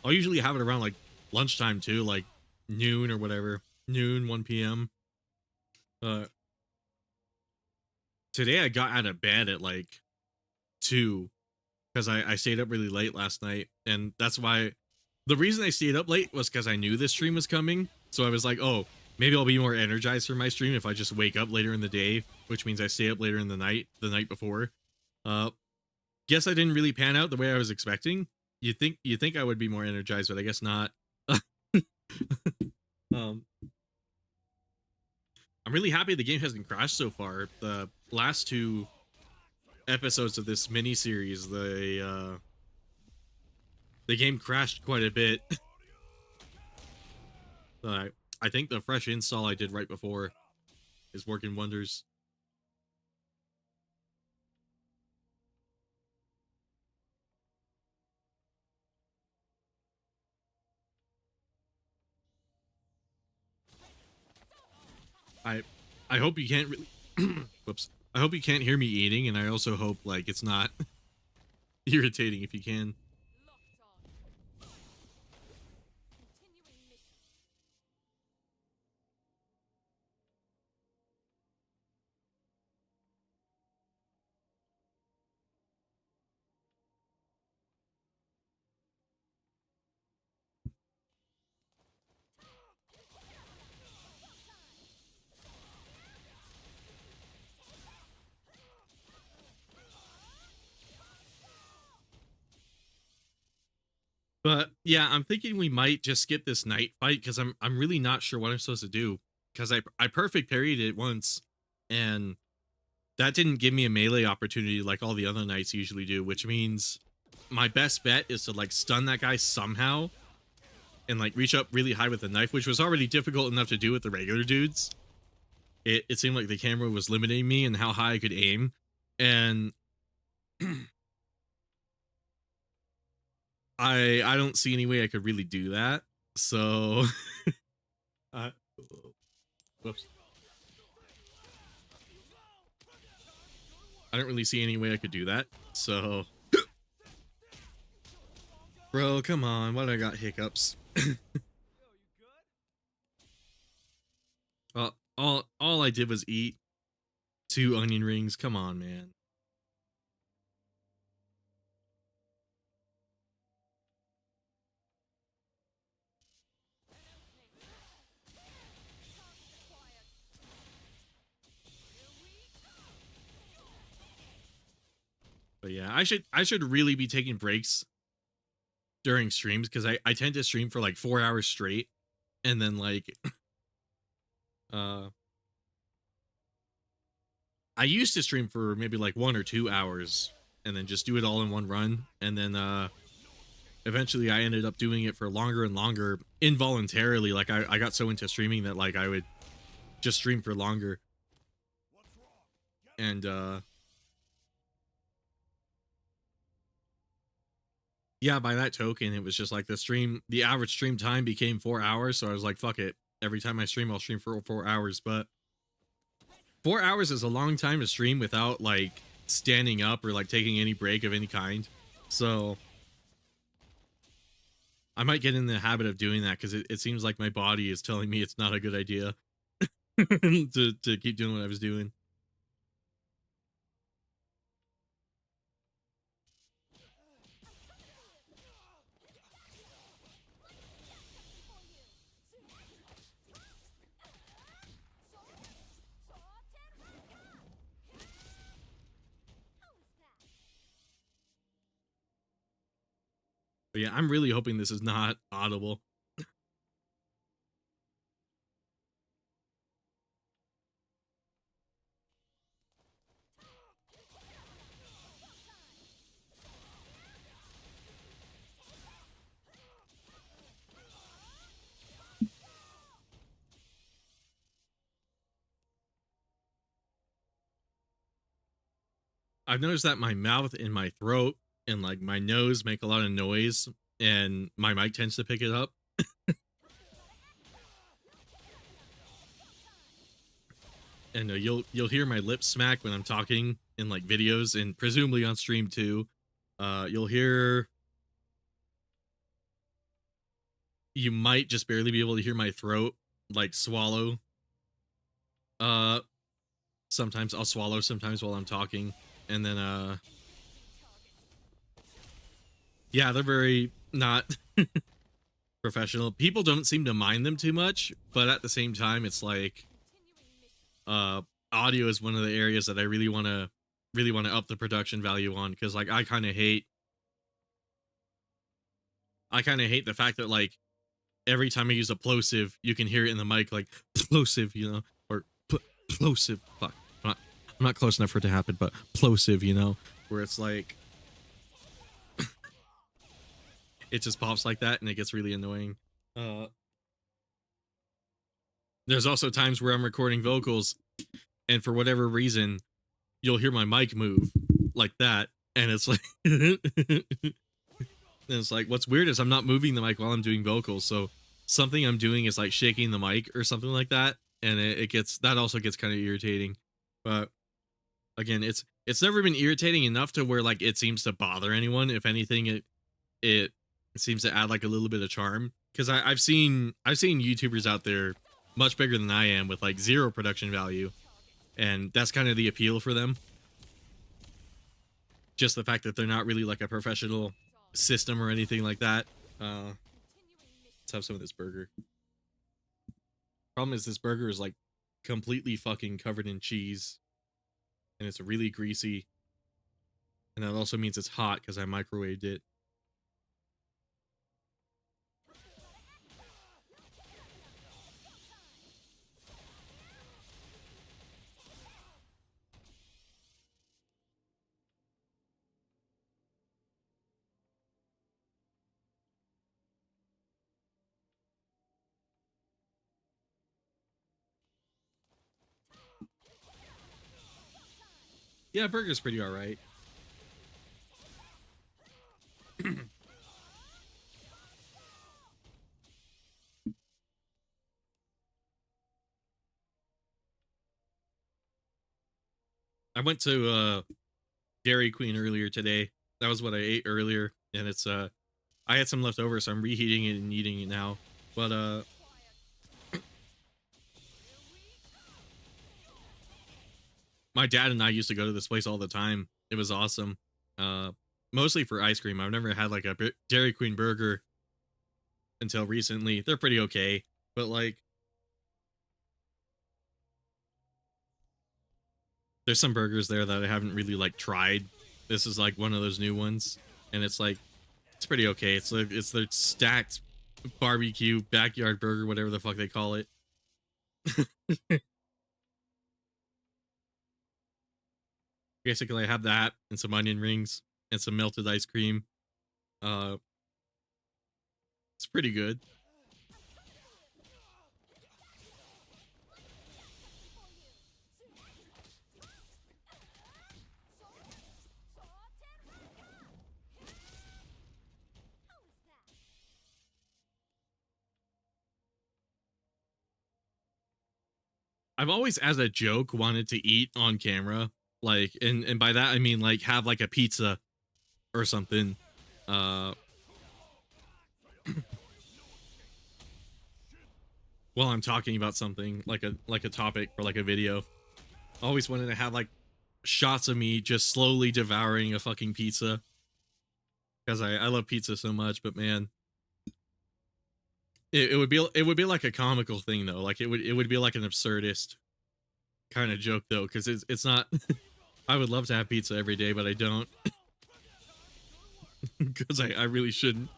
I'll usually have it around like lunchtime too, like noon or whatever. Noon, 1 p.m. Today I got out of bed at like 2 because I stayed up really late last night, and that's why the reason I stayed up late was because I knew this stream was coming. So I was like, oh, maybe I'll be more energized for my stream if I just wake up later in the day, which means I stay up later in the night before. Guess I didn't really pan out the way I was expecting. You think I would be more energized, but I guess not. I'm really happy the game hasn't crashed so far. The last 2 episodes of this mini series, the game crashed quite a bit. I think the fresh install I did right before is working wonders. I hope you can't really whoops. I hope you can't hear me eating, and I also hope like it's not irritating if you can. But yeah, I'm thinking we might just skip this night fight because I'm really not sure what I'm supposed to do, because I perfect parried it once, and that didn't give me a melee opportunity like all the other knights usually do, which means my best bet is to like stun that guy somehow and like reach up really high with the knife, which was already difficult enough to do with the regular dudes. It seemed like the camera was limiting me and how high I could aim, and I don't see any way I could really do that. So whoops. I don't really see any way I could do that. So bro, come on, why do I got hiccups? All I did was eat 2 onion rings. Come on, man. But But yeah, I should really be taking breaks during streams because I tend to stream for like 4 hours straight, and then like uh I used to stream for maybe like 1 or 2 hours and then just do it all in one run, and then eventually I ended up doing it for longer and longer involuntarily. Like I got so into streaming that like I would just stream for longer. And yeah, by that token, it was just like the average stream time became 4 hours. So I was like, fuck it. Every time I stream, I'll stream for 4 hours. But 4 hours is a long time to stream without like standing up or like taking any break of any kind. So I might get in the habit of doing that because it seems like my body is telling me it's not a good idea to keep doing what I was doing. But yeah, I'm really hoping this is not audible. I've noticed that my mouth and my throat and like my nose make a lot of noise, and my mic tends to pick it up. And you'll hear my lips smack when I'm talking in like videos and presumably on stream too. You'll hear. You might just barely be able to hear my throat like swallow. Sometimes I'll swallow sometimes while I'm talking, and then yeah, they're very not professional. People don't seem to mind them too much, but at the same time, it's like audio is one of the areas that I really want to up the production value on, because like I kind of hate the fact that like every time I use a plosive, you can hear it in the mic like plosive, you know, or plosive. Fuck, I'm not close enough for it to happen, but plosive, you know, where it's like it just pops like that and it gets really annoying. There's also times where I'm recording vocals and for whatever reason you'll hear my mic move like that, and it's like and it's like what's weird is I'm not moving the mic while I'm doing vocals, so something I'm doing is like shaking the mic or something like that, and that also gets kind of irritating. But again, it's never been irritating enough to where like it seems to bother anyone. If anything, it seems to add like a little bit of charm, because I've seen YouTubers out there much bigger than I am with like zero production value, and that's kind of the appeal for them. Just the fact that they're not really like a professional system or anything like that. Let's have some of this burger. Problem is this burger is like completely fucking covered in cheese, and it's really greasy, and that also means it's hot because I microwaved it. Yeah, burger's pretty all right. I went to Dairy Queen earlier today. That was what I ate earlier, and it's I had some left over, so I'm reheating it and eating it now. But my dad and I used to go to this place all the time. It was awesome. Mostly for ice cream. I've never had like a Dairy Queen burger until recently. They're pretty okay, but like there's some burgers there that I haven't really like tried This is like one of those new ones, and it's like it's pretty okay. It's like it's their stacked barbecue backyard burger, whatever the fuck they call it. Basically, I have that and some onion rings and some melted ice cream. Uh, it's pretty good. I've always, as a joke, wanted to eat on camera, like, and by that I mean like have like a pizza or something, uh, while I'm talking about something like a topic for like a video. Always wanted to have like shots of me just slowly devouring a fucking pizza because I love pizza so much. But man, it would be like a comical thing though. Like it would be like an absurdist kind of joke though, because it's not. I would love to have pizza every day, but I don't, because I really shouldn't.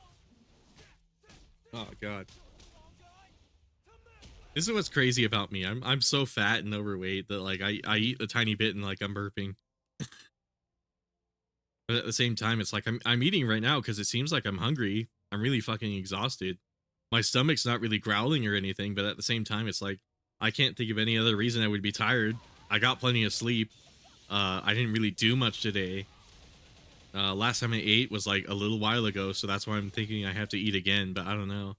Oh god, this is what's crazy about me. I'm so fat and overweight that like I eat a tiny bit and like I'm burping. But at the same time, it's like I'm eating right now because it seems like I'm hungry. I'm really fucking exhausted. My stomach's not really growling or anything, but at the same time, it's like I can't think of any other reason I would be tired. I got plenty of sleep. I didn't really do much today. Last time I ate was like a little while ago, so that's why I'm thinking I have to eat again, but I don't know.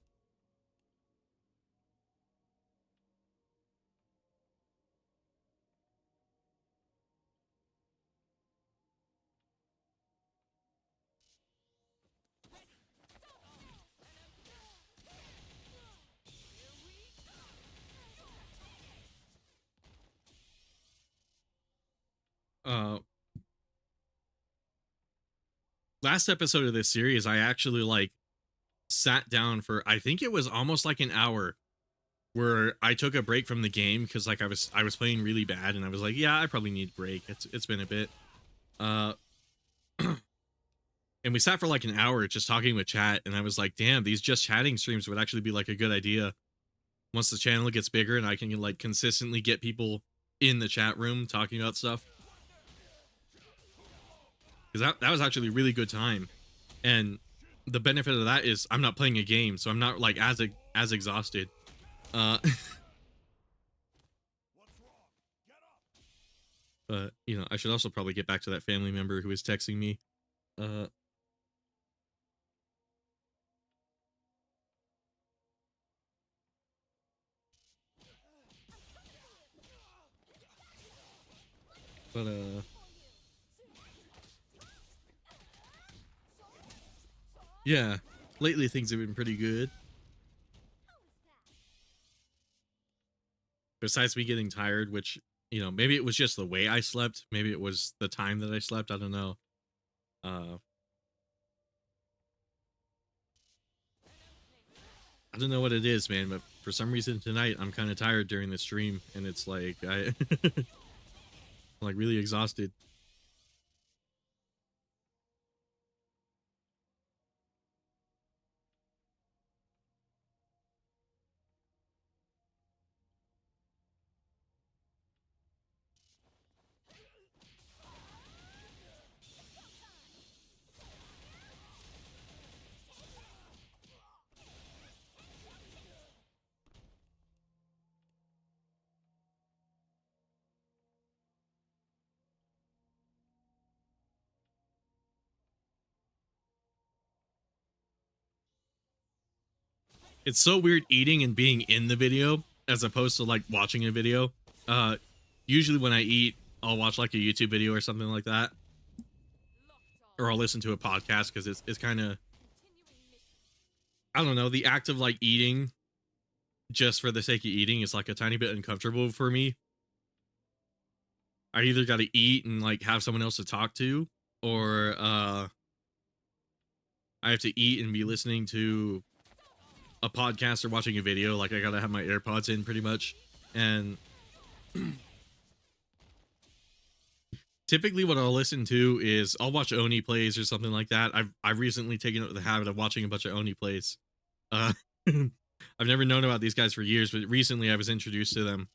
Last episode of this series, I actually like sat down for, I think it was almost like an hour, where I took a break from the game because like I was playing really bad, and I was like, yeah, I probably need a break. It's been a bit. And we sat for like an hour just talking with chat, and I was like, damn, these just chatting streams would actually be like a good idea once the channel gets bigger and I can like consistently get people in the chat room talking about stuff. Because that was actually a really good time, and the benefit of that is I'm not playing a game, so I'm not like as exhausted. But you know, I should also probably get back to that family member who was texting me. But yeah, lately things have been pretty good. Besides me getting tired, which, you know, maybe it was just the way I slept, maybe it was the time that I slept, I don't know. I don't know what it is, man, but for some reason tonight I'm kind of tired during the stream, and it's like I'm like really exhausted. It's so weird eating and being in the video as opposed to like watching a video. Usually when I eat, I'll watch like a YouTube video or something like that, or I'll listen to a podcast, because it's kind of, I don't know, the act of like eating just for the sake of eating is like a tiny bit uncomfortable for me. I either got to eat and like have someone else to talk to, or I have to eat and be listening to a podcast or watching a video. Like I gotta have my AirPods in pretty much, and typically what I'll listen to is I'll watch Oni plays or something like that. I've recently taken up the habit of watching a bunch of Oni plays. I've never known about these guys for years, but recently I was introduced to them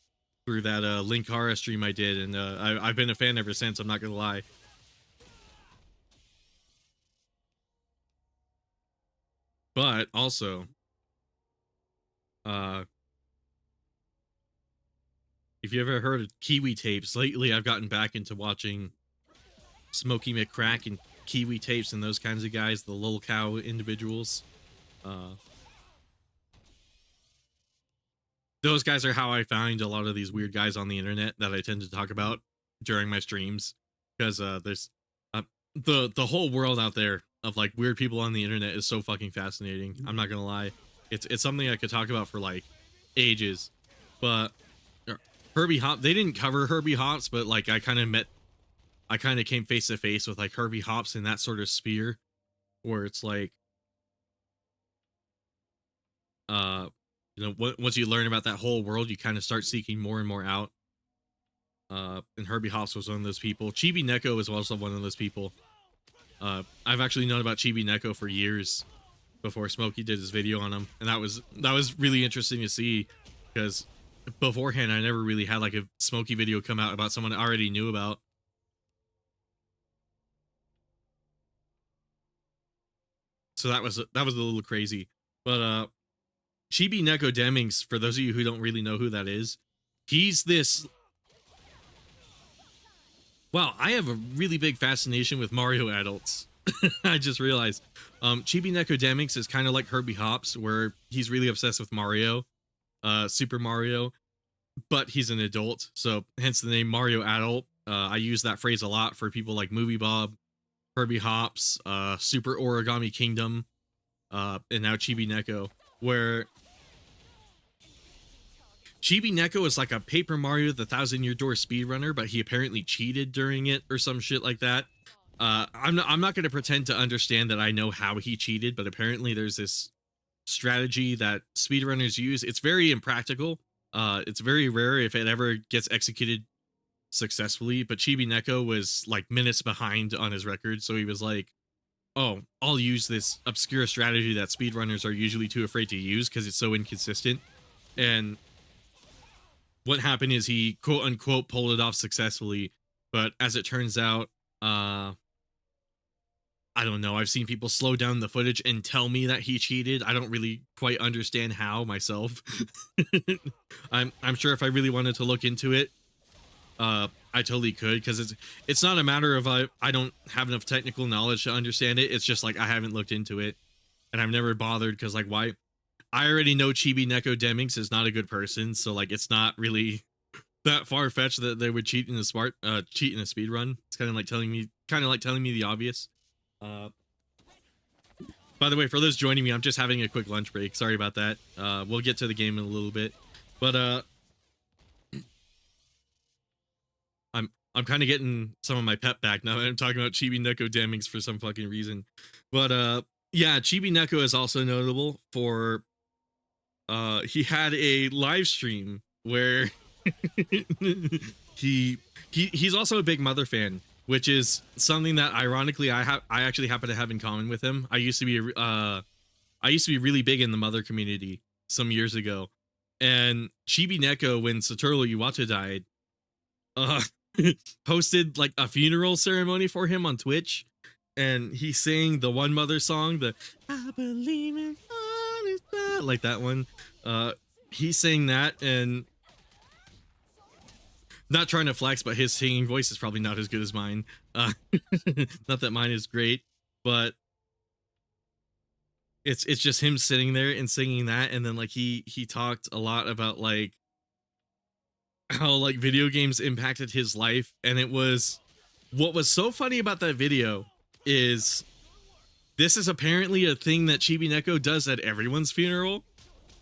through that Linkara stream I did, and I've been a fan ever since. I'm not gonna lie. But also, if you ever heard of Kiwi tapes, lately I've gotten back into watching Smokey McCrack and Kiwi tapes and those kinds of guys, the Lil Cow individuals. Those guys are how I find a lot of these weird guys on the internet that I tend to talk about during my streams, because there's the whole world out there of like weird people on the internet is so fucking fascinating. I'm not gonna lie, it's something I could talk about for like ages. But Herbie Hop, they didn't cover Herbie Hops, but like I kind of came face to face with like Herbie Hops in that sort of sphere, where it's like, you know, once you learn about that whole world, you kind of start seeking more and more out. And Herbie Hops was one of those people. Chibi Neko was also one of those people. I've actually known about Chibi Neko for years before Smokey did his video on him, and that was really interesting to see, because beforehand I never really had like a Smokey video come out about someone I already knew about. So that was a little crazy. But Chibi Neko Demings, for those of you who don't really know who that is, he's this... Wow, I have a really big fascination with Mario adults. I just realized. Chibi Neko Demings is kind of like Herbie Hops, where he's really obsessed with Mario, Super Mario, but he's an adult, so hence the name Mario Adult. I use that phrase a lot for people like Movie Bob, Herbie Hops, Super Origami Kingdom, and now Chibi Neko, where Chibi Neko is like a Paper Mario the Thousand Year Door speedrunner, but he apparently cheated during it or some shit like that. I'm not going to pretend to understand that I know how he cheated, but apparently there's this strategy that speedrunners use. It's very impractical. It's very rare if it ever gets executed successfully, but Chibi Neko was like minutes behind on his record, so he was like, oh, I'll use this obscure strategy that speedrunners are usually too afraid to use because it's so inconsistent. And what happened is he quote unquote pulled it off successfully, but as it turns out, I don't know, I've seen people slow down the footage and tell me that he cheated. I don't really quite understand how myself. I'm sure if I really wanted to look into it, I totally could, because it's not a matter of I don't have enough technical knowledge to understand it. It's just like I haven't looked into it, and I've never bothered, because like, why? I already know Chibi Neko Demings is not a good person, so like it's not really that far-fetched that they would cheat in a speed run. It's kind of like telling me the obvious. By the way, for those joining me, I'm just having a quick lunch break. Sorry about that. We'll get to the game in a little bit, but I'm kind of getting some of my pep back now that I'm talking about Chibi Neko Demings for some fucking reason. But yeah, Chibi Neko is also notable for he had a live stream where he's also a big Mother fan, which is something that ironically I actually happen to have in common with him. I used to be really big in the Mother community some years ago, and Chibi Neko, when Satoru Iwata died, hosted like a funeral ceremony for him on Twitch, and he sang the One Mother song, the I believe in honest God, like that one. He sang that, and not trying to flex, but his singing voice is probably not as good as mine. Not that mine is great, but it's just him sitting there and singing that, and then like he talked a lot about like how like video games impacted his life. And it was, what was so funny about that video is this is apparently a thing that Chibi Neko does at everyone's funeral,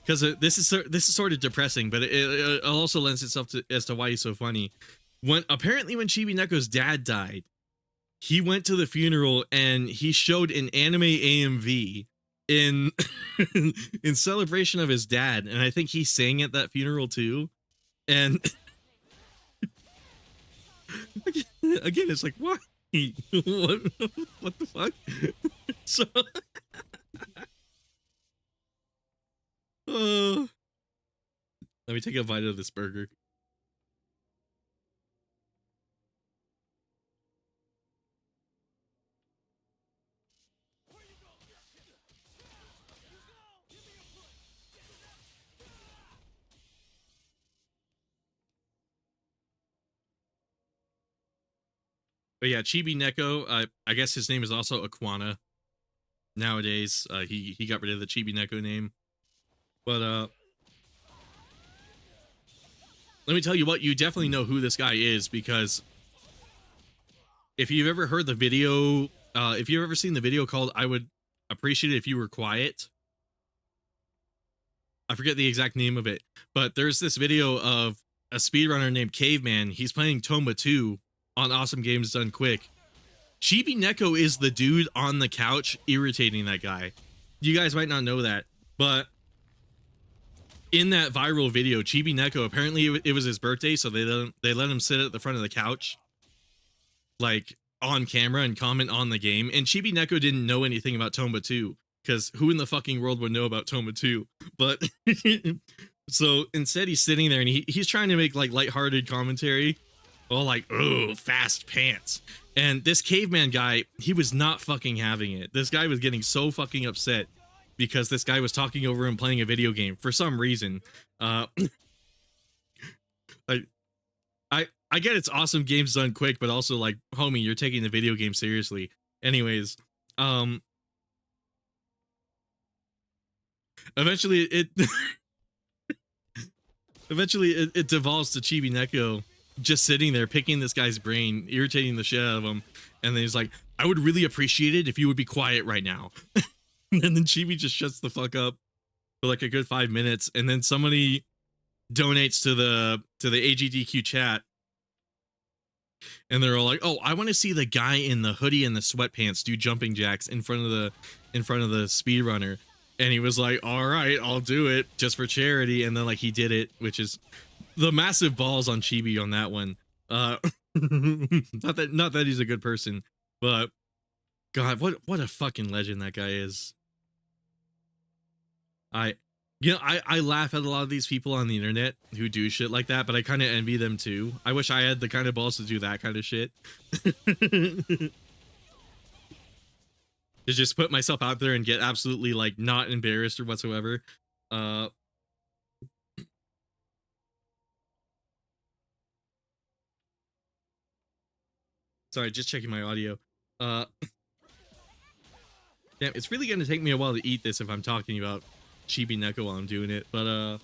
because this is sort of depressing, but it also lends itself to as to why he's so funny. Apparently when Chibi Neko's dad died, he went to the funeral and he showed an anime AMV in in celebration of his dad, and I think he sang at that funeral too. And again, it's like, why? What the fuck? So, let me take a bite of this burger. But yeah, Chibi Neko, I guess his name is also Aquana nowadays. He got rid of the Chibi Neko name. But let me tell you what, you definitely know who this guy is, because if you've ever heard the video, if you've ever seen the video called "I Would Appreciate It If You Were Quiet," I forget the exact name of it, but there's this video of a speedrunner named Caveman. He's playing Tomba 2 on Awesome Games Done Quick. Chibi Neko is the dude on the couch irritating that guy. You guys might not know that, but in that viral video, Chibi Neko, apparently it was his birthday, so they let him sit at the front of the couch, like on camera, and comment on the game. And Chibi Neko didn't know anything about Tomba 2, because who in the fucking world would know about Tomba 2? But so instead he's sitting there and he's trying to make like lighthearted commentary. All like, oh, fast pants. And this Caveman guy, he was not fucking having it. This guy was getting so fucking upset because this guy was talking over him playing a video game for some reason. Like, I get it's Awesome Games Done Quick, but also like, homie, you're taking the video game seriously. Anyways, eventually it devolves to Chibi Neko just sitting there picking this guy's brain, irritating the shit out of him, and then he's like, I would really appreciate it if you would be quiet right now. And then Chibi just shuts the fuck up for like a good 5 minutes, and then somebody donates to the AGDQ chat, and they're all like, oh, I want to see the guy in the hoodie and the sweatpants do jumping jacks in front of the speedrunner. And he was like, all right, I'll do it just for charity. And then like he did it, which is the massive balls on Chibi on that one. Not that he's a good person, but God, what a fucking legend that guy is. I laugh at a lot of these people on the internet who do shit like that, but I kind of envy them too. I wish I had the kind of balls to do that kind of shit. To just put myself out there and get absolutely like not embarrassed or whatsoever. Sorry, just checking my audio. Damn, it's really gonna take me a while to eat this if I'm talking about Chibi Neko while I'm doing it, but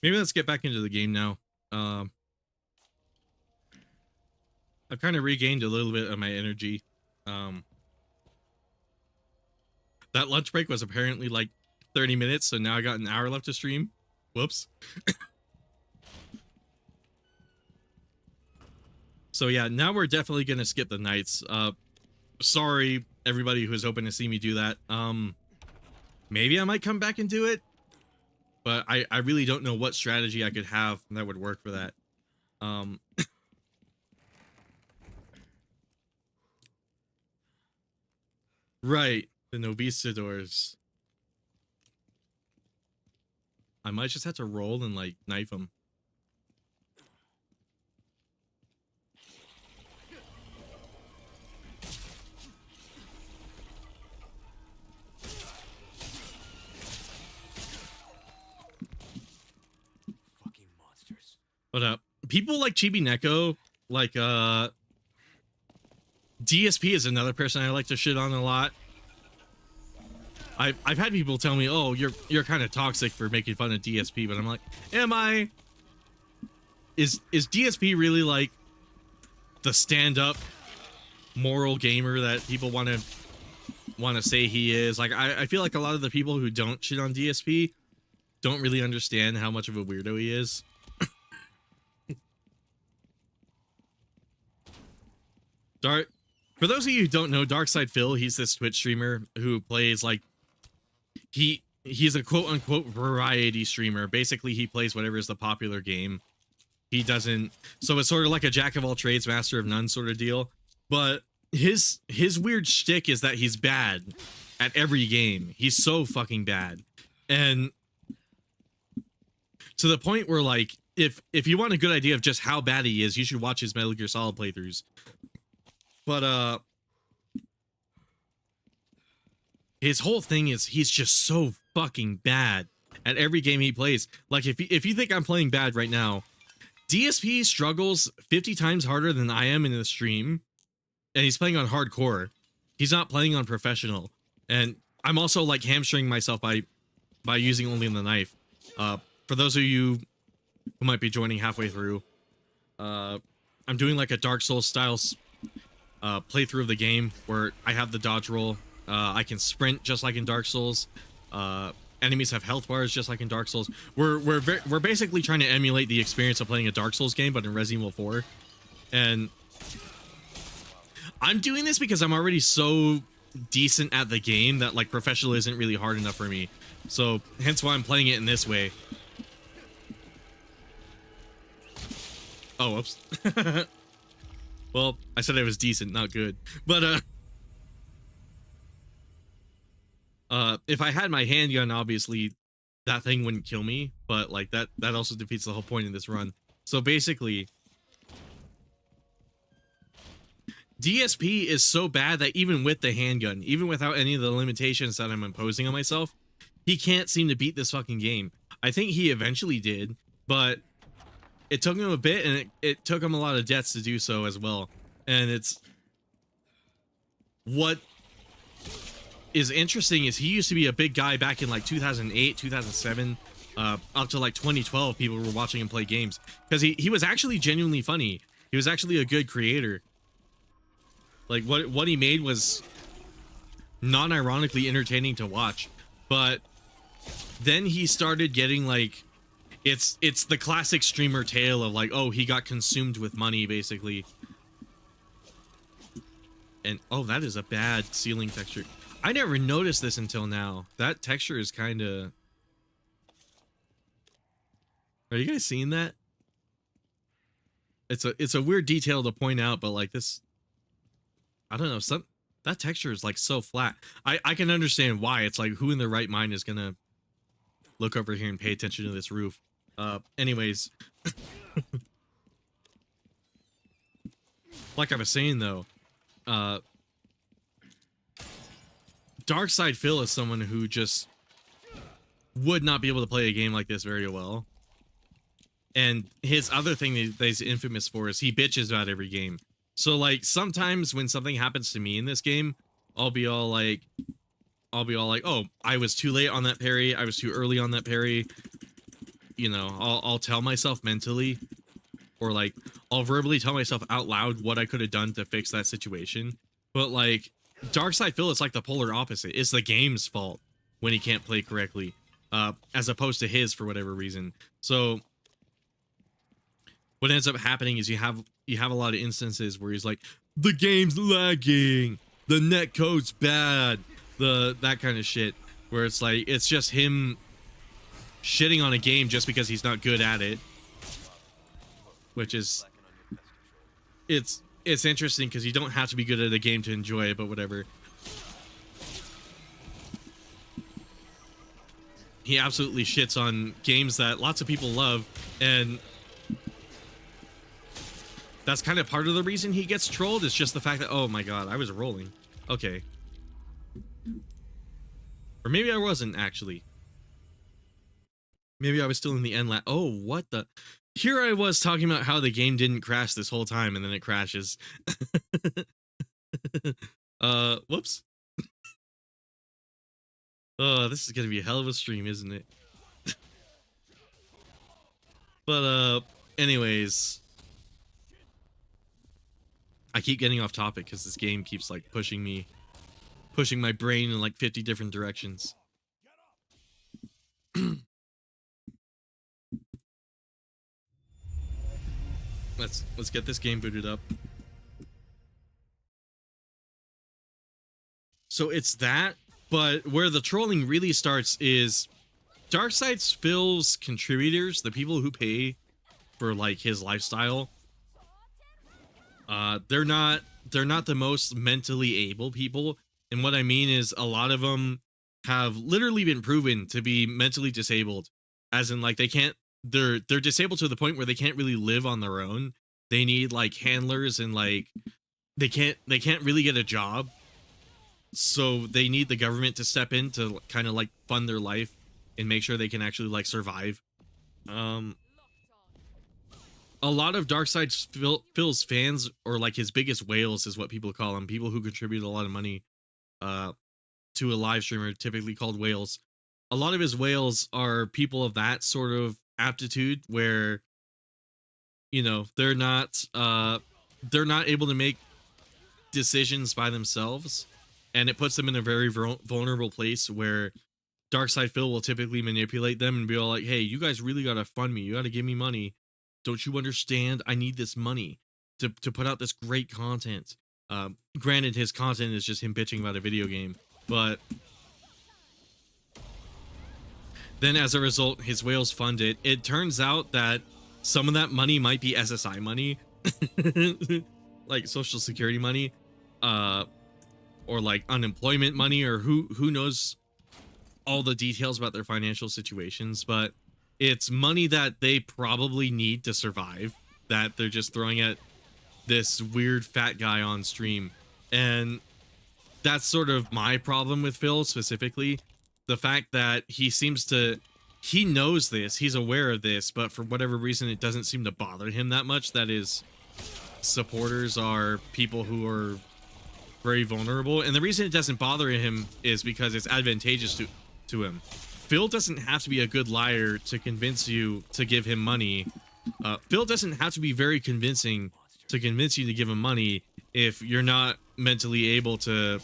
maybe let's get back into the game now. I've kind of regained a little bit of my energy. That lunch break was apparently like 30 minutes, so now I got an hour left to stream. Whoops. So yeah, now we're definitely gonna skip the nights. Sorry everybody who was hoping to see me do that. Maybe I might come back and do it, but I really don't know what strategy I could have that would work for that. Right, the Novistadors. I might just have to roll and like knife them. Fucking monsters. But people like Chibi Neko, like DSP is another person I like to shit on a lot. I've had people tell me, "Oh, you're kind of toxic for making fun of DSP," but I'm like, "Am I? Is DSP really like the stand-up moral gamer that people want to say he is?" Like I feel like a lot of the people who don't shit on DSP don't really understand how much of a weirdo he is. For those of you who don't know, Darkside Phil, he's this Twitch streamer who plays like he's a quote unquote variety streamer. Basically, he plays whatever is the popular game. He doesn't, so it's sort of like a jack of all trades, master of none sort of deal. But his weird shtick is that he's bad at every game. He's so fucking bad. And to the point where, like, if you want a good idea of just how bad he is, you should watch his Metal Gear Solid playthroughs. But his whole thing is he's just so fucking bad at every game he plays. Like, if you think I'm playing bad right now, DSP struggles 50 times harder than I am in the stream, and he's playing on hardcore. He's not playing on professional. And I'm also like hamstringing myself by using only the knife. For those of you who might be joining halfway through, I'm doing like a Dark Souls style playthrough of the game where I have the dodge roll. I can sprint just like in Dark Souls. Enemies have health bars just like in Dark Souls. We're basically trying to emulate the experience of playing a Dark Souls game, but in Resident Evil 4. And I'm doing this because I'm already so decent at the game that like professional isn't really hard enough for me. So hence why I'm playing it in this way. Oh, whoops. Well, I said it was decent, not good. But if I had my handgun, obviously that thing wouldn't kill me, but like that also defeats the whole point of this run. So basically, DSP is so bad that even with the handgun, even without any of the limitations that I'm imposing on myself, he can't seem to beat this fucking game. I think he eventually did, but it took him a bit, and it took him a lot of deaths to do so as well. And it's what is interesting is he used to be a big guy back in like 2008, 2007, up to like 2012. People were watching him play games because he was actually genuinely funny. He was actually a good creator. Like what he made was non-ironically entertaining to watch. But then he started getting like, it's the classic streamer tale of like, oh, he got consumed with money basically. And oh, that is a bad ceiling texture. I never noticed this until now. That texture is kind of... Are you guys seeing that? It's a weird detail to point out, but like this, I don't know, that texture is like so flat. I can understand why. It's like, who in their right mind is gonna look over here and pay attention to this roof? Anyways. Like I was saying though, Darkside Phil is someone who just would not be able to play a game like this very well. And his other thing that he's infamous for is he bitches about every game. So like sometimes when something happens to me in this game, I'll be all like, oh, I was too late on that parry. I was too early on that parry. You know, I'll tell myself mentally, or like I'll verbally tell myself out loud what I could have done to fix that situation. But like Darkside Phil is like the polar opposite. It's the game's fault when he can't play correctly, as opposed to his for whatever reason. So what ends up happening is you have a lot of instances where he's like, the game's lagging, the net code's bad, that kind of shit, where it's like it's just him shitting on a game just because he's not good at it, which is it's interesting because you don't have to be good at a game to enjoy it, but whatever. He absolutely shits on games that lots of people love, and that's kind of part of the reason he gets trolled. It's just the fact that, oh my god, I was rolling. Okay. Or maybe I wasn't, actually. Maybe I was still in the end lap. Oh, what the... Here I was talking about how the game didn't crash this whole time, and then it crashes. Whoops. Oh, this is gonna be a hell of a stream, isn't it? But, anyways... I keep getting off topic because this game keeps like pushing my brain in like 50 different directions. let's get this game booted up. So it's that, but where the trolling really starts is Darkseid's Phil's contributors, the people who pay for like his lifestyle. They're not the most mentally able people, and what I mean is a lot of them have literally been proven to be mentally disabled, as in like they're disabled to the point where they can't really live on their own. They need like handlers, and like they can't really get a job, so they need the government to step in to kind of like fund their life and make sure they can actually like survive. A lot of Darkseid's Phil's fans, or like his biggest whales is what people call them, people who contribute a lot of money to a live streamer, typically called whales. A lot of his whales are people of that sort of aptitude where, you know, they're not able to make decisions by themselves, and it puts them in a very vulnerable place where Darkseid Phil will typically manipulate them and be all like, hey, you guys really gotta fund me, you gotta give me money. Don't you understand? I need this money to put out this great content. Granted, his content is just him bitching about a video game, but then as a result, his whales fund it. It turns out that some of that money might be SSI money, like Social Security money, or like unemployment money, or who knows all the details about their financial situations, but it's money that they probably need to survive, that they're just throwing at this weird fat guy on stream. And that's sort of my problem with Phil specifically. The fact that he knows this, he's aware of this, but for whatever reason, it doesn't seem to bother him that much that his supporters are people who are very vulnerable. And the reason it doesn't bother him is because it's advantageous to him. Phil doesn't have to be a good liar to convince you to give him money. Phil doesn't have to be very convincing to convince you to give him money if you're not mentally able to.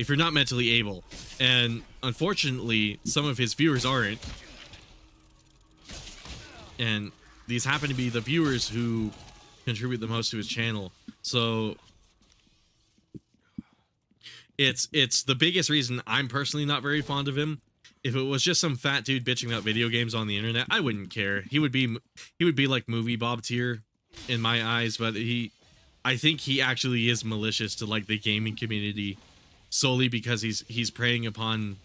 If you're not mentally able, and unfortunately, some of his viewers aren't, and these happen to be the viewers who contribute the most to his channel. So it's the biggest reason I'm personally not very fond of him. If it was just some fat dude bitching about video games on the internet, I wouldn't care. He would be like movie Bob tier in my eyes, but I think he actually is malicious to like the gaming community solely because he's preying upon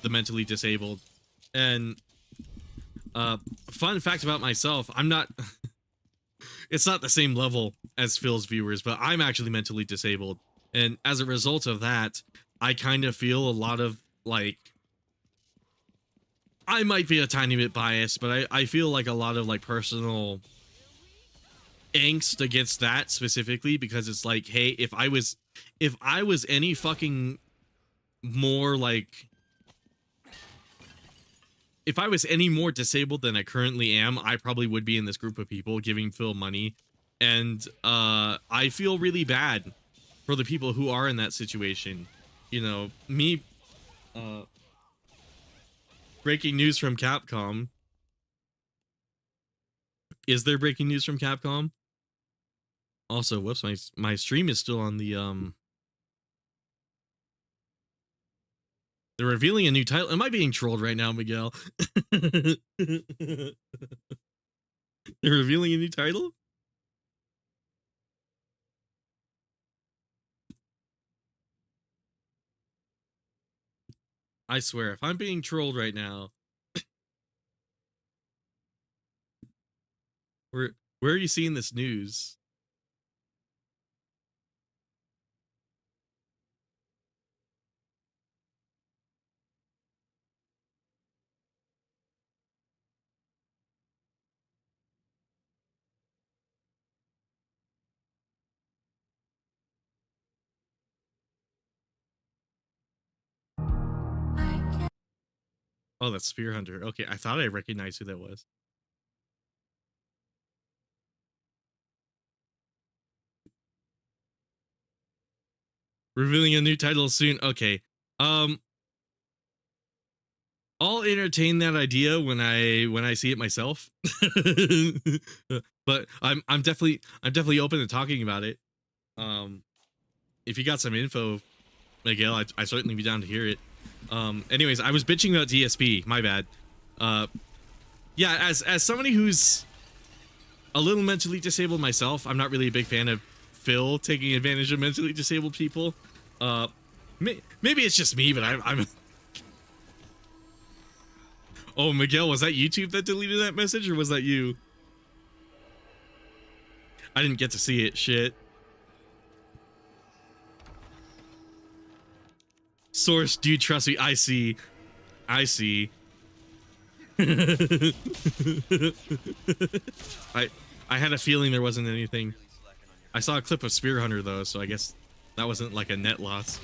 the mentally disabled. And fun fact about myself, I'm not it's not the same level as Phil's viewers, but I'm actually mentally disabled. And as a result of that, I kind of feel a lot of like, I might be a tiny bit biased, but I feel like a lot of like personal angst against that specifically, because it's like, hey, if I was any fucking more like, if I was any more disabled than I currently am, I probably would be in this group of people giving Phil money. And I feel really bad for the people who are in that situation. You know, me, breaking news from Capcom. Is there breaking news from Capcom? Also, whoops, my stream is still on the they're revealing a new title. Am I being trolled right now, Miguel? They're revealing a new title? I swear, if I'm being trolled right now, where are you seeing this news? Oh, that's Spear Hunter. Okay, I thought I recognized who that was. Revealing a new title soon. Okay. I'll entertain that idea when I see it myself. But I'm definitely open to talking about it. If you got some info, Miguel, I certainly be down to hear it. Anyways, I was bitching about DSP. My bad. Yeah, as somebody who's a little mentally disabled myself, I'm not really a big fan of Phil taking advantage of mentally disabled people. Maybe it's just me, but I'm. Oh, Miguel, was that YouTube that deleted that message, or was that you? I didn't get to see it. Shit. Source, do you trust me? I see. I see. I had a feeling there wasn't anything. I saw a clip of Spear Hunter though, so I guess that wasn't like a net loss.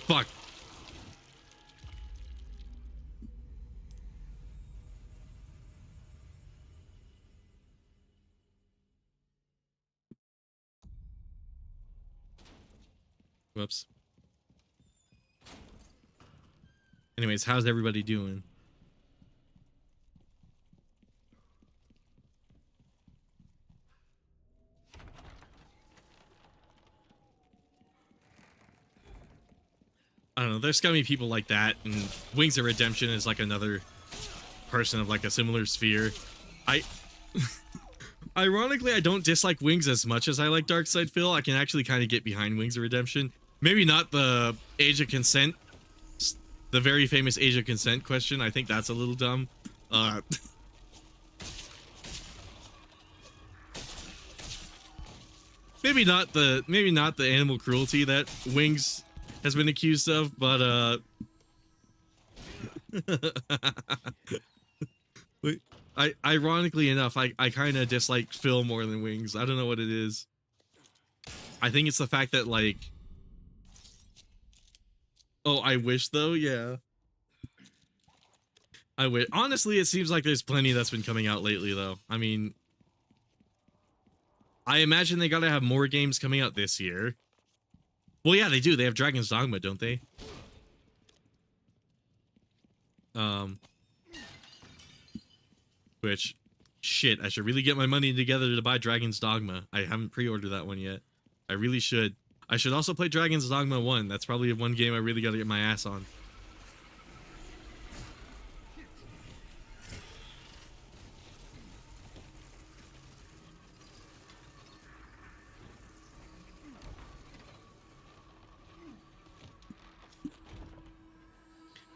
Fuck. Whoops. Anyways, how's everybody doing? I don't know, there's scummy people like that, and Wings of Redemption is like another person of like a similar sphere. Ironically, I don't dislike Wings as much as I like Darkside Phil. I can actually kind of get behind Wings of Redemption. Maybe not the age of consent, the very famous age of consent question. I think that's a little dumb. Maybe not the animal cruelty that Wings has been accused of, but ironically enough, I kind of dislike Phil more than Wings. I don't know what it is. I think it's the fact that like, oh, I wish though, yeah. I wish. Honestly, it seems like there's plenty that's been coming out lately though. I mean, I imagine they gotta have more games coming out this year. Well, yeah, they do. They have Dragon's Dogma, don't they? Which, shit, I should really get my money together to buy Dragon's Dogma. I haven't pre-ordered that one yet. I really should. I should also play Dragon's Dogma 1. That's probably one game I really gotta get my ass on.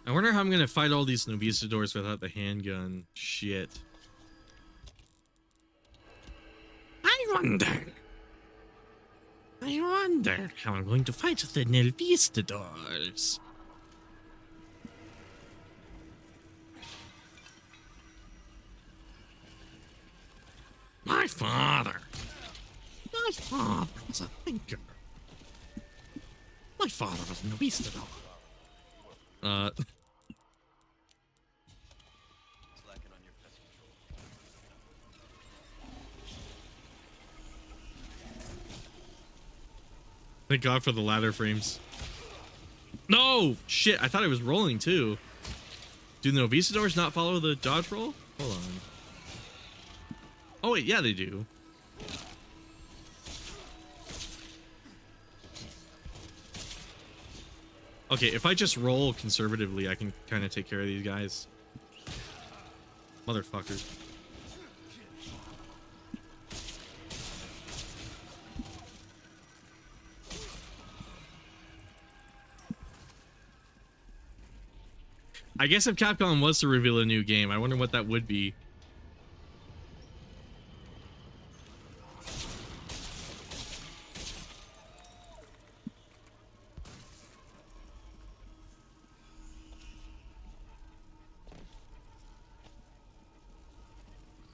I wonder how I'm gonna fight all these Novistadors without the handgun. Shit. I wonder how I'm going to fight the Novistadors. My father was a thinker. My father was a Novistador. Thank God for the ladder frames. No! Shit, I thought I was rolling too. Do the Novistadors not follow the dodge roll? Hold on. Oh wait, yeah they do. Okay, if I just roll conservatively, I can kind of take care of these guys. Motherfuckers. I guess if Capcom was to reveal a new game, I wonder what that would be.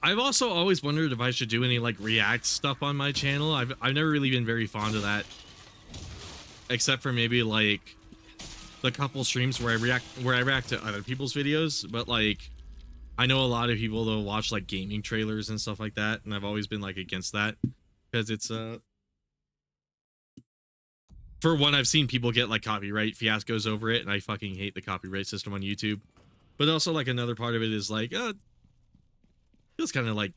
I've also always wondered if I should do any like React stuff on my channel. I've never really been very fond of that, except for maybe like the couple streams where I react to other people's videos. But like, I know a lot of people that watch like gaming trailers and stuff like that, and I've always been like against that because it's for one, I've seen people get like copyright fiascos over it, and I fucking hate the copyright system on YouTube. But also like another part of it is like feels kind of like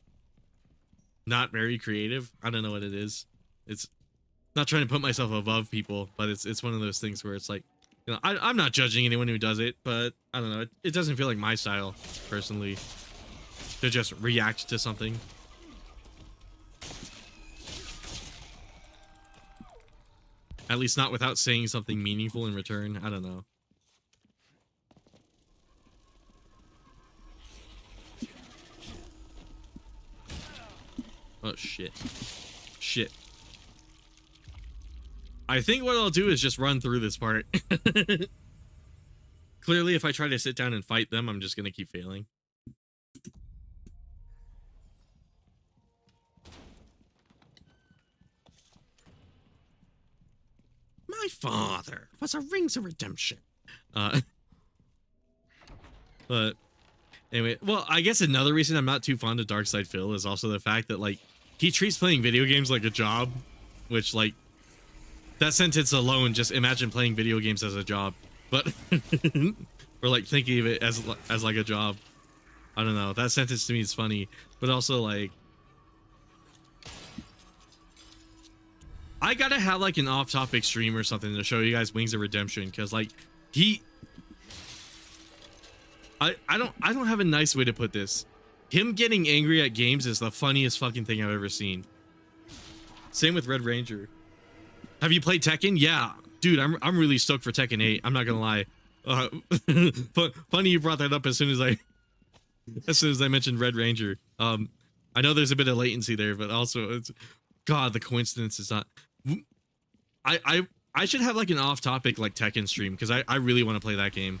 not very creative. I don't know what it is. It's not trying to put myself above people, but it's one of those things where it's like, you know, I'm not judging anyone who does it, but I don't know. It doesn't feel like my style personally to just react to something. At least not without saying something meaningful in return. I don't know. Oh, shit. Shit. I think what I'll do is just run through this part. Clearly, if I try to sit down and fight them, I'm just going to keep failing. My father was a Rings of Redemption. But anyway, well, I guess another reason I'm not too fond of Darkside Phil is also the fact that, like, he treats playing video games like a job, which, like, that sentence alone, just imagine playing video games as a job. But or like thinking of it as like a job. I don't know. That sentence to me is funny, but also like I gotta have like an off-topic stream or something to show you guys Wings of Redemption, because like I don't have a nice way to put this. Him getting angry at games is the funniest fucking thing I've ever seen. Same with Red Ranger. Have you played Tekken? Yeah, dude, I'm really stoked for Tekken 8. I'm not gonna lie. But funny you brought that up as soon as I mentioned Red Ranger. I know there's a bit of latency there, but also it's God, the coincidence is not. I should have like an off-topic like Tekken stream, because I really want to play that game,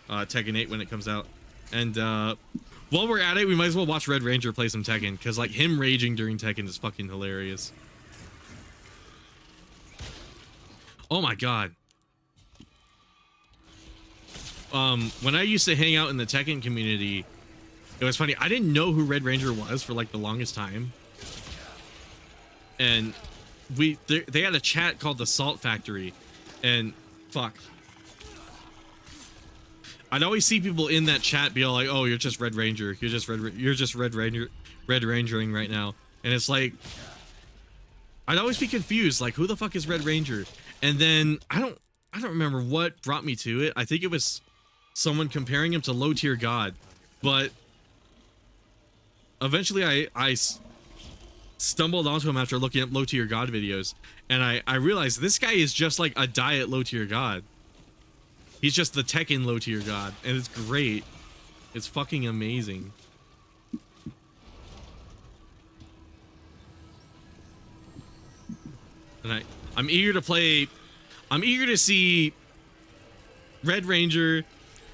Tekken 8 when it comes out. And while we're at it, we might as well watch Red Ranger play some Tekken, because like him raging during Tekken is fucking hilarious. Oh my god. When I used to hang out in the Tekken community, it was funny. I didn't know who Red Ranger was for like the longest time. And they had a chat called the Salt Factory, and fuck. I'd always see people in that chat be all like, "Oh, you're just Red Ranger. You're just Red Rangering right now." And it's like I'd always be confused, like, who the fuck is Red Ranger? And then I don't remember what brought me to it. I think it was someone comparing him to Low Tier God, but eventually I stumbled onto him after looking at Low Tier God videos, and I realized this guy is just like a diet Low Tier God. He's just the Tekken Low Tier God, and it's great. It's fucking amazing. And I'm eager to play. I'm eager to see Red Ranger,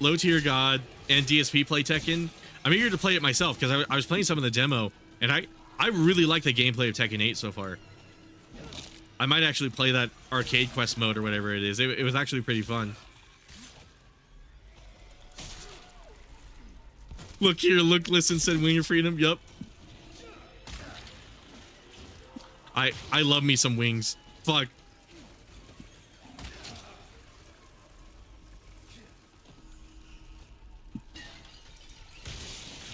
Low Tier God, and DSP play Tekken. I'm eager to play it myself, because I was playing some of the demo, and I really like the gameplay of Tekken 8 so far. I might actually play that arcade quest mode or whatever it is. It was actually pretty fun. Look here, look, listen, said Wing of Freedom. Yup. I love me some wings. Fuck.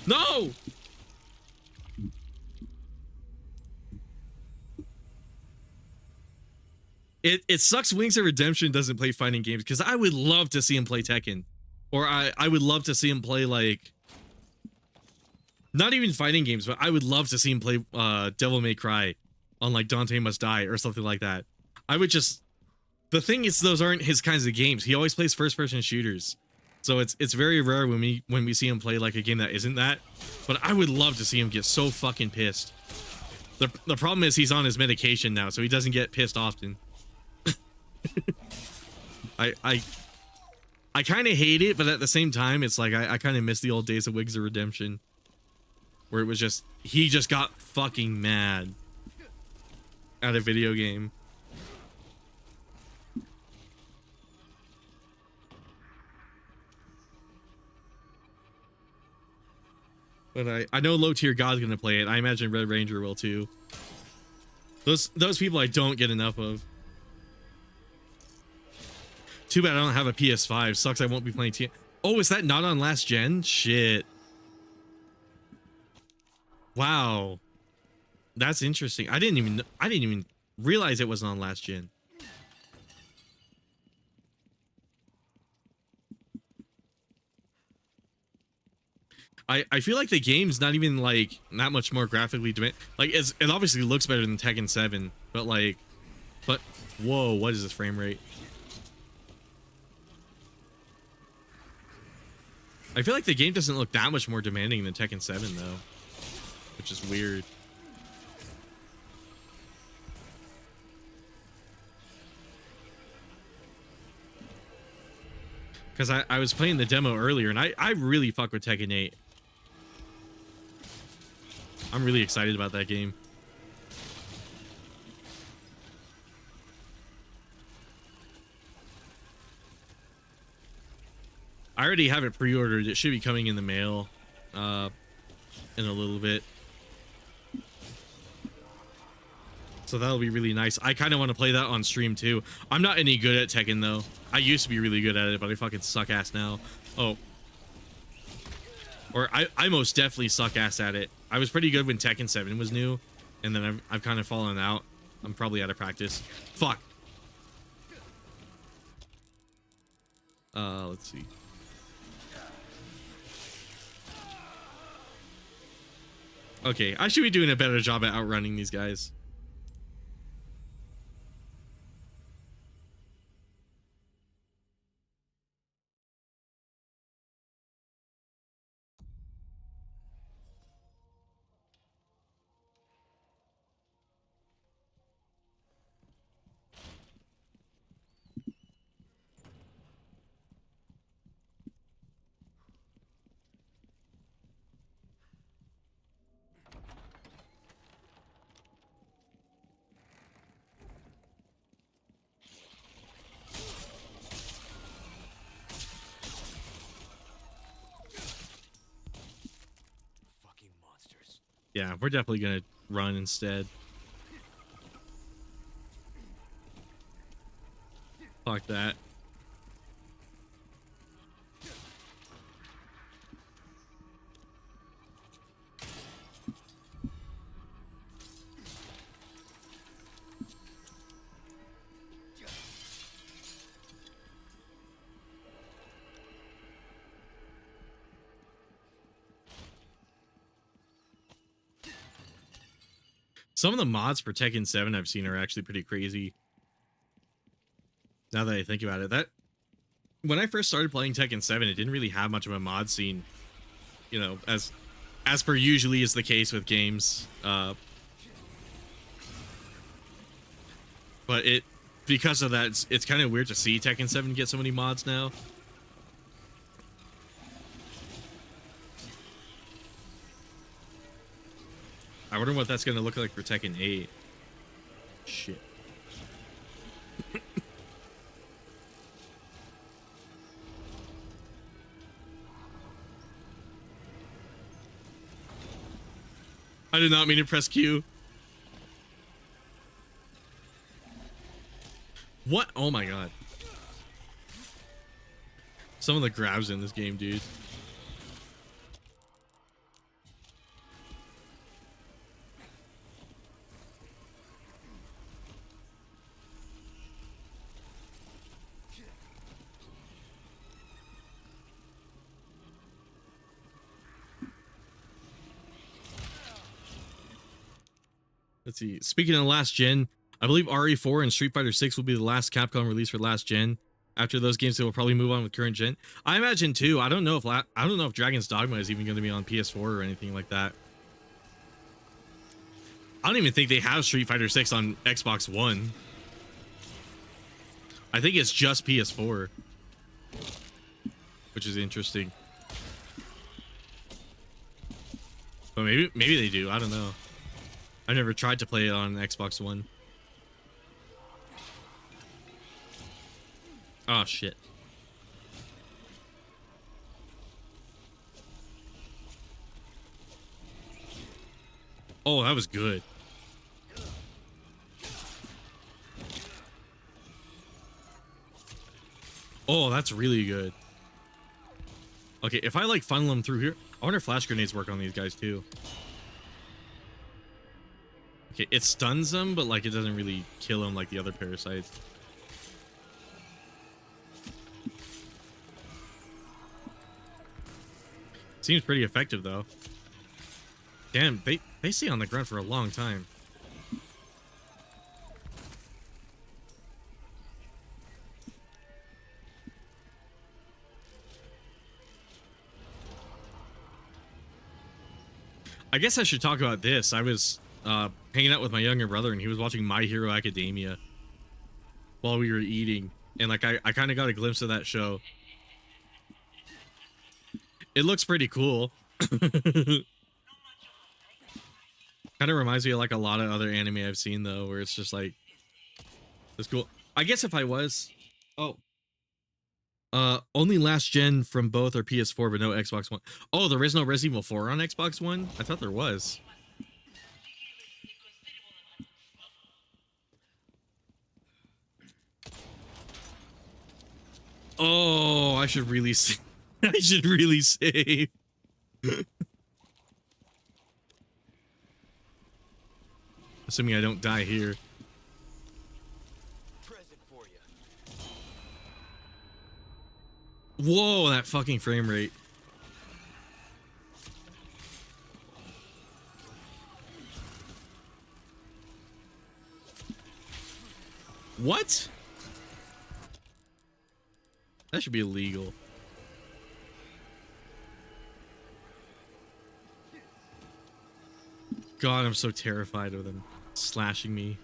No! It sucks Wings of Redemption doesn't play fighting games, because I would love to see him play Tekken. Or I would love to see him play, like, not even fighting games, but I would love to see him play Devil May Cry on like Dante Must Die or something like that. I would just, the thing is, those aren't his kinds of games. He always plays first person shooters. So it's very rare when we see him play like a game that isn't that. But I would love to see him get so fucking pissed. The problem is he's on his medication now, so he doesn't get pissed often. I kind of hate it, but at the same time, it's like I kind of miss the old days of Wings of Redemption, where it was just, he just got fucking mad at a video game. But I know Low Tier God's gonna play it. I imagine Red Ranger will too. Those people I don't get enough of. Too bad I don't have a PS5. Sucks I won't be playing Oh, is that not on last gen? Shit. Wow, that's interesting. I didn't even realize it wasn't on last gen. I feel like the game's not even like that much more graphically like it obviously looks better than Tekken 7, but like, whoa, what is this frame rate? I feel like the game doesn't look that much more demanding than Tekken 7 though, which is weird. Because I was playing the demo earlier and I really fuck with Tekken 8. I'm really excited about that game. I already have it pre-ordered. It should be coming in the mail in a little bit. So that'll be really nice. I kind of want to play that on stream too. I'm not any good at Tekken though. I used to be really good at it, but I fucking suck ass now. Oh. Or I most definitely suck ass at it. I was pretty good when Tekken 7 was new, and then I've kind of fallen out. I'm probably out of practice. Fuck. Let's see. Okay, I should be doing a better job at outrunning these guys. Yeah, we're definitely gonna run instead. Fuck that. Some of the mods for Tekken 7 I've seen are actually pretty crazy. Now that I think about it, that when I first started playing Tekken 7, it didn't really have much of a mod scene, you know, as per usually is the case with games. But because of that, it's kind of weird to see Tekken 7 get so many mods now. I wonder what that's gonna look like for Tekken 8. Shit. I did not mean to press Q. What? Oh my god. Some of the grabs in this game, dude. Let's see. Speaking of last gen, I believe RE4 and Street Fighter 6 will be the last Capcom release for last gen. After those games, they will probably move on with current gen. I imagine too. I don't know if Dragon's Dogma is even going to be on PS4 or anything like that. I don't even think they have Street Fighter 6 on Xbox One. I think it's just PS4, which is interesting. But maybe they do. I don't know. I've never tried to play it on Xbox One. Oh, shit. Oh, that was good. Oh, that's really good. Okay, if I like funnel them through here, I wonder if flash grenades work on these guys too. Okay, it stuns them, but like it doesn't really kill them like the other parasites. Seems pretty effective though. Damn, they stay on the ground for a long time. I guess I should talk about this. I was hanging out with my younger brother and he was watching My Hero Academia while we were eating. And like I kind of got a glimpse of that show. It looks pretty cool. Kind of reminds me of like a lot of other anime I've seen though, where it's just like, it's cool. I guess if I was, only last gen from both are PS4, but no Xbox One. Oh, there is no Resident Evil 4 on Xbox One? I thought there was. Oh, I should really I should really save. Assuming I don't die here. Present for you. Whoa, that fucking frame rate. What? That should be illegal. God, I'm so terrified of them slashing me.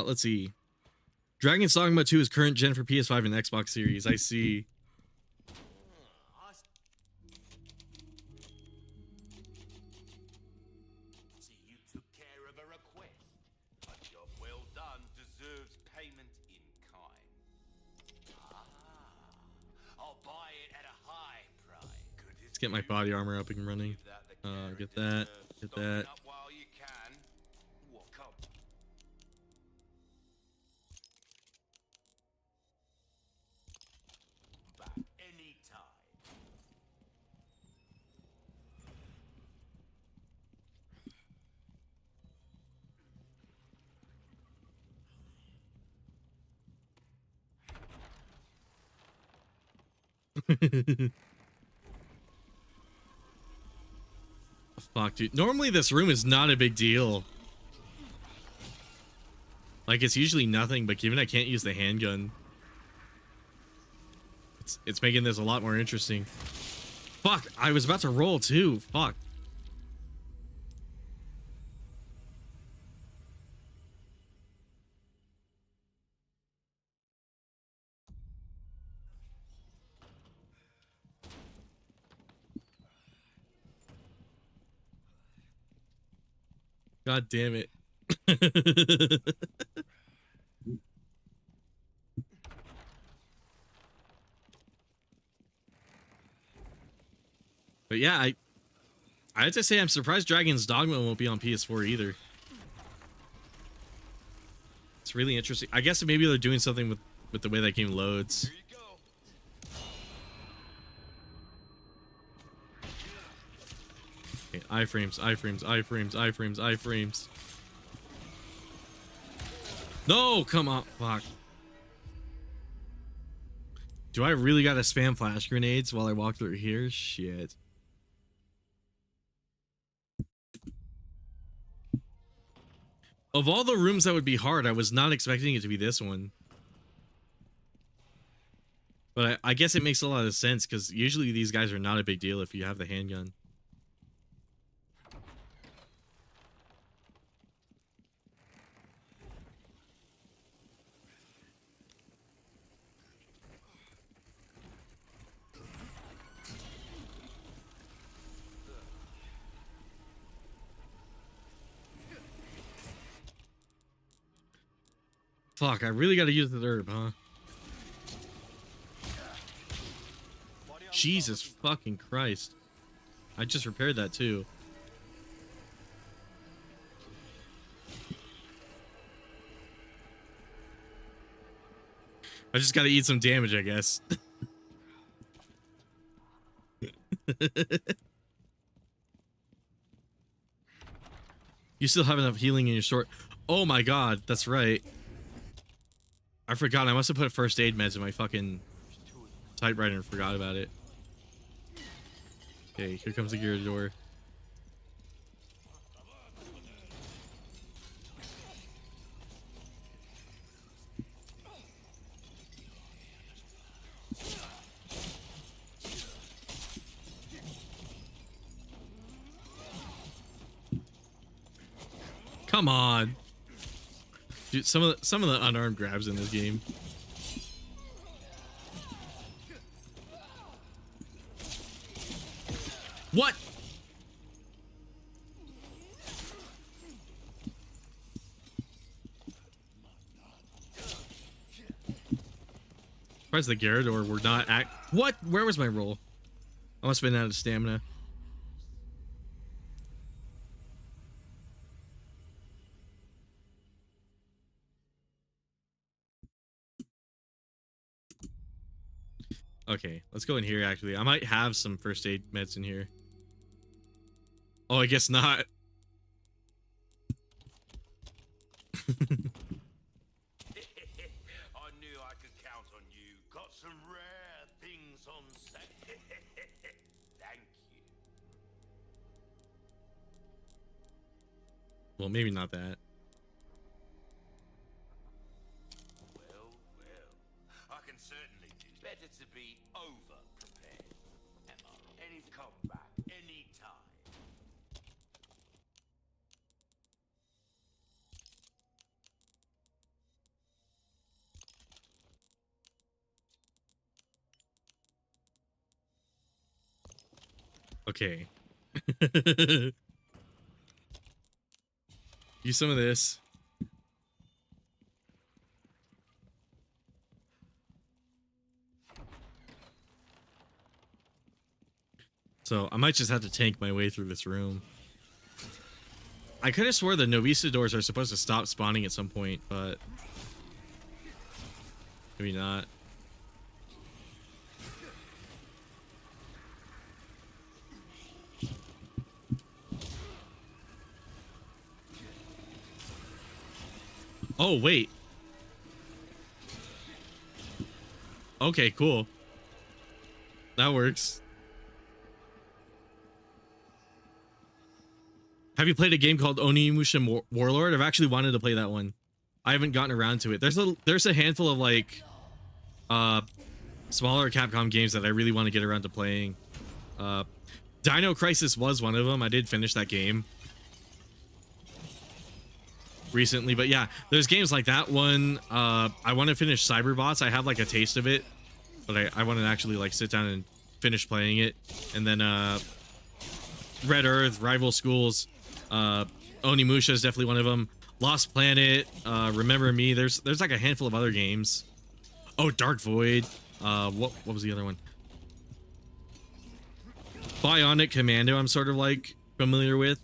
Let's see. Dragon's Dogma 2 is current gen for PS5 and Xbox Series. I see. See, you took care of a request. A job well done deserves payment in kind. I'll buy it at a high price. Let's get my body armor up and running. Get that. Get that. Up while you can. What come? Back anytime. Fuck, dude. Normally this room is not a big deal. Like, it's usually nothing, but given I can't use the handgun, it's making this a lot more interesting. Fuck, I was about to roll too. Fuck. God damn it. But yeah, I have to say I'm surprised Dragon's Dogma won't be on PS4 either. It's really interesting. I guess maybe they're doing something with the way that game loads. Here you go. Okay, iframes, iframes, iframes, iframes, iframes. No, come on, fuck. Do I really gotta spam flash grenades while I walk through here? Shit. Of all the rooms that would be hard, I was not expecting it to be this one. But I guess it makes a lot of sense, because usually these guys are not a big deal if you have the handgun. Fuck, I really gotta use the herb, huh? Jesus fucking Christ. I just repaired that too. I just gotta eat some damage, I guess. You still have enough healing in your short. Oh my god, that's right. I forgot. I must have put first aid meds in my fucking typewriter and forgot about it. Okay, here comes the gear door. Come on. Dude, some of the unarmed grabs in this game. What? Surprised the Gyarados were not what? Where was my roll? I must have been out of stamina. Okay, let's go in here actually. I might have some first aid meds in here. Oh, I guess not. I knew I could count on you. Got some rare things on set. Thank you. Well, maybe not that. Well, I can certainly do better to be over prepared. Emma, any come back anytime. Okay. Use some of this. So I might just have to tank my way through this room. I could have swore the Novisadors are supposed to stop spawning at some point, but maybe not. Oh, wait. Okay, cool. That works. Have you played a game called Onimusha Warlord? I've actually wanted to play that one. I haven't gotten around to it. There's a handful of like smaller Capcom games that I really want to get around to playing. Dino Crisis was one of them. I did finish that game recently, but yeah, there's games like that one. I want to finish Cyberbots. I have like a taste of it, but I want to actually like sit down and finish playing it. And then Red Earth, Rival Schools, Onimusha is definitely one of them. Lost Planet, Remember Me. There's like a handful of other games. Oh, Dark Void. What was the other one? Bionic Commando. I'm sort of like familiar with.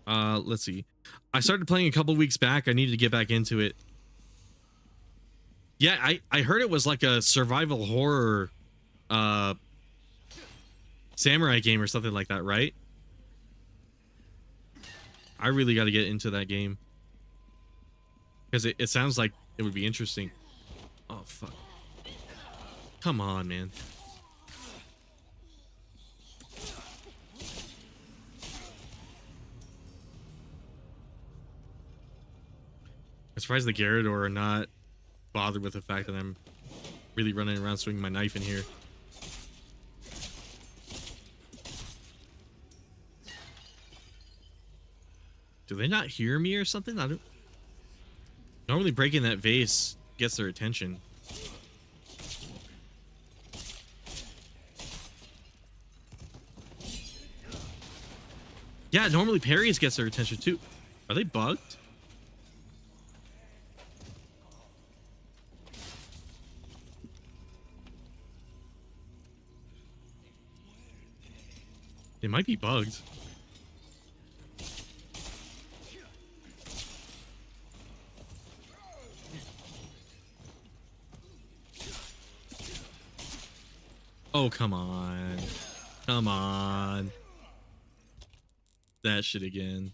Let's see. I started playing a couple weeks back. I needed to get back into it. Yeah, I heard it was like a survival horror samurai game or something like that, right? I really got to get into that game because it sounds like it would be interesting. Oh, fuck. Come on, man. I'm surprised the Gyarados are not bothered with the fact that I'm really running around swinging my knife in here. Do they not hear me or something? I don't. Normally breaking that vase gets their attention. Yeah, normally parries gets their attention too. Are they bugged? They might be bugged. Oh, come on. Come on. That shit again.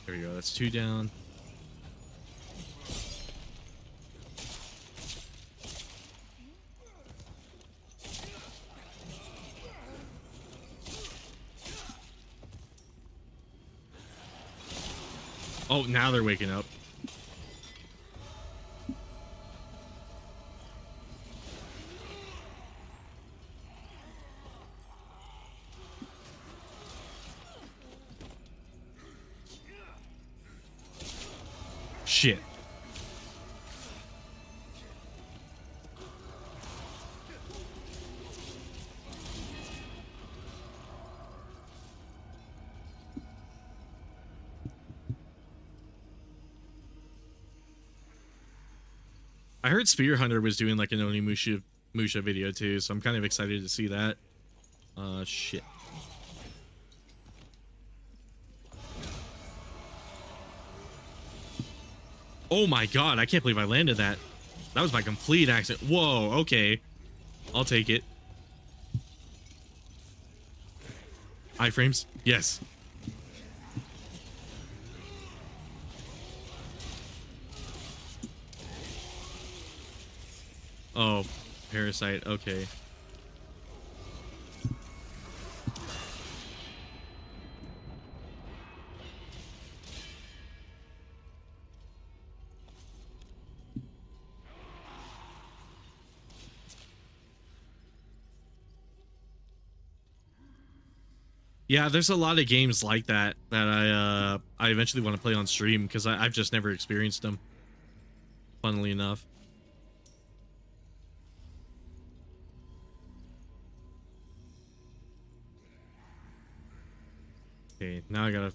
There we go. That's 2 down. Oh, now they're waking up. Shit. I heard Spear Hunter was doing like an Onimusha video too, so I'm kind of excited to see that. Shit. Oh my god, I can't believe I landed that. That was my complete accident. Whoa, okay. I'll take it. Iframes? Yes. Oh, Parasite, okay. Yeah, there's a lot of games like that I eventually want to play on stream because I've just never experienced them, funnily enough. Okay, now I gotta...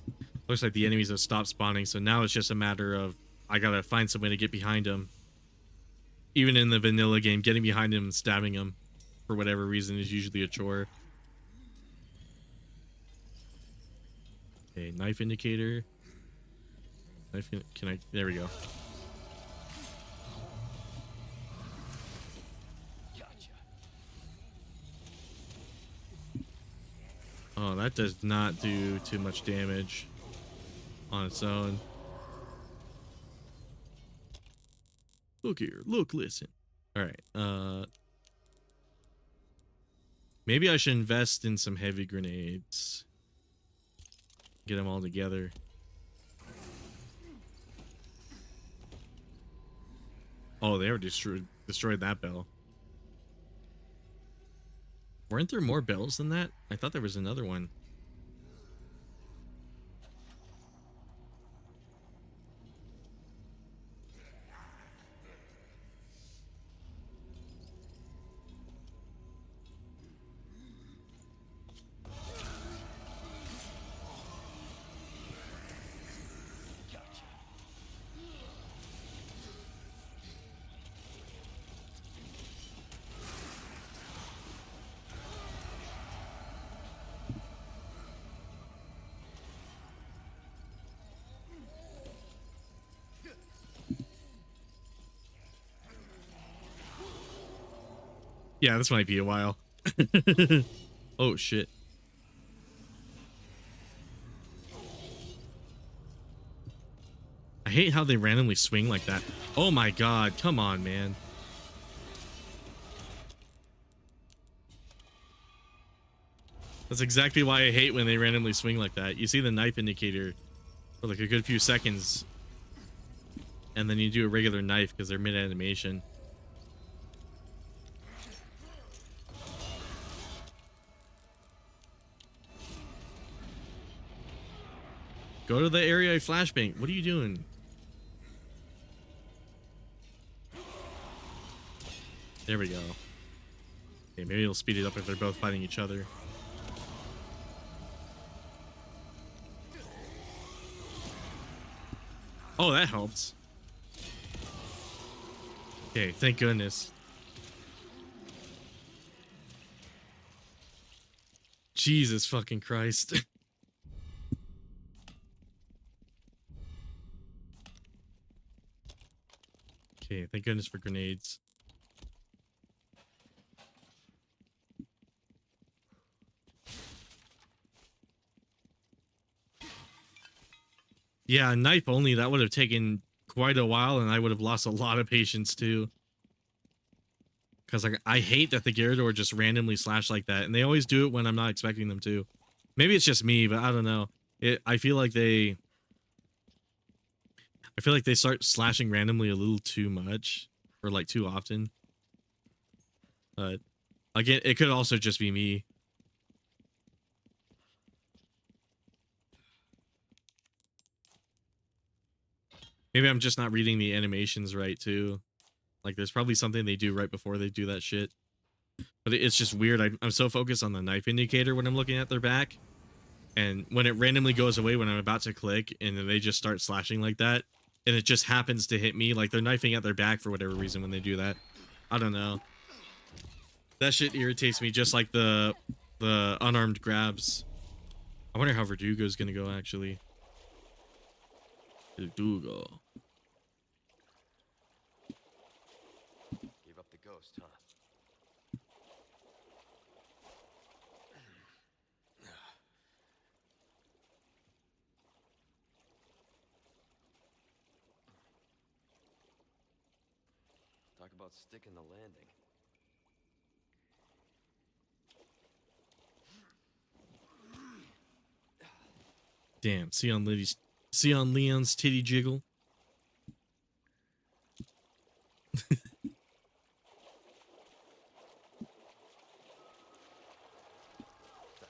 Looks like the enemies have stopped spawning, so now it's just a matter of I gotta find some way to get behind them. Even in the vanilla game, getting behind him and stabbing him for whatever reason is usually a chore. Okay, knife indicator. Knife, can I... There we go. Oh, that does not do too much damage on its own. Look here, look, listen. All right, maybe I should invest in some heavy grenades. Get them all together. Oh, they already destroyed that bell. Weren't there more bells than that? I thought there was another one. Yeah, this might be a while. Oh, shit. I hate how they randomly swing like that. Oh my god, come on, man. That's exactly why I hate when they randomly swing like that. You see the knife indicator for like a good few seconds, and then you do a regular knife because they're mid-animation. Go to the area I flashbang. What are you doing? There we go. Okay, maybe it'll speed it up if they're both fighting each other. Oh, that helps. Okay, thank goodness. Jesus fucking Christ. Okay, thank goodness for grenades. Yeah, knife only, that would have taken quite a while, and I would have lost a lot of patience too. Because like, I hate that the Gyarados just randomly slash like that, and they always do it when I'm not expecting them to. Maybe it's just me, but I don't know. I feel like they start slashing randomly a little too much, or like too often. But again, it could also just be me. Maybe I'm just not reading the animations right too. Like there's probably something they do right before they do that shit. But it's just weird. I'm so focused on the knife indicator when I'm looking at their back. And when it randomly goes away when I'm about to click and then they just start slashing like that. And it just happens to hit me. Like they're knifing at their back for whatever reason when they do that. I don't know. That shit irritates me just like the unarmed grabs. I wonder how Verdugo's gonna go actually. Verdugo. Gave up the ghost, huh? Talk about sticking the landing. Damn, see on Leon's titty jiggle.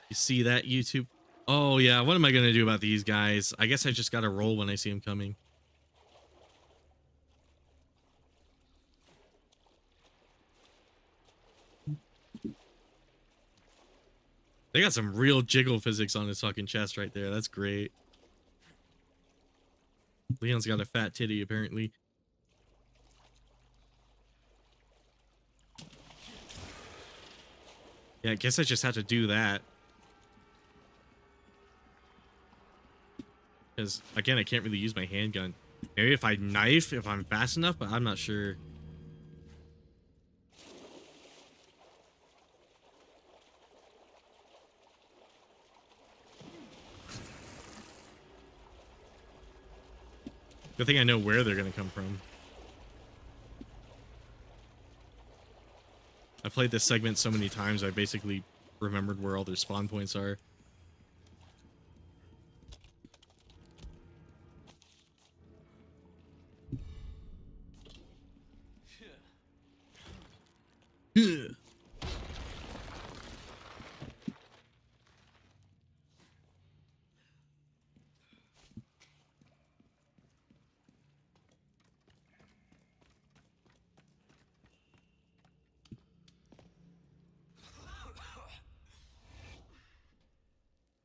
You see that, YouTube? Oh yeah, what am I gonna do about these guys? I guess I just gotta roll when I see them coming. They got some real jiggle physics on his fucking chest right there. That's great. Leon's got a fat titty, apparently. Yeah, I guess I just have to do that. Because, again, I can't really use my handgun. Maybe if I knife, if I'm fast enough, but I'm not sure. Good thing I know where they're going to come from. I played this segment so many times, I basically remembered where all their spawn points are.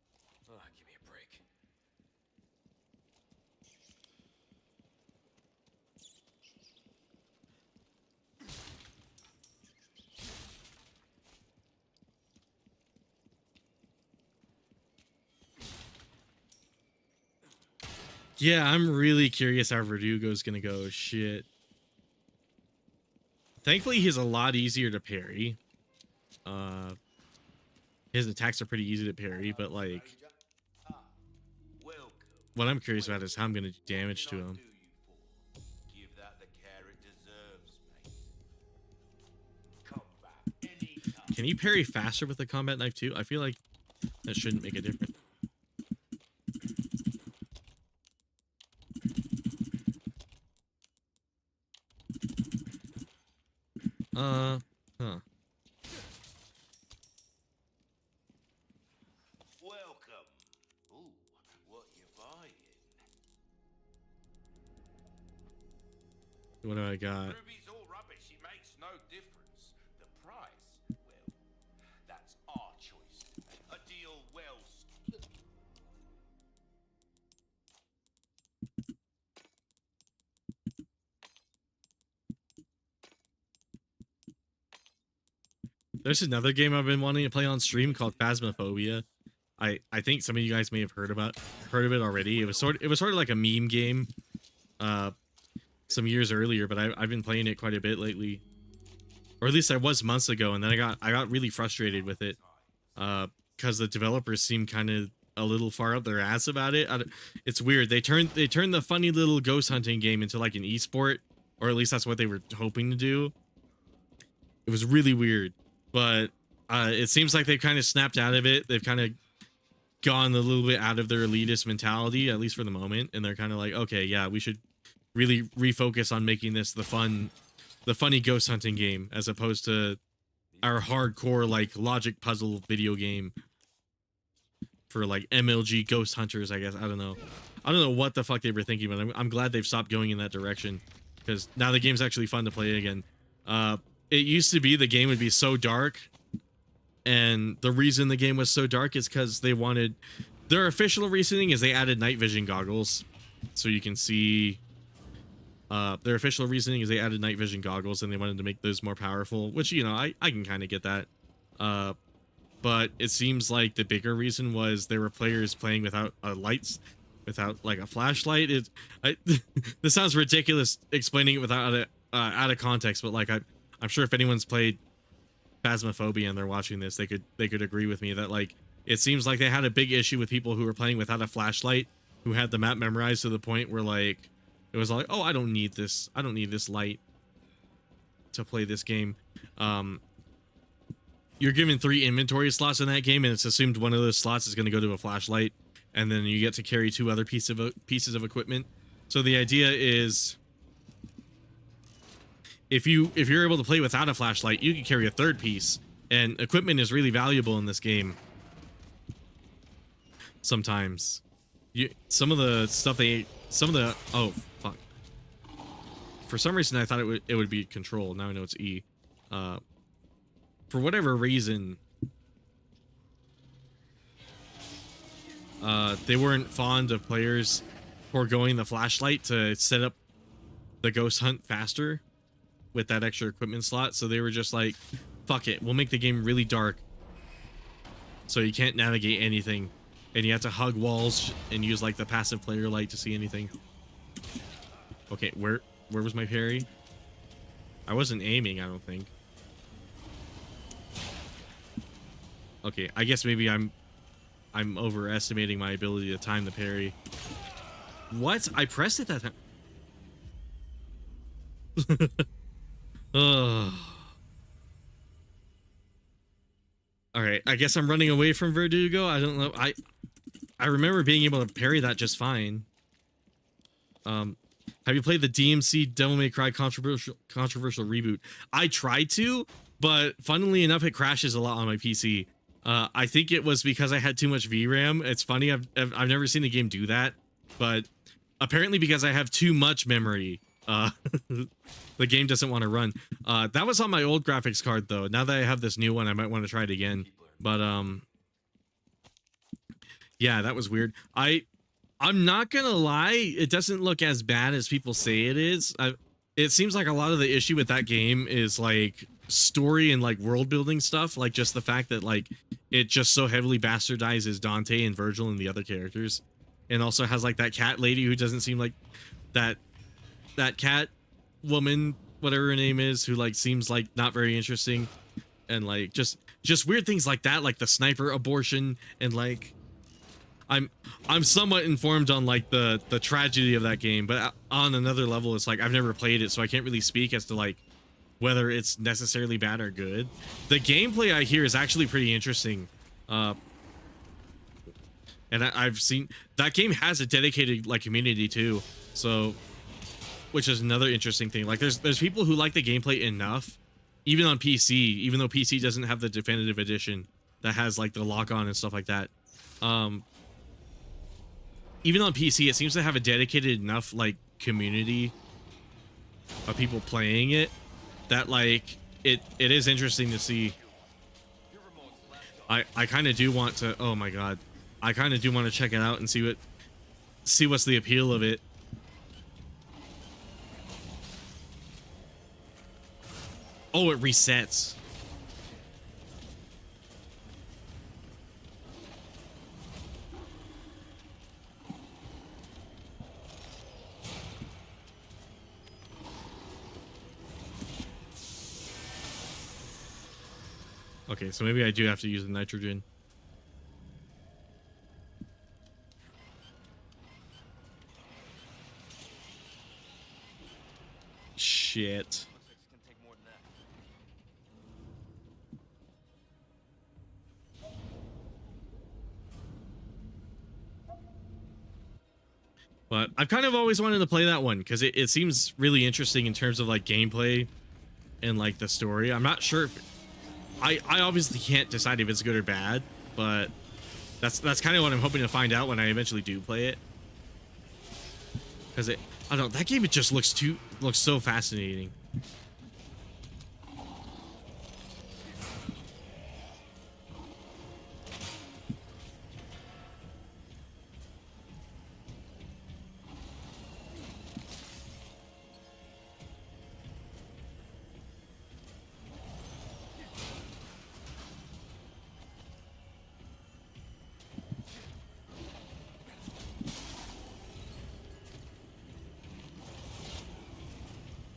Oh, give me a break. Yeah, I'm really curious how Verdugo's gonna go. Shit. Thankfully, he's a lot easier to parry. His attacks are pretty easy to parry, but like, Welcome. what I'm curious about is how I'm gonna do damage to him. Give that the care it deserves, mate. Come back anytime. Can he parry faster with the combat knife too? I feel like that shouldn't make a difference. Huh. Welcome. Ooh, what you buying? What do I got? Ruby's all rubbish. It makes no difference. The price, well, that's our choice. A deal well struck. there's another game I've been wanting to play on stream called Phasmophobia. I think some of you guys may have heard of it already. It was sort of like a meme game some years earlier, but I've been playing it quite a bit lately. Or at least I was months ago, and then I got really frustrated with it because the developers seem kind of a little far up their ass about it. It's weird. They turned the funny little ghost hunting game into like an esport, or at least that's what they were hoping to do. It was really weird, but it seems like they've kind of snapped out of it. They've kind of gone a little bit out of their elitist mentality, at least for the moment, and they're kind of like, okay, yeah, we should really refocus on making this the funny ghost hunting game as opposed to our hardcore like logic puzzle video game for like MLG ghost hunters, I guess. I don't know what the fuck they were thinking, but I'm glad they've stopped going in that direction, because now the game's actually fun to play again. It used to be the game would be so dark, and the reason the game was so dark is because they wanted, their official reasoning is they added night vision goggles so you can see. Their official reasoning is they added night vision goggles and they wanted to make those more powerful, which, you know, I can kind of get that. But it seems like the bigger reason was there were players playing without lights, without like a flashlight. This sounds ridiculous explaining it without out of context, but like I'm sure if anyone's played Phasmophobia and they're watching this, they could agree with me that like it seems like they had a big issue with people who were playing without a flashlight, who had the map memorized to the point where like it was like, oh, I don't need this light to play this game. You're given 3 inventory slots in that game, and it's assumed one of those slots is going to go to a flashlight, and then you get to carry 2 other pieces of equipment. So the idea is, if you're able to play without a flashlight, you can carry a 3rd piece, and equipment is really valuable in this game. Sometimes, some of the oh fuck. For some reason, I thought it would be control. Now I know it's E. For whatever reason, they weren't fond of players foregoing the flashlight to set up the ghost hunt faster with that extra equipment slot. So they were just like, fuck it, we'll make the game really dark so you can't navigate anything, and you have to hug walls and use like the passive player light to see anything. Okay, where was my parry? I wasn't aiming, I don't think. Okay, I guess maybe I'm overestimating my ability to time the parry. What? I pressed it that time. Ugh. All right, I guess I'm running away from Verdugo. I don't know. I remember being able to parry that just fine. Have you played the DMC Devil May Cry controversial reboot? I tried to, but funnily enough, it crashes a lot on my PC. I think it was because I had too much VRAM. It's funny, I've never seen a game do that, but apparently because I have too much memory, the game doesn't want to run. That was on my old graphics card though. Now that I have this new one, I might want to try it again. But yeah, that was weird. I'm not gonna lie, it doesn't look as bad as people say it is. It seems like a lot of the issue with that game is like story and like world building stuff, like just the fact that like it just so heavily bastardizes Dante and Virgil and the other characters, and also has like that cat lady who doesn't seem like that cat woman, whatever her name is, who like seems like not very interesting, and like just weird things like that, like the sniper abortion, and like I'm somewhat informed on like the tragedy of that game, but on another level, it's like I've never played it, so I can't really speak as to like whether it's necessarily bad or good. The gameplay I hear is actually pretty interesting, and I've seen that game has a dedicated like community too, so which is another interesting thing. Like there's people who like the gameplay enough, even on PC, even though PC doesn't have the definitive edition that has like the lock on and stuff like that. Even on PC, it seems to have a dedicated enough like community of people playing it that like it is interesting to see. I kind of do want to, oh my god, I kind of do want to check it out and see what's the appeal of it. Oh, it resets. Okay, so maybe I do have to use the nitrogen. Shit. Looks like it's gonna take more than that. But I've kind of always wanted to play that one because it seems really interesting in terms of like gameplay and like the story. I'm not sure if I obviously can't decide if it's good or bad, but that's kind of what I'm hoping to find out when I eventually do play it. Because I don't know, that game, it just looks so fascinating.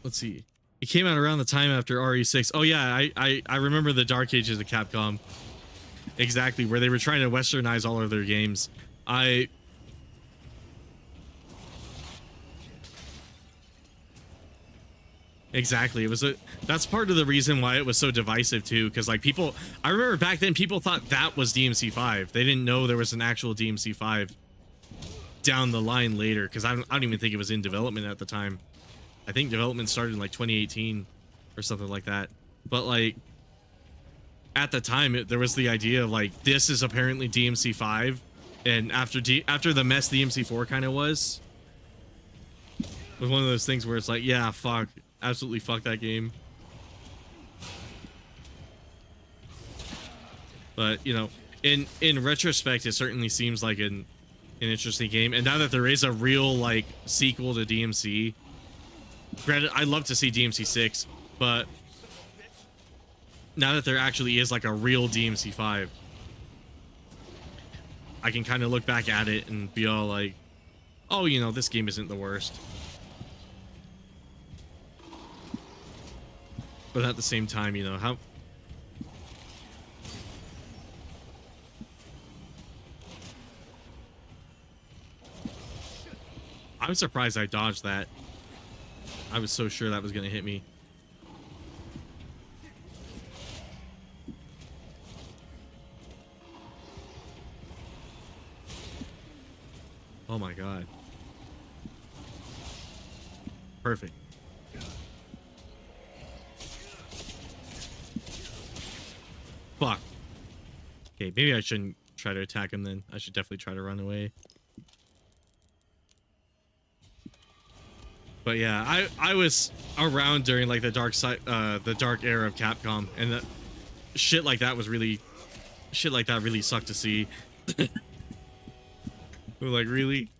Let's see. It came out around the time after RE6. Oh yeah, I remember the Dark Ages of Capcom. Exactly, where they were trying to westernize all of their games. Exactly. That's part of the reason why it was so divisive too, because like I remember back then people thought that was DMC5. They didn't know there was an actual DMC5 down the line later, because I don't even think it was in development at the time. I think development started in like 2018 or something like that. But like at the time, there was the idea of like, this is apparently DMC5, and after the mess DMC4 kind of was one of those things where it's like, yeah, fuck, absolutely fuck that game. But you know, in retrospect, it certainly seems like an interesting game. And now that there is a real like sequel to DMC, granted, I'd love to see DMC6, but now that there actually is like a real DMC5, I can kind of look back at it and be all like, oh, you know, this game isn't the worst. But at the same time, you know, how... I'm surprised I dodged that. I was so sure that was going to hit me. Oh my god. Perfect. Fuck. Okay, maybe I shouldn't try to attack him then. I should definitely try to run away. But yeah, I was around during like the dark era of Capcom, and shit like that really sucked to see. We're like, really?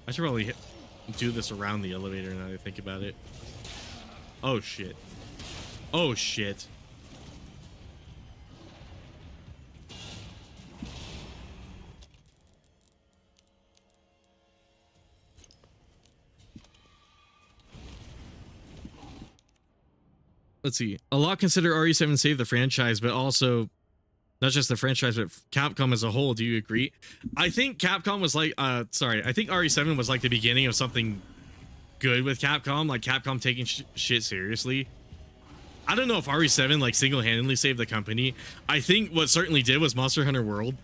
I should probably do this around the elevator now that I think about it. Oh shit. Oh shit. Let's see. A lot consider RE7 saved the franchise, but also not just the franchise, but Capcom as a whole. Do you agree? I think Capcom was like, I think RE7 was like the beginning of something good with Capcom, like Capcom taking shit seriously. I don't know if RE7 like single-handedly saved the company. I think what certainly did was Monster Hunter World.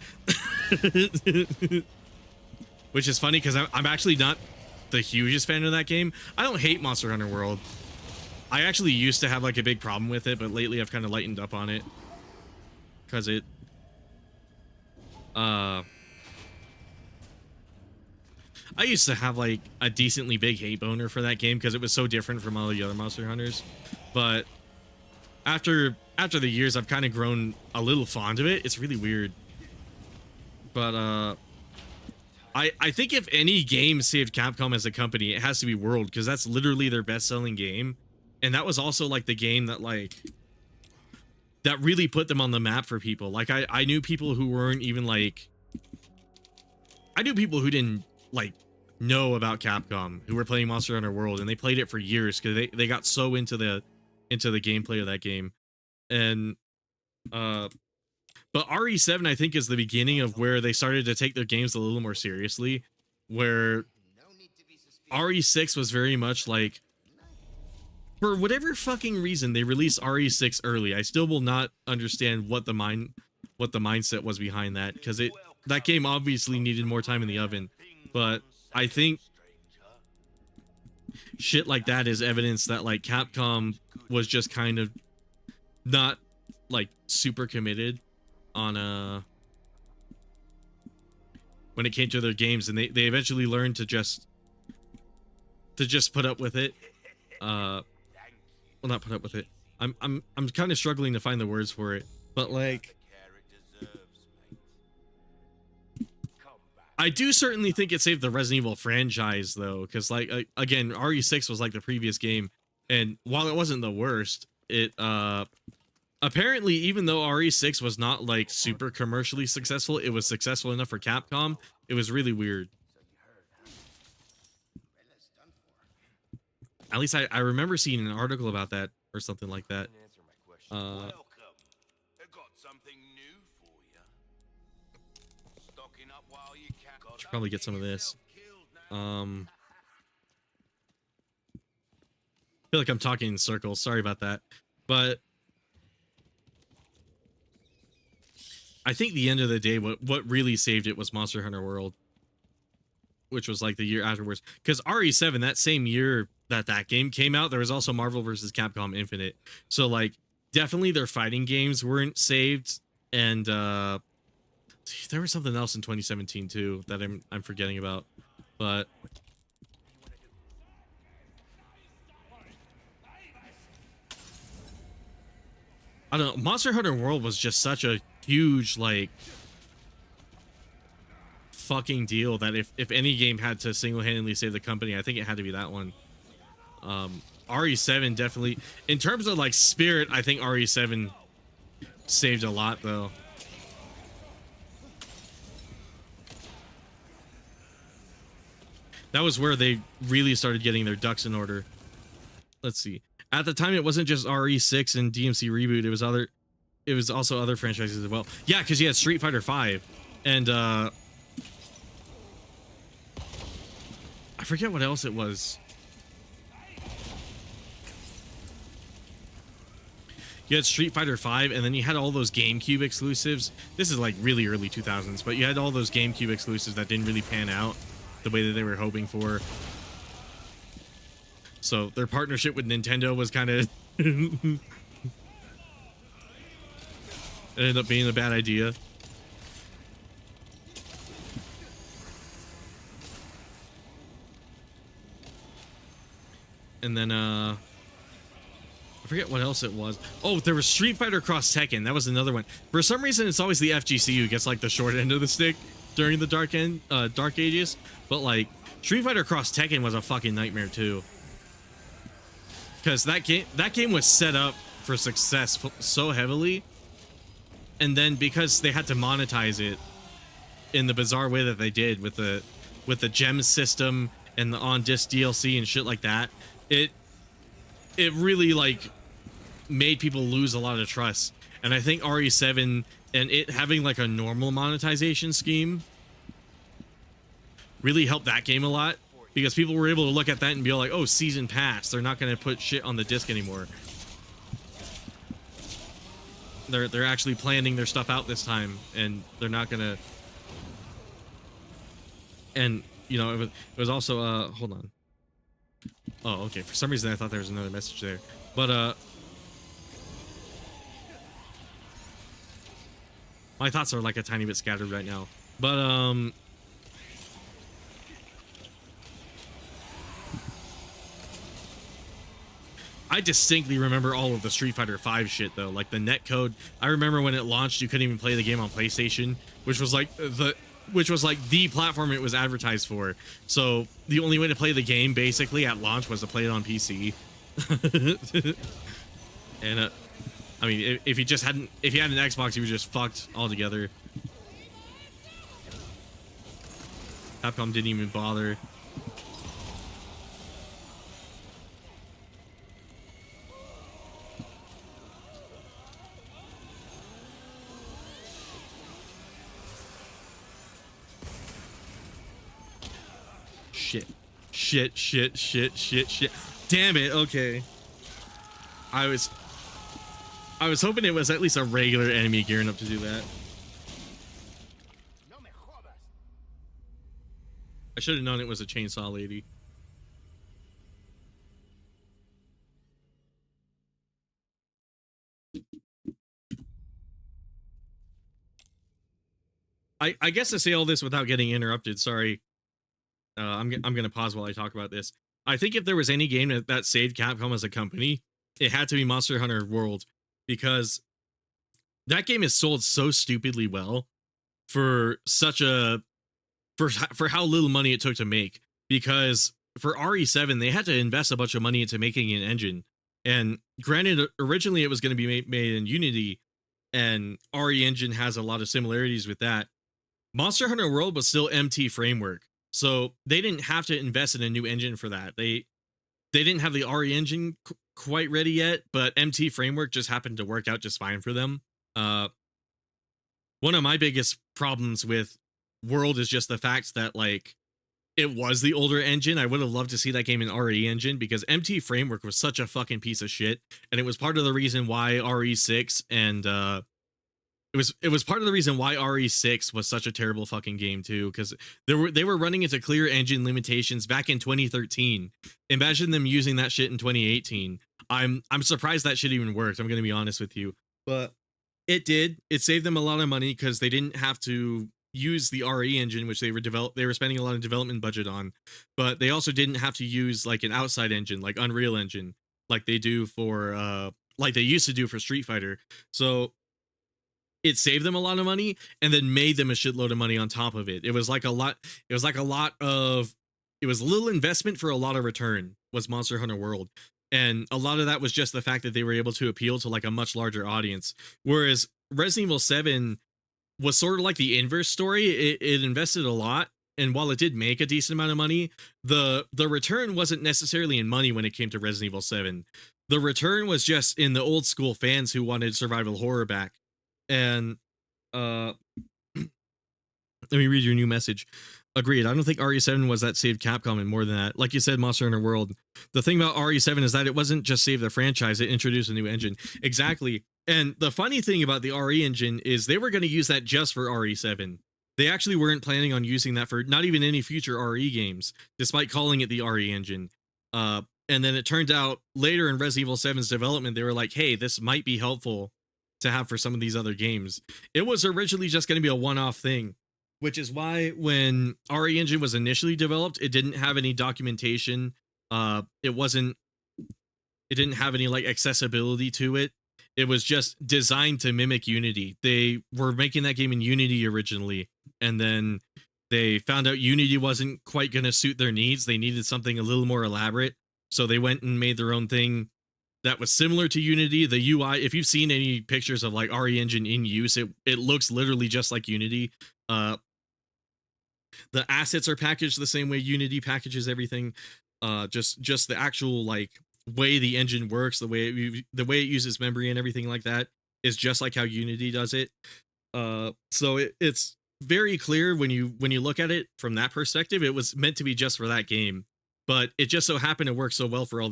Which is funny because I'm actually not the hugest fan of that game. I don't hate Monster Hunter World. I actually used to have like a big problem with it, but lately I've kind of lightened up on it. Because it... I I used to have like a decently big hate boner for that game because it was so different from all the other Monster Hunters. But after the years, I've kind of grown a little fond of it. It's really weird. But I think if any game saved Capcom as a company, it has to be World, because that's literally their best-selling game. And that was also like the game that that really put them on the map for people. Like I knew people who weren't even like, I knew people who didn't like know about Capcom who were playing Monster Hunter World, and they played it for years because they got so into the gameplay of that game. And but RE7 I think is the beginning of where they started to take their games a little more seriously, where RE6 was very much like, for whatever fucking reason they released RE6 early. I still will not understand what the mindset was behind that, because that game obviously needed more time in the oven. But I think shit like that is evidence that like Capcom was just kind of not like super committed on when it came to their games, and they eventually learned to just put up with it. Well, not put up with it. I'm kind of struggling to find the words for it, but like, I do certainly think it saved the Resident Evil franchise though, because like again, RE6 was like the previous game, and while it wasn't the worst, it apparently, even though RE6 was not like super commercially successful, it was successful enough for Capcom. It was really weird. At least I remember seeing an article about that or something like that. Welcome. I got something new for you. Stocking up while you can. Should probably get some of this. I feel like I'm talking in circles. Sorry about that. But I think the end of the day, what really saved it was Monster Hunter World, which was like the year afterwards. Because RE7, that same year that game came out, there was also Marvel vs. Capcom Infinite. So like, definitely their fighting games weren't saved. And there was something else in 2017 too that I'm forgetting about. But I don't know. Monster Hunter World was just such a huge like fucking deal that if any game had to single-handedly save the company, I think it had to be that one. RE7 definitely, in terms of like spirit, I think RE7 saved a lot though. That was where they really started getting their ducks in order. Let's see. At the time, it wasn't just RE6 and DMC Reboot. It was also other franchises as well. Yeah, because you had Street Fighter V, and I forget what else it was. You had Street Fighter V, and then you had all those GameCube exclusives. This is like really early 2000s, but you had all those GameCube exclusives that didn't really pan out the way that they were hoping for. So their partnership with Nintendo was kind of it ended up being a bad idea. And then I forget what else it was. Oh, there was Street Fighter Cross Tekken. That was another one. For some reason, it's always the FGC who gets like the short end of the stick during the Dark Ages. But like Street Fighter Cross Tekken was a fucking nightmare too. Because that game was set up for success so heavily, and then because they had to monetize it in the bizarre way that they did with the gem system and the on-disc DLC and shit like that, it really like made people lose a lot of trust. And I think RE7 and it having like a normal monetization scheme really helped that game a lot. Because people were able to look at that and be like, oh, season pass. They're not going to put shit on the disc anymore. They're actually planning their stuff out this time, and they're not going to. And you know, it was also hold on. Oh, okay. For some reason, I thought there was another message there, but my thoughts are like a tiny bit scattered right now. But I distinctly remember all of the Street Fighter V shit though, like the netcode. I remember when it launched, you couldn't even play the game on PlayStation, which was like the platform it was advertised for. So the only way to play the game basically at launch was to play it on PC. And I mean, if you had an Xbox, you were just fucked altogether. Capcom didn't even bother. Shit. Damn it. Okay. I was hoping it was at least a regular enemy gearing up to do that. I should have known it was a chainsaw lady. I guess to say all this without getting interrupted, sorry. I'm gonna pause while I talk about this. I think if there was any game that saved Capcom as a company, it had to be Monster Hunter World, because that game is sold so stupidly well for such a for how little money it took to make. Because for RE7, they had to invest a bunch of money into making an engine, and granted, originally it was going to be made in Unity, and RE engine has a lot of similarities with that. Monster Hunter World was still MT framework, so they didn't have to invest in a new engine for that. They didn't have the RE engine quite ready yet, but MT framework just happened to work out just fine for them. One of my biggest problems with World is just the fact that, like, it was the older engine. I would have loved to see that game in RE engine, because MT framework was such a fucking piece of shit, and it was part of the reason why RE6 and it was part of the reason why RE6 was such a terrible fucking game too, because they were running into clear engine limitations back in 2013. Imagine them using that shit in 2018. I'm surprised that shit even worked. I'm gonna be honest with you, but it did. It saved them a lot of money because they didn't have to use the RE engine, which they were spending a lot of development budget on, but they also didn't have to use like an outside engine like Unreal Engine, like they do for like they used to do for Street Fighter. So it saved them a lot of money and then made them a shitload of money on top of it. It was like a little investment for a lot of return, was Monster Hunter World. And a lot of that was just the fact that they were able to appeal to like a much larger audience. Whereas Resident Evil 7 was sort of like the inverse story. It invested a lot, and while it did make a decent amount of money, the return wasn't necessarily in money when it came to Resident Evil 7. The return was just in the old school fans who wanted survival horror back. And let me read your new message. Agreed. I don't think RE7 was that saved Capcom, and more than that. Like you said, Monster Hunter World. The thing about RE7 is that it wasn't just save the franchise, it introduced a new engine. Exactly. And the funny thing about the RE engine is they were going to use that just for RE7. They actually weren't planning on using that for not even any future RE games, despite calling it the RE engine. And then it turned out later in Resident Evil 7's development, they were like, hey, this might be helpful to have for some of these other games. It was originally just going to be a one-off thing, which is why when RE engine was initially developed, it didn't have any documentation. It didn't have any like accessibility to it. It was just designed to mimic Unity. They were making that game in Unity originally, and then they found out Unity wasn't quite going to suit their needs. They needed something a little more elaborate, so they went and made their own thing that was similar to Unity. The UI, if you've seen any pictures of like RE engine in use, it looks literally just like Unity. The assets are packaged the same way Unity packages everything. Just the actual like way the engine works, the way it uses memory and everything like that is just like how Unity does it. So it's very clear when you look at it from that perspective, it was meant to be just for that game, but it just so happened to work so well for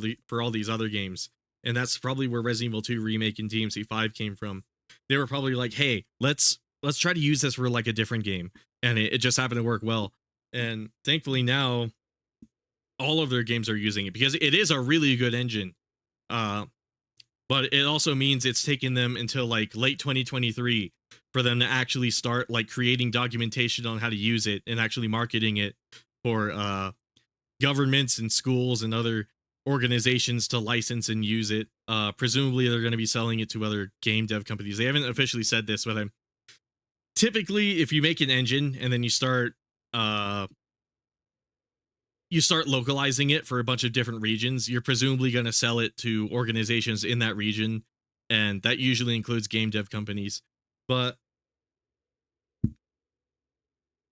all these other games. And that's probably where Resident Evil 2 Remake and DMC5 came from. They were probably like, hey, let's try to use this for like a different game. And it just happened to work well. And thankfully now all of their games are using it because it is a really good engine. But it also means it's taken them until like late 2023 for them to actually start like creating documentation on how to use it and actually marketing it for governments and schools and other organizations to license and use it. Presumably they're going to be selling it to other game dev companies. They haven't officially said this, but I'm typically, if you make an engine and then you start localizing it for a bunch of different regions, you're presumably going to sell it to organizations in that region, and that usually includes game dev companies. But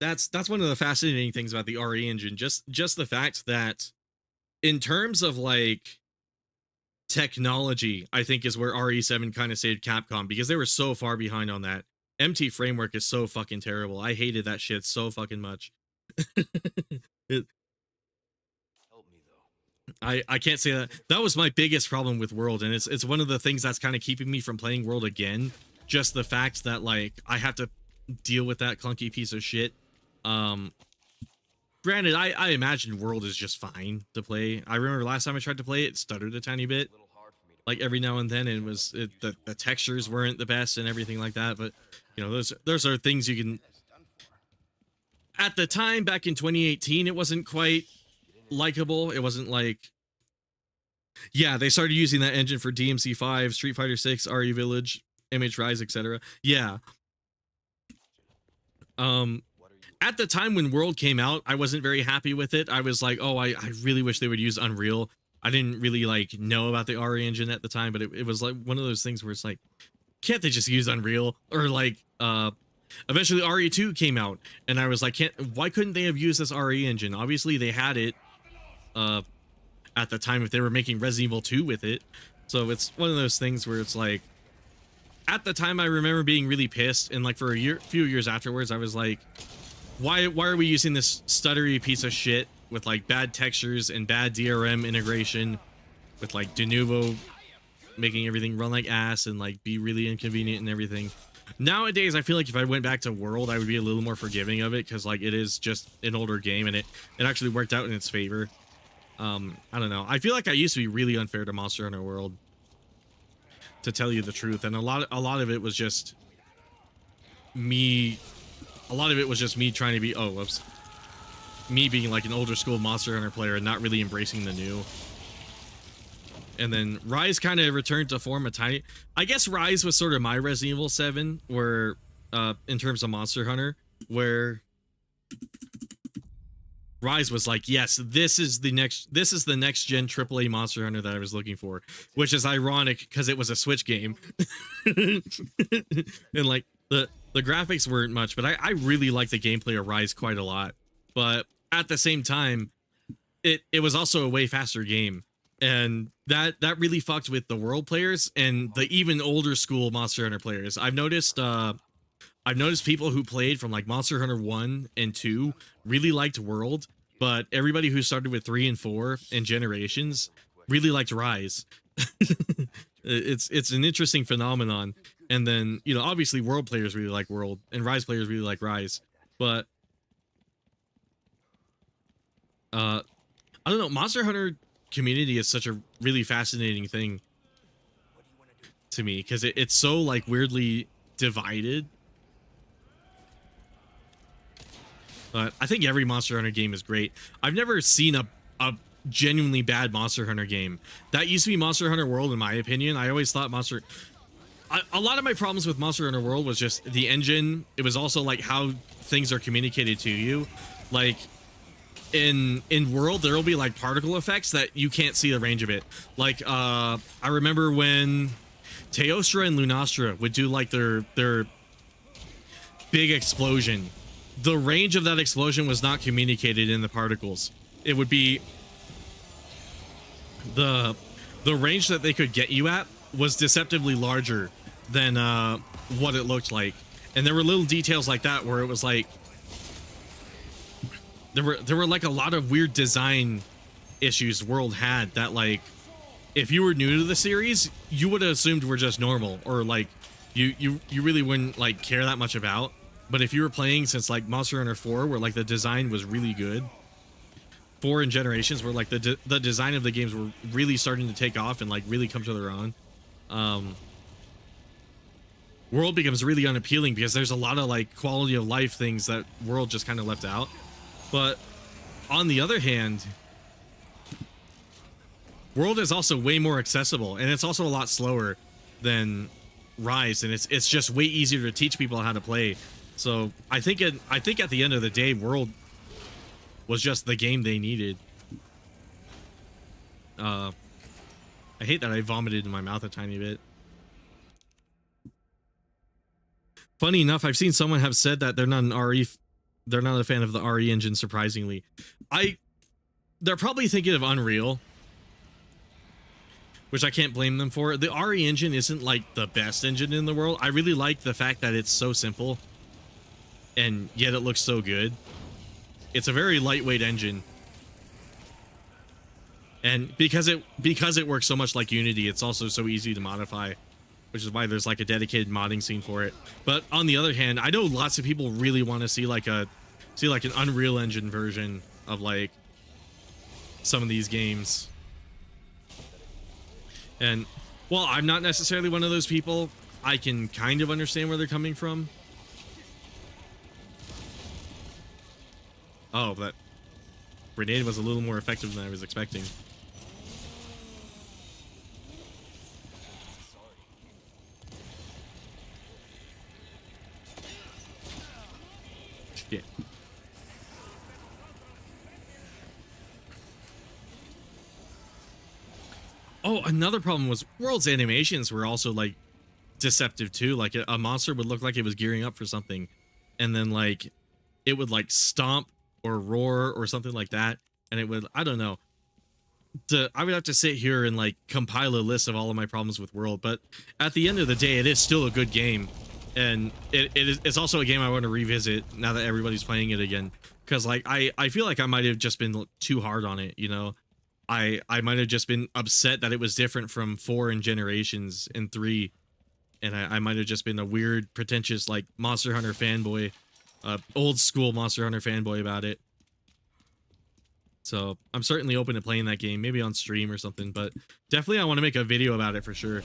that's one of the fascinating things about the RE engine, just the fact that in terms of like technology, I think is where RE7 kind of saved Capcom, because they were so far behind on that. MT framework is so fucking terrible. I hated that shit so fucking much. It, Help me though. I can't say that. That was my biggest problem with World, and it's one of the things that's kind of keeping me from playing World again. Just the fact that like I have to deal with that clunky piece of shit. Granted, I imagine World is just fine to play. I remember last time I tried to play it, it stuttered a tiny bit, A little hard for me to like every now and then, and the textures weren't the best and everything like that. But you know, those are things you can. At the time, back in 2018, it wasn't quite likable. It wasn't like, yeah, they started using that engine for DMC5, Street Fighter 6, RE Village, MH Rise, etc. Yeah. At the time when World came out, I wasn't very happy with it. I was like, oh, I really wish they would use Unreal. I didn't really like know about the RE engine at the time, but it was like one of those things where it's like, can't they just use Unreal? Or like, eventually RE2 came out, and I was like, why couldn't they have used this RE engine? Obviously they had it at the time if they were making Resident Evil 2 with it. So it's one of those things where it's like, at the time I remember being really pissed, and like for a few years afterwards, I was like, why are we using this stuttery piece of shit with like bad textures and bad DRM integration with like de novo making everything run like ass and like be really inconvenient and everything. Nowadays, I feel like if I went back to World, I would be a little more forgiving of it, because like it is just an older game, and it actually worked out in its favor. I don't know. I feel like I used to be really unfair to Monster Hunter World, to tell you the truth, and a lot of it was just me. A lot of it was just me trying to be, oh, whoops. Me being like an older school Monster Hunter player and not really embracing the new. And then Rise kind of returned to form a tiny... I guess Rise was sort of my Resident Evil 7, where, in terms of Monster Hunter, where Rise was like, yes, this is the next gen AAA Monster Hunter that I was looking for, which is ironic because it was a Switch game. And like the graphics weren't much, but I really like the gameplay of Rise quite a lot. But at the same time, it was also a way faster game. And that really fucked with the World players and the even older school Monster Hunter players. I've noticed people who played from like Monster Hunter 1 and 2 really liked World, but everybody who started with 3 and 4 and Generations really liked Rise. It's an interesting phenomenon. And then, you know, obviously World players really like World and Rise players really like Rise. But I don't know, Monster Hunter community is such a really fascinating thing to me, because it's so like weirdly divided. But I think every Monster Hunter game is great. I've never seen a genuinely bad Monster Hunter game. That used to be Monster Hunter World, in my opinion. I always thought a lot of my problems with Monster Hunter World was just the engine. It was also like how things are communicated to you. Like in World, there will be like particle effects that you can't see the range of it. Like I remember when Teostra and Lunastra would do like their big explosion. The range of that explosion was not communicated in the particles. It would be the range that they could get you at was deceptively larger than what it looked like. And there were little details like that where it was like there were like a lot of weird design issues World had that, like, if you were new to the series, you would have assumed were just normal, or like you really wouldn't like care that much about. But if you were playing since like Monster Hunter 4, where like the design was really good, 4 and Generations, where like the design of the games were really starting to take off and like really come to their own, World becomes really unappealing because there's a lot of like quality of life things that World just kind of left out. But on the other hand, World is also way more accessible, and it's also a lot slower than Rise, and it's just way easier to teach people how to play. So I think at the end of the day, World was just the game they needed. I hate that I vomited in my mouth a tiny bit. Funny enough, I've seen someone have said that they're not a fan of the RE engine. Surprisingly, they're probably thinking of Unreal, which I can't blame them for. The RE engine isn't like the best engine in the world. I really like the fact that it's so simple, and yet it looks so good. It's a very lightweight engine, and because it works so much like Unity, it's also so easy to modify, which is why there's like a dedicated modding scene for it. But on the other hand, I know lots of people really want to see like an Unreal Engine version of like some of these games. And while I'm not necessarily one of those people, I can kind of understand where they're coming from. Oh, that grenade was a little more effective than I was expecting. Yeah. Oh, another problem was World's animations were also like deceptive too. Like a monster would look like it was gearing up for something, and then like it would like stomp or roar or something like that, and it would, I don't know. I would have to sit here and like compile a list of all of my problems with World, but at the end of the day, it is still a good game, and it's also a game I want to revisit now that everybody's playing it again, because like I feel like I might have just been too hard on it, you know. I might have just been upset that it was different from 4 and Generations and 3, and I might have just been a weird, pretentious like Monster Hunter fanboy, old school Monster Hunter fanboy about it. So I'm certainly open to playing that game, maybe on stream or something, but definitely I want to make a video about it for sure.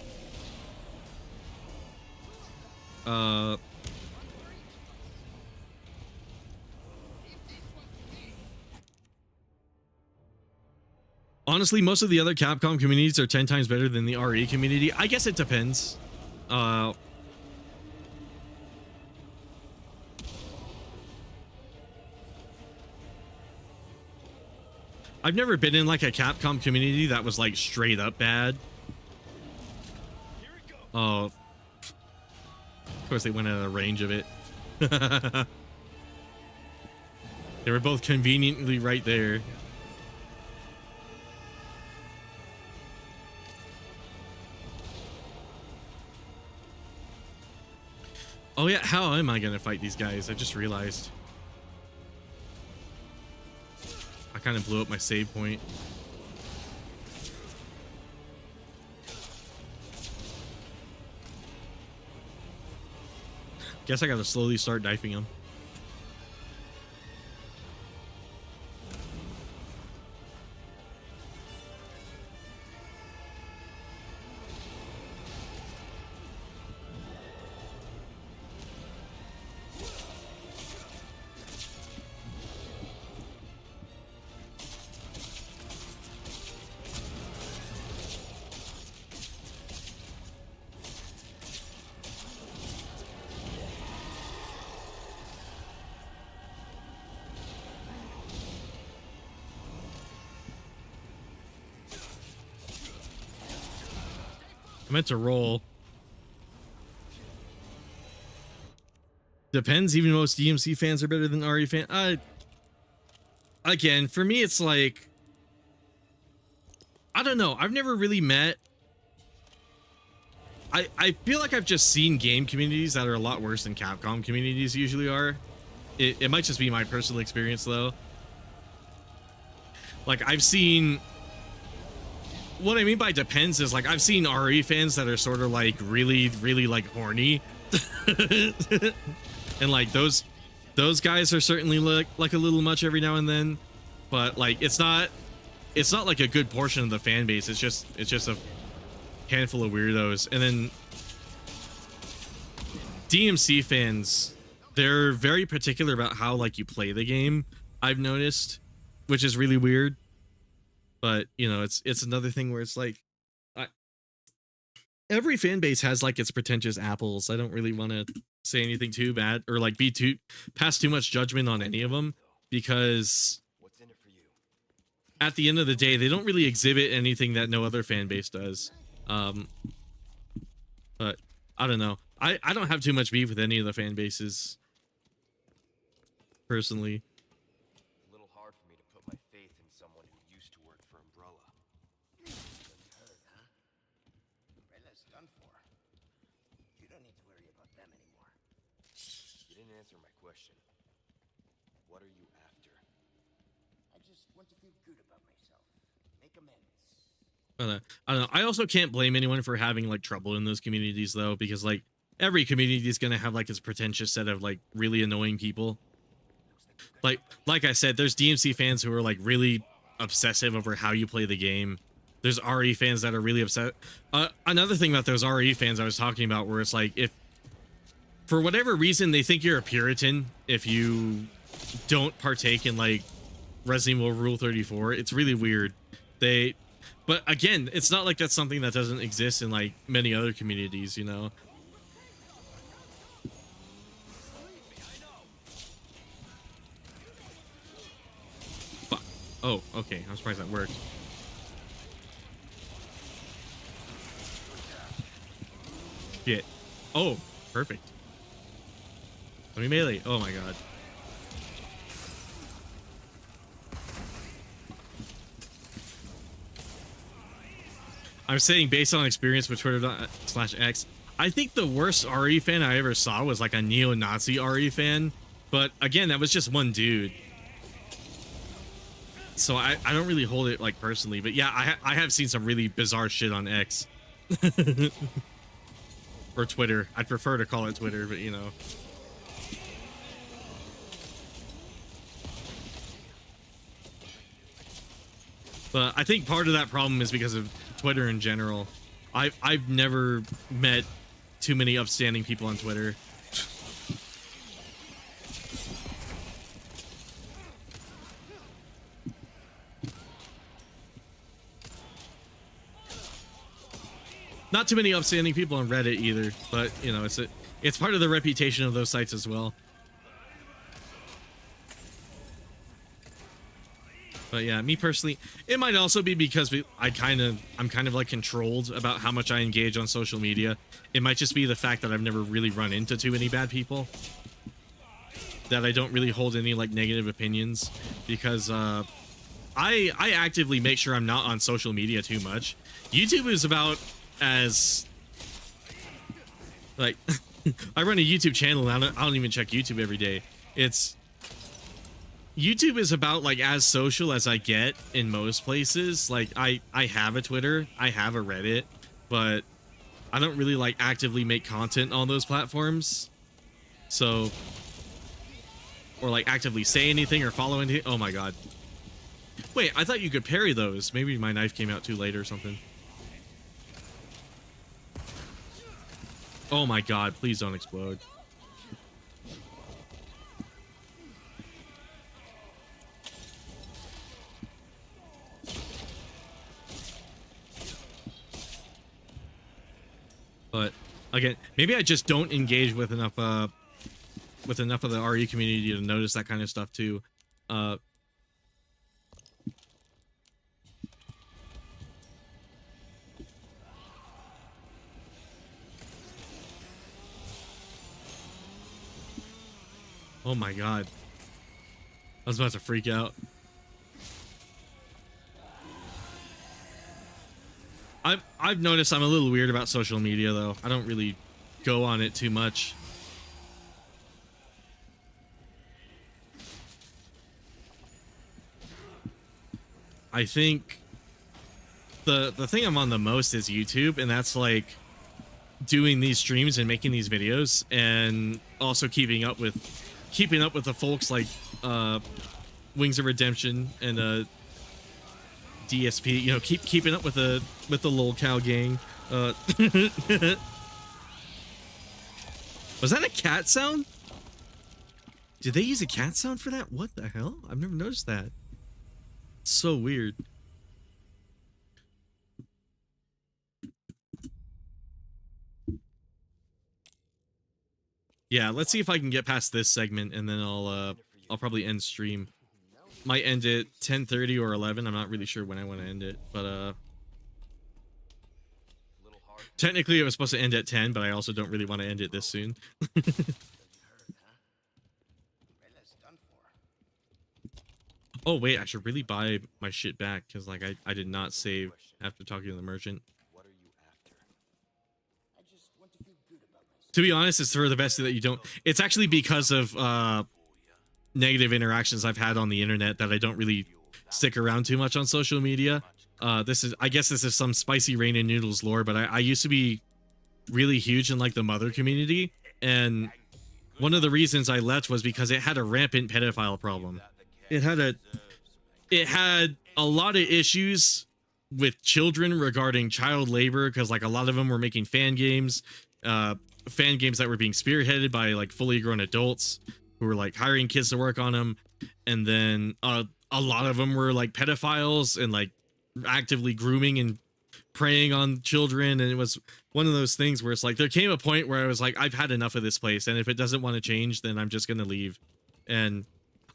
Honestly, most of the other Capcom communities are 10 times better than the RE community. I guess it depends. I've never been in like a Capcom community that was like straight up bad. Oh, of course they went out of range of it. They were both conveniently right there. Oh yeah, how am I gonna fight these guys? I just realized. I kind of blew up my save point. Guess I gotta slowly start knifing them. I meant to roll. Depends. Even most DMC fans are better than RE fans. Again, for me, it's like, I don't know. I've never really met. I feel like I've just seen game communities that are a lot worse than Capcom communities usually are. It might just be my personal experience though. Like I've seen. What I mean by depends is like I've seen RE fans that are sort of like really like horny. And like those guys are certainly like a little much every now and then, but like it's not like a good portion of the fan base. It's just a handful of weirdos. And then DMC fans, they're very particular about how like you play the game, I've noticed, which is really weird. But you know, it's another thing where it's like, I, every fan base has like its pretentious apples. I don't really want to say anything too bad or like be too pass too much judgment on any of them, because What's in it for you? at the end of the day, they don't really exhibit anything that no other fan base does. But I don't know. I don't have too much beef with any of the fan bases personally. A little hard for me to put my faith in someone who used to work for Umbrella. Couldn't hurt, huh? Umbrella's done for. You don't need to worry about them anymore. You didn't answer my question. What are you after? I just want to feel good about myself. Make amends. I don't know. I also can't blame anyone for having like trouble in those communities though, because like every community is gonna have like its pretentious set of like really annoying people. Like I said, there's DMC fans who are like really obsessive over how you play the game. There's RE fans that are really upset. Another thing about those RE fans I was talking about, where it's like, if for whatever reason they think you're a Puritan if you don't partake in like Resident Evil Rule 34, it's really weird. But again, it's not like that's something that doesn't exist in like many other communities, you know. Fuck. Oh, okay. I'm surprised that worked. Shit. Oh, perfect. Let me melee. Oh my god. I'm saying based on experience with Twitter.com/X, I think the worst RE fan I ever saw was like a neo-Nazi RE fan. But again, that was just one dude. So I don't really hold it like personally. But yeah, I have seen some really bizarre shit on X. Or Twitter. I'd prefer to call it Twitter, but you know. But I think part of that problem is because of Twitter in general. I've never met too many upstanding people on Twitter. Not too many upstanding people on Reddit either, but you know, it's part of the reputation of those sites as well. But yeah, me personally, it might also be because I'm kind of like controlled about how much I engage on social media. It might just be the fact that I've never really run into too many bad people, that I don't really hold any like negative opinions, because I actively make sure I'm not on social media too much. YouTube is about as like I run a YouTube channel and I don't even check YouTube every day. YouTube is about like as social as I get in most places. Like I have a Twitter, I have a Reddit, but I don't really like actively make content on those platforms. So, or like actively say anything or follow anything. Oh my god. Wait, I thought you could parry those. Maybe my knife came out too late or something. Oh my god, please don't explode. But again, maybe I just don't engage with enough of the RE community to notice that kind of stuff too. Oh my god. I was about to freak out. I've noticed I'm a little weird about social media though. I don't really go on it too much. I think the thing I'm on the most is YouTube, and that's like doing these streams and making these videos, and also keeping up with the folks like Wings of Redemption and DSP, you know, keeping up with the lolcow gang. Was that a cat sound? Did they use a cat sound for that? What the hell? I've never noticed that. It's so weird. Yeah, let's see if I can get past this segment, and then I'll probably end stream. Might end at 10:30 or 11. I'm not really sure when I want to end it, but technically it was supposed to end at 10, but I also don't really want to end it this soon. Oh wait, I should really buy my shit back because like I did not save after talking to the merchant. What are you after? I just want to feel good about myself. To be honest, it's for the best that you don't. It's actually because of negative interactions I've had on the internet that I don't really stick around too much on social media. I guess this is some spicy rain and noodles lore, but I used to be really huge in like the mother community, and one of the reasons I left was because it had a rampant pedophile problem. It had a lot of issues with children regarding child labor, because like a lot of them were making fan games that were being spearheaded by like fully grown adults who were like hiring kids to work on them, and then a lot of them were like pedophiles and like actively grooming and preying on children. And it was one of those things where it's like there came a point where I was like, I've had enough of this place, and if it doesn't want to change, then I'm just gonna leave. And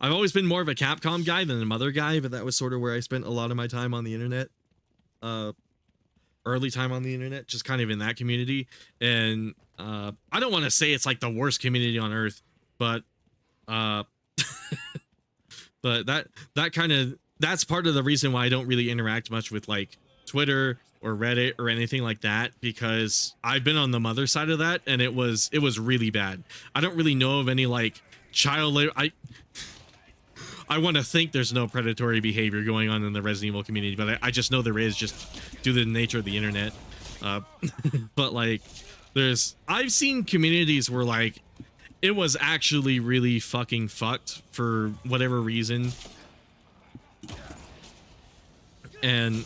I've always been more of a Capcom guy than a mother guy, but that was sort of where I spent a lot of my time on the internet. Early time on the internet, just kind of in that community. And I don't want to say it's like the worst community on earth, but but that's part of the reason why I don't really interact much with like Twitter or Reddit or anything like that, because I've been on the mother side of that, and it was really bad. I don't really know of any like child labor. I want to think there's no predatory behavior going on in the Resident Evil community, but I just know there is, just due to the nature of the internet. But like, I've seen communities where like it was actually really fucking fucked for whatever reason. And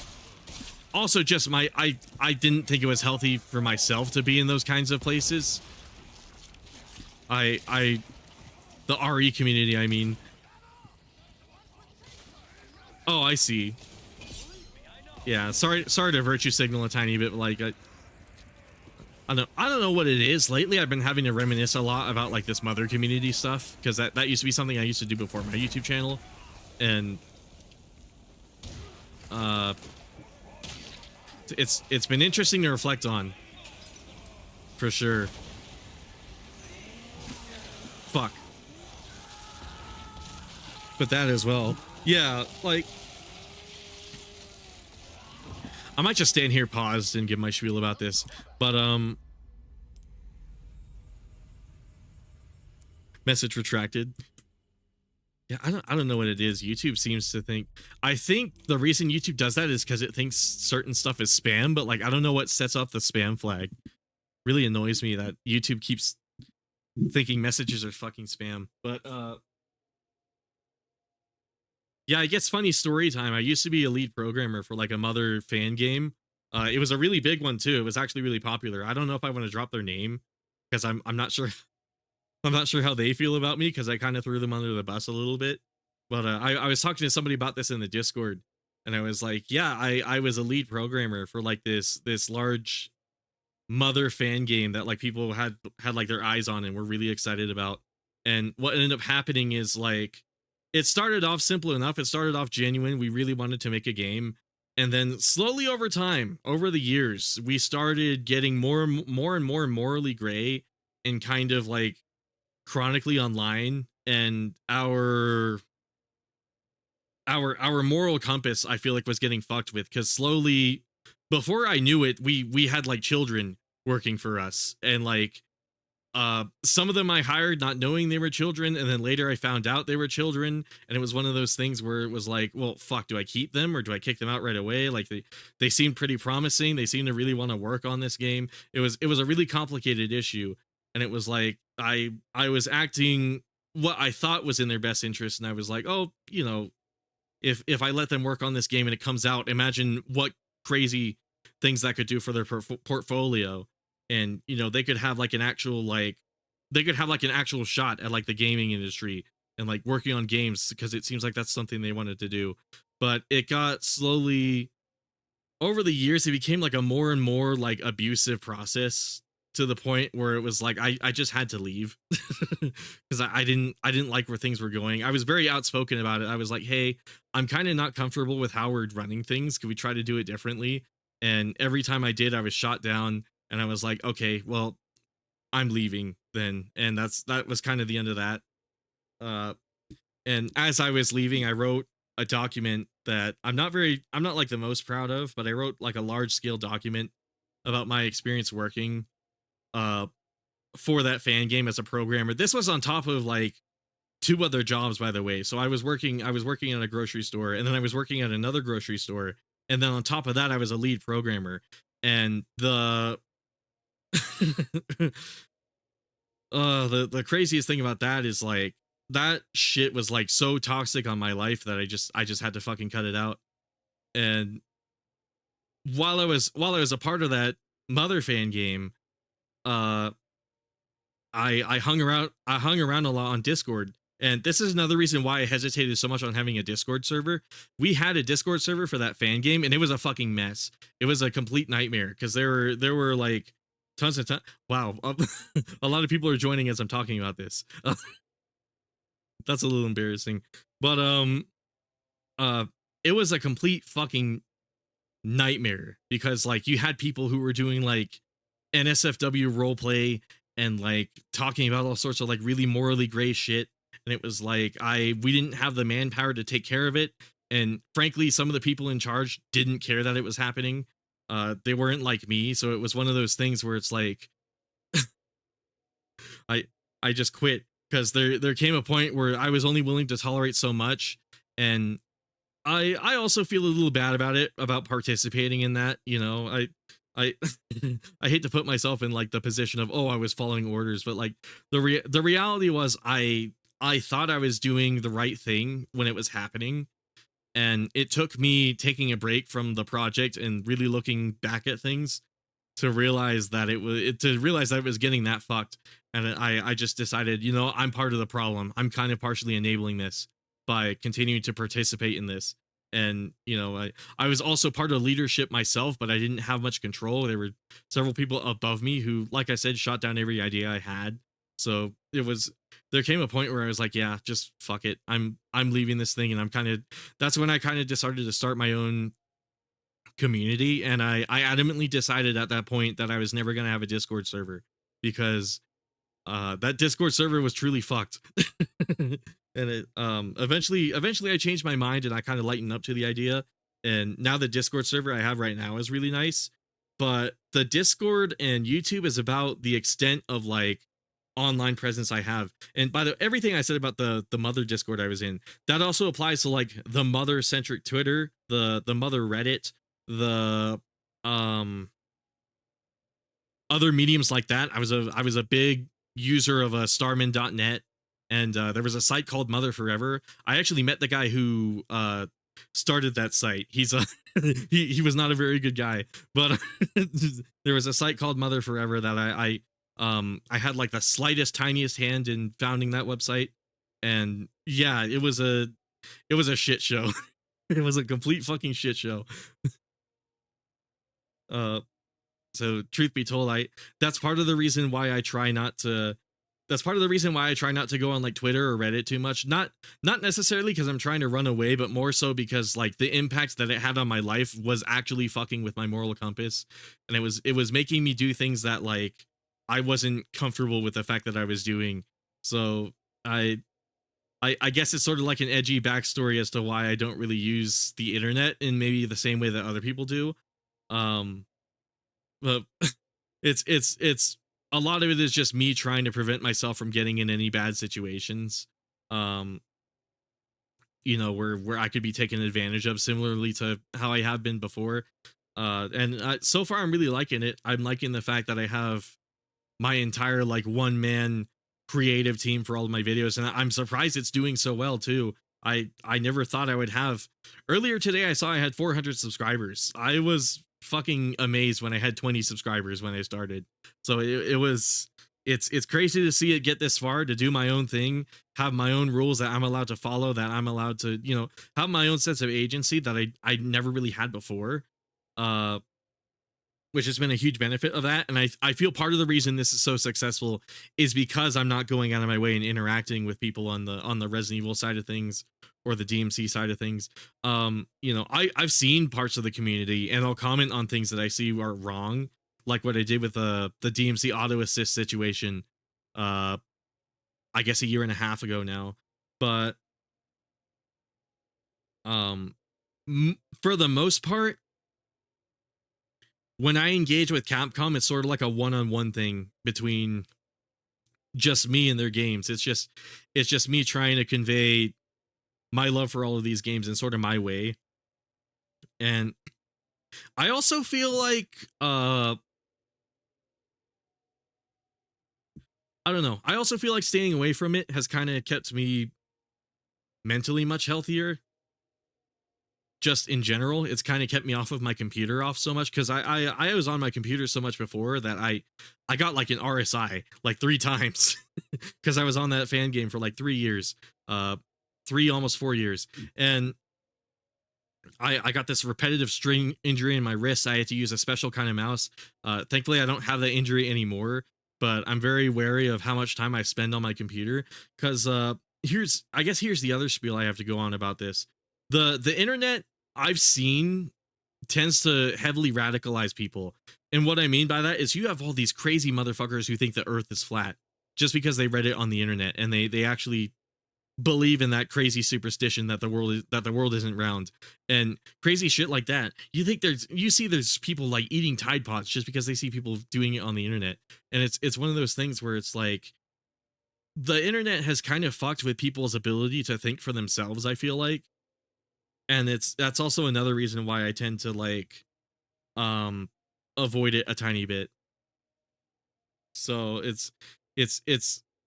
also just I didn't think it was healthy for myself to be in those kinds of places. The RE community, I mean. Oh, I see. Yeah, sorry to virtue signal a tiny bit, but like I don't know what it is. Lately I've been having to reminisce a lot about like this mother community stuff, because that used to be something I used to do before my YouTube channel. And it's been interesting to reflect on, for sure. Fuck. But that as well. Yeah, like I might just stand here paused and give my spiel about this, but message retracted. Yeah, I don't know what it is. YouTube seems to think, I think the reason YouTube does that is because it thinks certain stuff is spam, but like I don't know what sets off the spam flag. Really annoys me that YouTube keeps thinking messages are fucking spam. But yeah, I guess funny story time. I used to be a lead programmer for like a mother fan game. It was a really big one too. It was actually really popular. I don't know if I want to drop their name, because I'm not sure. I'm not sure how they feel about me, because I kind of threw them under the bus a little bit. But I was talking to somebody about this in the Discord, and I was like, yeah, I was a lead programmer for like this large mother fan game that like people had like their eyes on and were really excited about. And what ended up happening is like, it started off simple enough. It started off genuine. We really wanted to make a game. And then slowly over time, over the years, we started getting more and more morally gray and kind of like chronically online. And our moral compass, I feel like, was getting fucked with, because slowly, before I knew it, we had like children working for us. And like, some of them I hired not knowing they were children, and then later I found out they were children, and it was one of those things where it was like, well, fuck, do I keep them or do I kick them out right away? Like they seemed pretty promising. They seemed to really want to work on this game. It was a really complicated issue, and it was like I was acting what I thought was in their best interest, and I was like, oh, you know, if I let them work on this game and it comes out, imagine what crazy things that could do for their portfolio. And, you know, they could have like an actual shot at like the gaming industry and like working on games, because it seems like that's something they wanted to do. But it got slowly, over the years, it became like a more and more like abusive process to the point where it was like I just had to leave because I didn't like where things were going. I was very outspoken about it. I was like, hey, I'm kind of not comfortable with how we're running things. Could we try to do it differently? And every time I did, I was shot down, and I was like, okay, well, I'm leaving then. And that was kind of the end of that. And as I was leaving, I wrote a document that I'm not like the most proud of, but I wrote like a large scale document about my experience working for that fan game as a programmer. This was on top of like 2 other jobs, by the way. So I was working at a grocery store, and then I was working at another grocery store, and then on top of that I was a lead programmer. And the the craziest thing about that is like that shit was like so toxic on my life that I just had to fucking cut it out. And while I was a part of that Mother fan game, I hung around a lot on Discord. And this is another reason why I hesitated so much on having a Discord server. We had a Discord server for that fan game, and it was a fucking mess. It was a complete nightmare because there were like tons of time. Wow, a lot of people are joining as I'm talking about this. That's a little embarrassing, but it was a complete fucking nightmare because like you had people who were doing like NSFW roleplay and like talking about all sorts of like really morally gray shit. And it was like we didn't have the manpower to take care of it. And frankly, some of the people in charge didn't care that it was happening. They weren't like me. So it was one of those things where it's like, I just quit because there came a point where I was only willing to tolerate so much. And I also feel a little bad about it, about participating in that. You know, I I hate to put myself in like the position of, oh, I was following orders, but like the reality was I thought I was doing the right thing when it was happening. And it took me taking a break from the project and really looking back at things to realize that it was getting that fucked. And I just decided, you know, I'm part of the problem. I'm kind of partially enabling this by continuing to participate in this. And, you know, I was also part of leadership myself, but I didn't have much control. There were several people above me who, like I said, shot down every idea I had. So there came a point where I was like, yeah, just fuck it. I'm leaving this thing. And that's when I kind of decided to start my own community. And I adamantly decided at that point that I was never going to have a Discord server because that Discord server was truly fucked. And it eventually I changed my mind and I kind of lightened up to the idea. And now the Discord server I have right now is really nice. But the Discord and YouTube is about the extent of like online presence I have. And by everything I said about the Mother Discord I was in, that also applies to like the Mother centric Twitter, the Mother Reddit, the other mediums like that. I was a big user of starman.net, and there was a site called Mother Forever. I actually met the guy who started that site. He's a he was not a very good guy, but there was a site called Mother Forever that I had like the slightest tiniest hand in founding that website. And yeah, it was a shit show. It was a complete fucking shit show. So truth be told, that's part of the reason why I try not to go on like Twitter or Reddit too much. Not necessarily because I'm trying to run away, but more so because like the impact that it had on my life was actually fucking with my moral compass. And it was making me do things that like I wasn't comfortable with the fact that I was doing. So I guess it's sort of like an edgy backstory as to why I don't really use the internet in maybe the same way that other people do. But it's a lot of it is just me trying to prevent myself from getting in any bad situations. You know, where I could be taken advantage of, similarly to how I have been before. And so far I'm really liking it. I'm liking the fact that I have my entire like one man creative team for all of my videos, and I'm surprised it's doing so well too. I never thought I would have. Earlier today I saw I had 400 subscribers. I was fucking amazed when I had 20 subscribers when I started. So it's crazy to see it get this far, to do my own thing, have my own rules that I'm allowed to follow, that I'm allowed to, you know, have my own sense of agency that I never really had before. which has been a huge benefit of that. And I feel part of the reason this is so successful is because I'm not going out of my way and interacting with people on the Resident Evil side of things or the DMC side of things. You know, I've seen parts of the community and I'll comment on things that I see are wrong, like what I did with the DMC auto assist situation. I guess a year and a half ago now, but for the most part, when I engage with Capcom, it's sort of like a one-on-one thing between just me and their games. It's just me trying to convey my love for all of these games in sort of my way. And I also feel like I don't know. I also feel like staying away from it has kind of kept me mentally much healthier. Just in general, it's kind of kept me off of my computer off so much, because I was on my computer so much before that I got like an RSI like 3 times because I was on that fan game for like 3 years, 3 almost 4 years, and I got this repetitive string injury in my wrist. I had to use a special kind of mouse. Thankfully, I don't have that injury anymore, but I'm very wary of how much time I spend on my computer, because here's the other spiel I have to go on about this. The internet, I've seen, tends to heavily radicalize people. And what I mean by that is you have all these crazy motherfuckers who think the earth is flat just because they read it on the internet, and they actually believe in that crazy superstition that the world isn't round and crazy shit like that. You see there's people like eating Tide Pods just because they see people doing it on the internet. And it's one of those things where it's like the internet has kind of fucked with people's ability to think for themselves, I feel like. And that's also another reason why I tend to like avoid it a tiny bit. So it's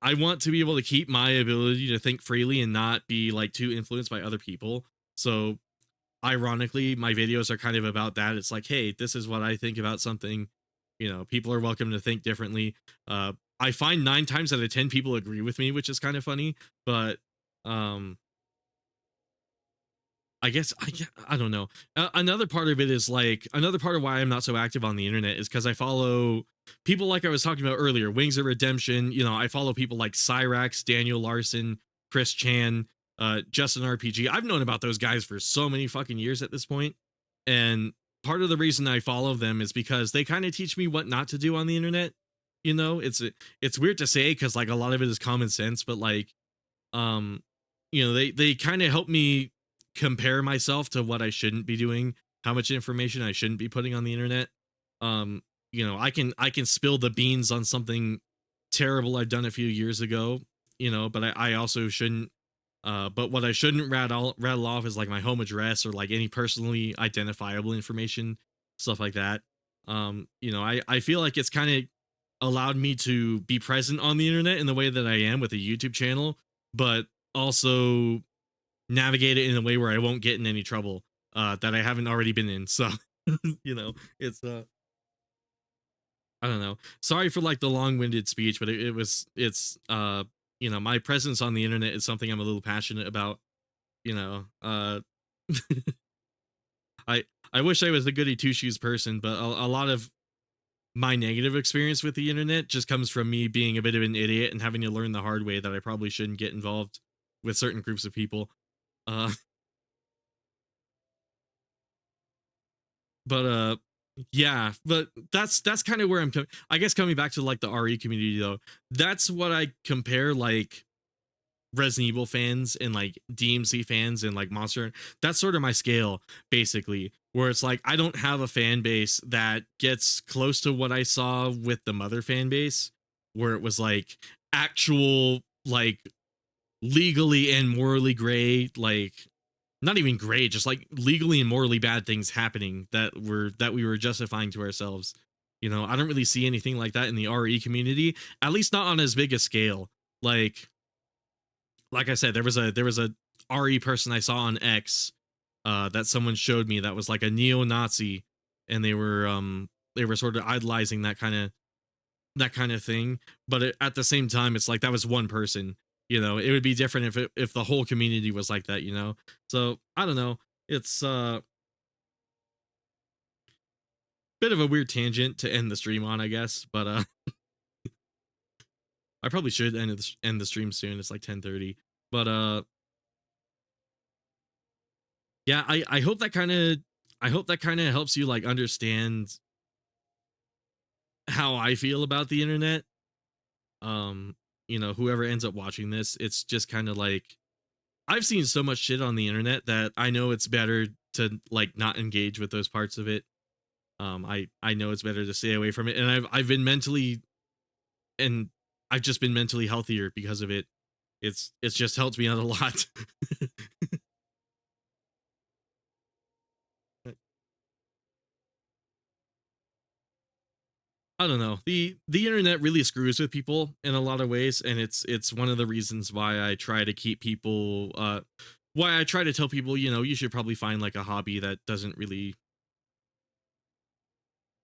I want to be able to keep my ability to think freely and not be like too influenced by other people. So ironically, my videos are kind of about that. It's like, hey, this is what I think about something. You know, people are welcome to think differently. I find 9 times out of 10 people agree with me, which is kind of funny, but I guess I don't know. Another part of it is like, another part of why I'm not so active on the internet is because I follow people like I was talking about earlier, Wings of Redemption. You know, I follow people like Cyrax, Daniel Larson, Chris Chan, Justin RPG. I've known about those guys for so many fucking years at this point, and part of the reason I follow them is because they kind of teach me what not to do on the internet. You know, it's weird to say because like a lot of it is common sense, but like, you know, they kind of help me compare myself to what I shouldn't be doing, how much information I shouldn't be putting on the internet. You know, I can spill the beans on something terrible I've done a few years ago, you know, but I also shouldn't. But what I shouldn't rattle off is like my home address or like any personally identifiable information, stuff like that. You know, I feel like it's kind of allowed me to be present on the internet in the way that I am with a YouTube channel, but also navigate it in a way where I won't get in any trouble that I haven't already been in. So, you know, it's I don't know. Sorry for like the long-winded speech, but it's you know, my presence on the internet is something I'm a little passionate about. You know, I wish I was a goody two shoes person, but a lot of my negative experience with the internet just comes from me being a bit of an idiot and having to learn the hard way that I probably shouldn't get involved with certain groups of people. But yeah, but that's kind of where I'm I guess coming back to like the RE community though, that's what I compare like Resident Evil fans and like DMC fans and like Monster. That's sort of my scale basically, where it's like I don't have a fan base that gets close to what I saw with the Mother fan base, where it was like actual like legally and morally gray, like not even gray, just like legally and morally bad things happening that we were justifying to ourselves. You know, I don't really see anything like that in the RE community, at least not on as big a scale. Like I said, there was a RE person I saw on X that someone showed me that was like a neo-Nazi, and they were sort of idolizing that kind of thing. But at the same time, it's like that was one person. You know, it would be different if the whole community was like that, you know? So I don't know. It's bit of a weird tangent to end the stream on, I guess, but I probably should end the stream soon. It's like 10:30. But yeah, I hope that kind of helps you like understand how I feel about the internet. You know, whoever ends up watching this, it's just kind of like I've seen so much shit on the internet that I know it's better to like not engage with those parts of it. I know it's better to stay away from it, and I've been mentally and I've just been mentally healthier because of it. It's just helped me out a lot. I don't know. The internet really screws with people in a lot of ways, and it's one of the reasons why I try to keep people why I try to tell people, you know, you should probably find like a hobby that doesn't really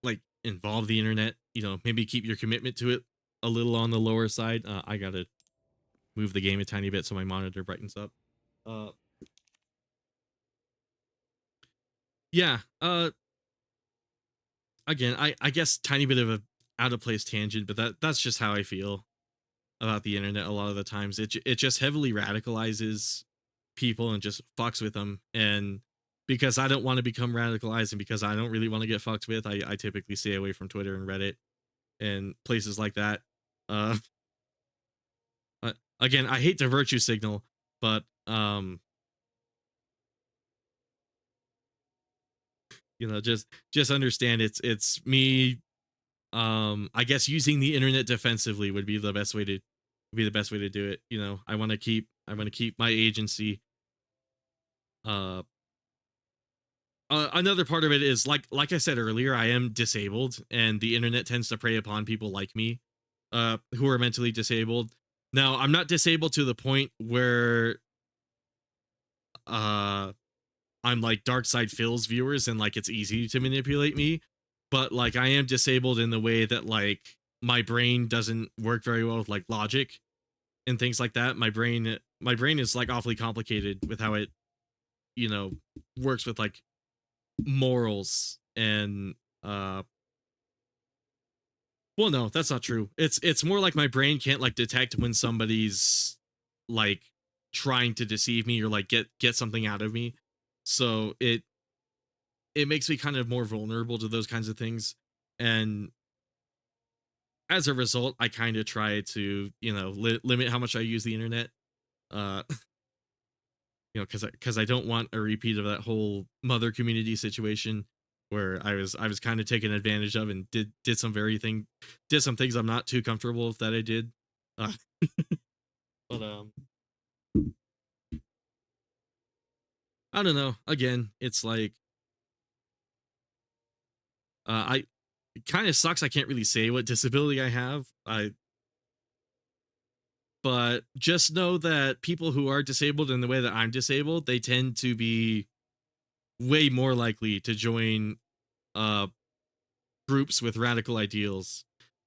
like involve the internet, you know, maybe keep your commitment to it a little on the lower side. I got to move the game a tiny bit so my monitor brightens up. Yeah, again, I guess tiny bit of a out of place tangent, but that's just how I feel about the internet a lot of the times. It just heavily radicalizes people and just fucks with them. And because I don't want to become radicalized and because I don't really want to get fucked with, I typically stay away from Twitter and Reddit and places like that. Uh, again, I hate to virtue signal, but you know, just understand it's me. I guess using the internet defensively would be the best way to do it. You know, I want to keep my agency. Another part of it is like I said earlier, I am disabled, and the internet tends to prey upon people like me, who are mentally disabled. Now, I'm not disabled to the point where I'm like Dark Side Phil's viewers and like it's easy to manipulate me, but like I am disabled in the way that like my brain doesn't work very well with like logic and things like that. My brain is like awfully complicated with how it, you know, works with like morals and well, no, that's not true. It's more like my brain can't like detect when somebody's like trying to deceive me or like get something out of me. So it makes me kind of more vulnerable to those kinds of things. And as a result, I kind of try to, you know, limit how much I use the internet. Uh you know, because I don't want a repeat of that whole mother community situation where I was kind of taken advantage of and did some things I'm not too comfortable with that I did. Uh, but I don't know. Again, it's like I it kind of sucks. I can't really say what disability I have. But just know that people who are disabled in the way that I'm disabled, they tend to be way more likely to join uh groups with radical ideals.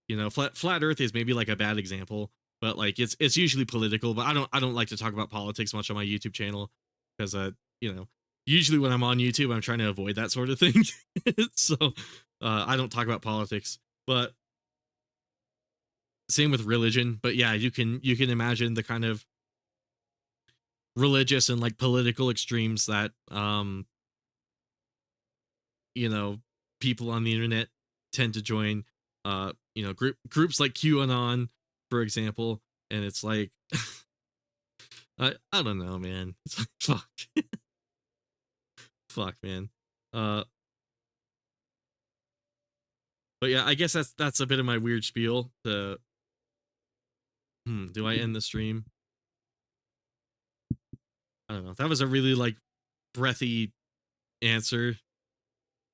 You know, flat Earth is maybe like a bad example, but like it's usually political. But I don't like to talk about politics much on my YouTube channel because you know, usually when I'm on YouTube, I'm trying to avoid that sort of thing. So I don't talk about politics. But same with religion. But yeah, you can imagine the kind of religious and like political extremes that you know, people on the internet tend to join. You know, groups like QAnon, for example, and it's like I don't know, man. It's like fuck. Fuck, man. But yeah, I guess that's a bit of my weird spiel. Do I end the stream? I don't know. That was a really like breathy answer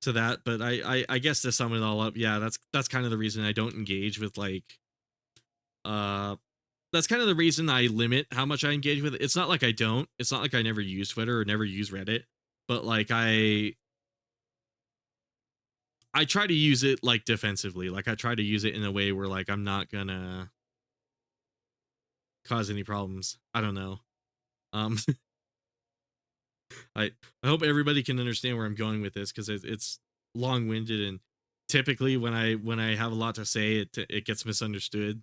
to that, but I guess to sum it all up, yeah, that's kind of the reason I don't engage with like that's kind of the reason I limit how much I engage with it. It's not like I don't. It's not like I never use Twitter or never use Reddit, but like I try to use it like defensively. Like I try to use it in a way where like I'm not gonna cause any problems. I don't know. Um I hope everybody can understand where I'm going with this because it's long-winded and typically when I have a lot to say, it gets misunderstood.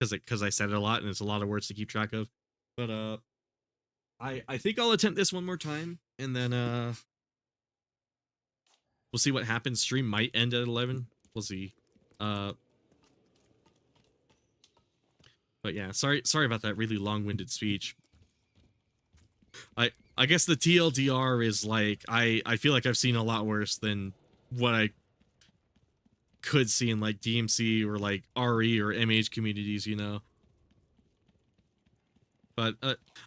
Because I said it a lot and it's a lot of words to keep track of. But I think I'll attempt this one more time, and then we'll see what happens. Stream might end at 11. We'll see. But yeah, sorry about that really long-winded speech. I guess the TLDR is like I feel like I've seen a lot worse than what I could see in like DMC or like RE or MH communities, you know. But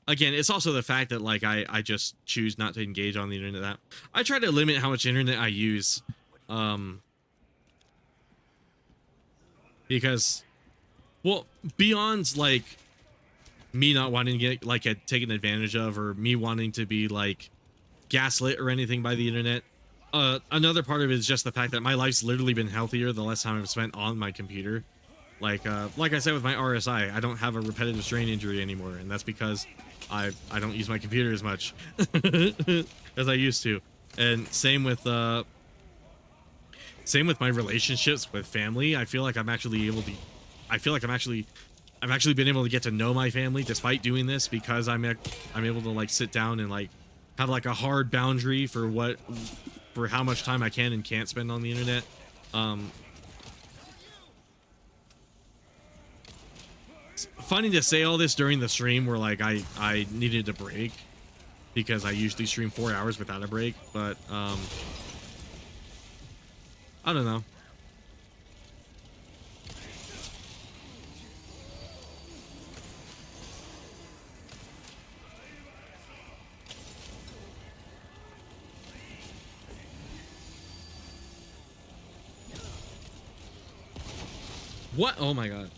again, it's also the fact that like I just choose not to engage on the internet. That I try to limit how much internet I use, because, well, beyond like me not wanting to get like taken advantage of, or me wanting to be like gaslit or anything by the internet, another part of it is just the fact that my life's literally been healthier the less time I've spent on my computer. Like I said with my RSI, I don't have a repetitive strain injury anymore, and that's because I don't use my computer as much as I used to. And same with my relationships with family. I feel like I'm actually able to. I feel like I've actually been able to get to know my family despite doing this, because I'm able to like sit down and like have like a hard boundary for how much time I can and can't spend on the internet. It's funny to say all this during the stream where like I needed a break, because I usually stream 4 hours without a break, but I don't know. What? Oh my god.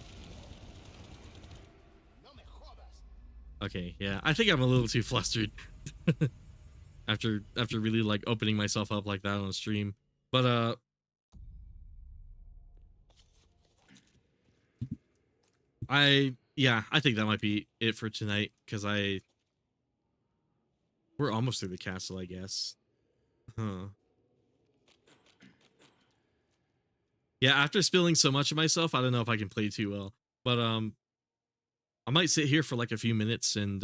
Okay, yeah, I think I'm a little too flustered after really like opening myself up like that on stream. But I think that might be it for tonight, because we're almost through the castle, I guess. Huh. Yeah, after spilling so much of myself, I don't know if I can play too well. But I might sit here for like a few minutes and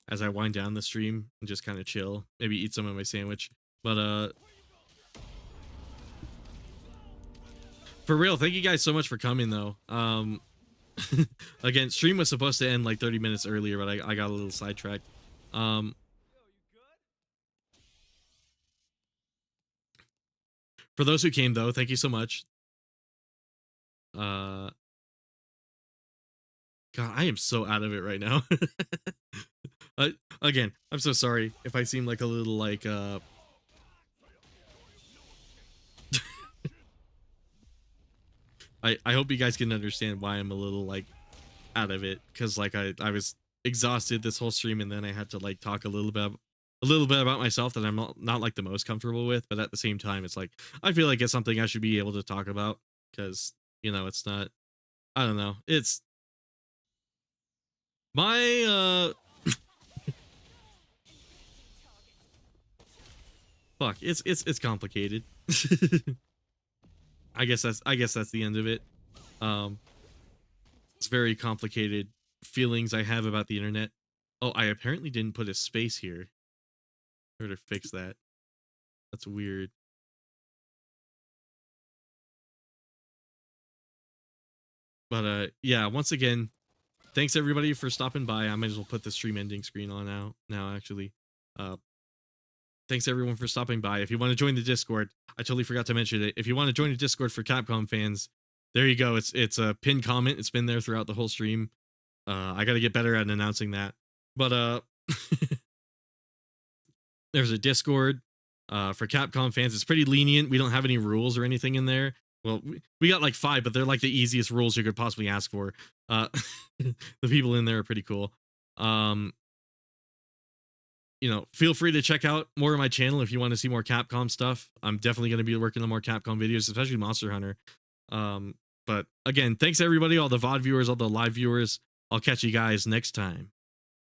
as I wind down the stream and just kind of chill, maybe eat some of my sandwich. But for real, thank you guys so much for coming though. Again, stream was supposed to end like 30 minutes earlier, but I got a little sidetracked. For those who came though, thank you so much. God, I am so out of it right now. Again, I'm so sorry if I seem like a little like I hope you guys can understand why I'm a little like out of it, because like I was exhausted this whole stream, and then I had to like talk a little bit about myself that I'm not like the most comfortable with, but at the same time it's like I feel like it's something I should be able to talk about, because you know, it's not, I don't know, it's my fuck, it's complicated. I guess that's the end of it. It's very complicated feelings I have about the internet. Oh, I apparently didn't put a space here. I better fix that. That's weird. But yeah, once again, thanks everybody for stopping by. I might as well put the stream ending screen on now actually. Thanks everyone for stopping by. If you want to join the Discord, I totally forgot to mention it. If you want to join the Discord for Capcom fans, there you go. It's a pinned comment. It's been there throughout the whole stream. I got to get better at announcing that. But there's a Discord for Capcom fans. It's pretty lenient. We don't have any rules or anything in there. Well, we got like 5, but they're like the easiest rules you could possibly ask for. The people in there are pretty cool. You know, feel free to check out more of my channel if you want to see more Capcom stuff. I'm definitely going to be working on more Capcom videos, especially Monster Hunter. But again, thanks everybody, all the VOD viewers, all the live viewers. I'll catch you guys next time.